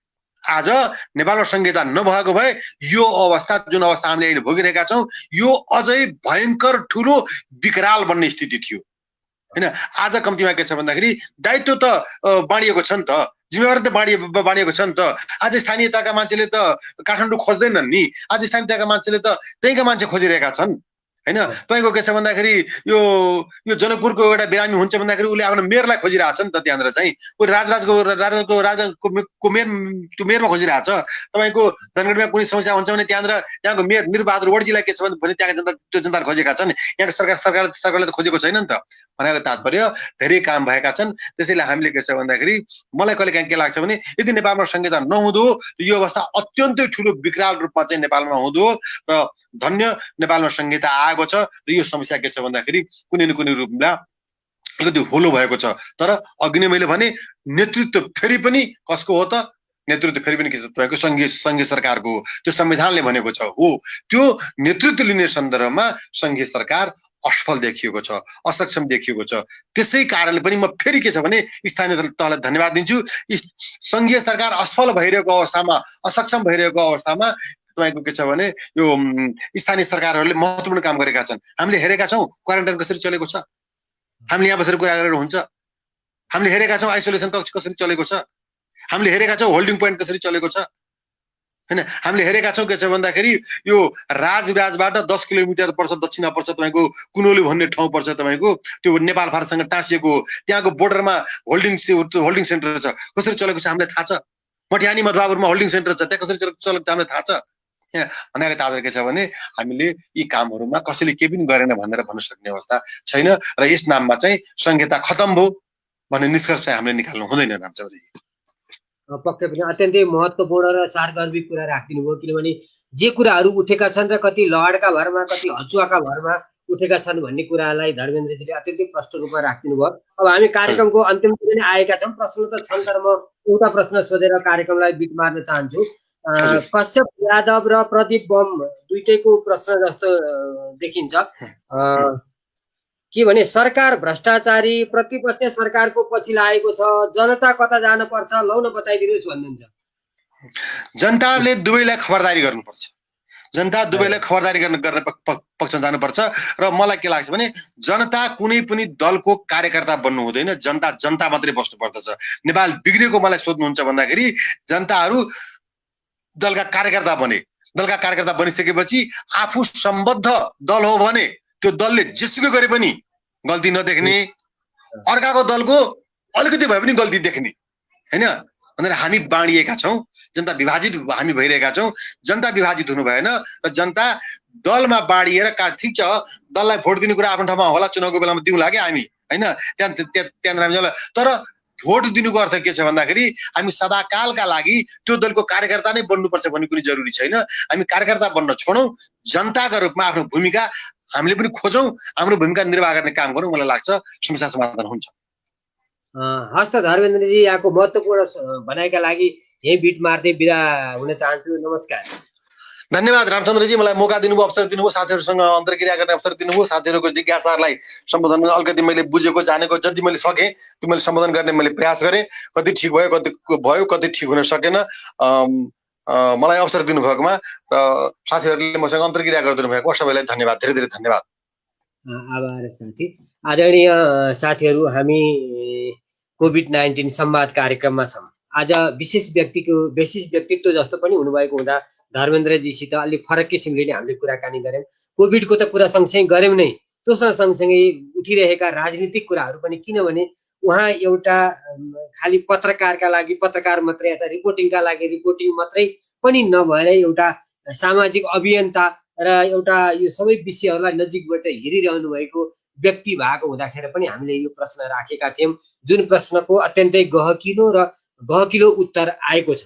आज नेपालमा संहिता नभएको भए यो अवस्था, जुन अवस्था हामीले अहिले भोगिरहेका छौँ, यो अझै भयङ्कर ठुलो विकराल बन्ने स्थिति थियो, हैन। आज कम्तीमा के छ भन्दाखेरि दायित्व त बाँडिएको छ नि त, जिम्मेवारी त बाँडिएको छ नि त। आज स्थानीय तहका मान्छेले त काठमाडौँ खोज्दैनन् नि, आज स्थानीय तहका मान्छेले त त्यहीँका मान्छे खोजिरहेका छन्, हैन। तपाईँको के छ भन्दाखेरि यो जनकपुरको एउटा बिरामी हुन्छ भन्दाखेरि उसले आफ्नो मेयरलाई खोजिरहेछ नि त। त्यहाँनिर चाहिँ ऊ राजको मेयरमा खोजिरहेछ। तपाईँको धनगढीमा कुनै समस्या हुन्छ भने त्यहाँको मेयर निरबहादुर वडजीलाई के छ भने त्यहाँका जनताले खोजेका छन्। यहाँको सरकारले त खोजेको छैन नि त। भनेको तात्पर्य धेरै काम भएका छन्। त्यसैले हामीले के छ भन्दाखेरि मलाई कहिलेकाहीँ के लाग्छ भने यदि नेपालमा संहिता नहुँदो यो अवस्था अत्यन्तै ठुलो विकराल रूपमा चाहिँ नेपालमा हुँदो। र धन्य नेपालमा संहिता आएको छ र यो समस्या के छ भन्दाखेरि कुनै न कुनै रूपमा अलिकति होलो भएको छ। तर अघि नै मैले भने नेतृत्व फेरि पनि कसको हो त? नेतृत्व फेरि पनि के छ तपाईँको संघीय सरकारको हो। त्यो संविधानले भनेको छ। हो, त्यो नेतृत्व लिने सन्दर्भमा संघीय सरकार असफल देखिएको छ, असक्षम देखिएको छ। त्यसै कारणले पनि म फेरि के छ भने स्थानीय तहलाई धन्यवाद दिन्छु। संघीय सरकार असफल भइरहेको अवस्थामा, असक्षम भइरहेको अवस्थामा तपाईँको के छ भने यो स्थानीय सरकारहरूले महत्त्वपूर्ण काम गरेका छन्। हामीले हेरेका छौँ क्वारेन्टाइन कसरी चलेको छ, हामीले यहाँ बसेर कुरा गरेर हुन्छ। हामीले हेरेका छौँ आइसोलेसन कक्ष कसरी चलेको छ, हामीले हेरेका छौँ होल्डिङ पोइन्ट कसरी चलेको छ, हैन। हामीले हेरेका छौँ के छ भन्दाखेरि यो राजबाट 10 किलोमिटर पर्छ, दक्षिणमा पर्छ तपाईँको कुनोली भन्ने ठाउँ पर्छ तपाईँको, त्यो नेपाल भारतसँग टाँसिएको हो। त्यहाँको बोर्डरमा होल्डिङ सेन्टर छ, कसरी चलेको छ हामीलाई थाहा छ। मटिहानी मधुवापुरमा होल्डिङ सेन्टर छ, त्यहाँ कसरी चलेको छ हामीलाई थाहा छ। भनेको तात्पर्य के छ भने हामीले यी कामहरूमा कसैले केही पनि गरेन भनेर भन्न सक्ने अवस्था छैन। र यस नाममा चाहिँ संहिता खतम भयो भन्ने निष्कर्ष चाहिँ हामीले निकाल्नु हुँदैन रामचन्द्रजी। पक्कै पनि अत्यन्तै महत्त्वपूर्ण र सारगर्भिक कुरा राखिदिनु भयो। किनभने जे कुराहरू उठेका छन् र कति लहडका भरमा, कति हचुवाका भरमा उठेका छन् भन्ने कुरालाई धर्मेन्द्रजीले अत्यन्तै प्रष्ट रूपमा राखिदिनु भयो। अब हामी कार्यक्रमको अन्तिमतिर नै आएका छौँ। प्रश्न त छन्, तर म एउटा प्रश्न सोधेर कार्यक्रमलाई बिट मार्न चाहन्छु। कश्यप यादव र प्रदीप बम दुईटैको प्रश्न जस्तो देखिन्छ के भने सरकार भ्रष्टाचारी, प्रतिपक्ष सरकारको पछि लागेको छ, जनता कता जान पर्छ, लौ न बताइदिनुहोस् भन्नुहुन्छ। जनताले दुवैलाई खबरदारी गर्नुपर्छ। जनता दुवैलाई खबरदारी गर्ने पक्षमा जानुपर्छ। र मलाई के लाग्छ भने जनता कुनै पनि दलको कार्यकर्ता बन्नु हुँदैन, जनता मात्रै बस्नु पर्दछ। नेपाल बिग्रेको मलाई सोध्नुहुन्छ भन्दाखेरि जनताहरू दलका कार्यकर्ता बने। दलका कार्यकर्ता बनिसकेपछि आफू सम्बद्ध दल हो भने त्यो दलले जेसुकै गरे पनि गल्ती नदेख्ने, अर्काको दलको अलिकति भए पनि गल्ती देख्ने, हैन। भनेर हामी बाँडिएका छौँ, जनता विभाजित हामी भइरहेका छौँ। जनता विभाजित हुनु भएन र जनता दलमा बाँडिएर ठिक छ दललाई भोट दिने कुरा आफ्नो ठाउँमा होला, चुनावको बेलामा दिउँला क्या हामी, हैन। त्यहाँनिर हामी जाला, तर भोट दिनुको अर्थ के छ भन्दाखेरि हामी सदाकालका लागि त्यो दलको कार्यकर्ता नै बन्नुपर्छ भन्ने कुनै जरुरी छैन। हामी कार्यकर्ता बन्न छोडौँ, जनताका रूपमा आफ्नो भूमिका हामीले पनि खोजौँ, हाम्रो भूमिका निर्वाह गर्ने काम गरौँ। मलाई लाग्छ समस्या समाधान हुन्छ। हस्त धर्मेन्द्रजी यहाँको महत्त्वपूर्ण भनाइका लागि यही बिट मार्दै बिदा हुन चाहन्छु। नमस्कार। धन्यवाद रामचन्द्रजी, मलाई मौका दिनुभयो, अवसर दिनुभयो, साथीहरूसँग अन्तर्क्रिया गर्ने अवसर दिनुभयो, साथीहरूको जिज्ञासाहरूलाई सम्बोधन गर्न अलिकति मैले बुझेको जानेको जति मैले सकेँ त्यो मैले सम्बोधन गर्ने मैले प्रयास गरेँ। कति ठिक भयो, कति ठिक हुन सकेन। मलाई अवसर दिनुभएकोमा र साथीहरूले मसँग अन्तर्क्रिया गरिदिनु भएको सबैलाई धन्यवाद, धेरै धेरै धन्यवाद। आभार साथी। आदरणीय साथीहरू, हामी कोभिड-19 संवाद कार्यक्रममा छौँ। आज विशेष व्यक्तित्व जस्तो पनि हुनुभएको हुँदा धर्मेन्द्रजीसित अलिक फरक किसिमले नै हामीले कुराकानी गऱ्यौँ। कोभिडको त कुरा सँगसँगै गऱ्यौँ नै, त्योसँग सँगसँगै उठिरहेका राजनीतिक कुराहरू पनि, किनभने उहाँ एउटा खालि पत्रकारका लागि पत्रकार मात्रै अथवा रिपोर्टिङका लागि रिपोर्टिङ मात्रै पनि नभएर एउटा सामाजिक अभियन्ता र एउटा यो सबै विषयहरूलाई नजिकबाट हेरिरहनु भएको व्यक्ति भएको हुँदाखेरि पनि हामीले यो प्रश्न राखेका थियौँ, जुन प्रश्नको अत्यन्तै गहकिलो उत्तर आएको छ।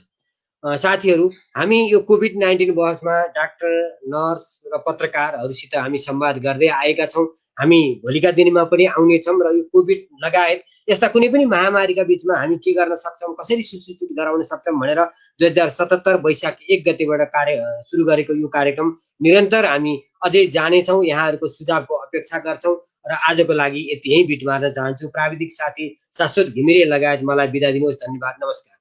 साथीहरू, हामी यो कोभिड-19 बहसमा डाक्टर, नर्स र पत्रकारहरूसित हामी संवाद गर्दै आएका छौँ। हामी भोलिका दिनमा पनि आउनेछौँ र यो कोभिड लगायत यस्ता कुनै पनि महामारीका बिचमा हामी के गर्न सक्छौँ, कसरी सुसूचित गराउन सक्छौँ भनेर 2077 वैशाख 1 गतेबाट सुरु गरेको यो कार्यक्रम निरन्तर हामी अझै जानेछौँ। यहाँहरूको सुझावको अपेक्षा गर्छौँ र आजको लागि यति यहीँ बिट मार्न चाहन्छु। प्राविधिक साथी शाश्वत घिमिरे लगायत मलाई बिदा दिनुहोस्। धन्यवाद। नमस्कार।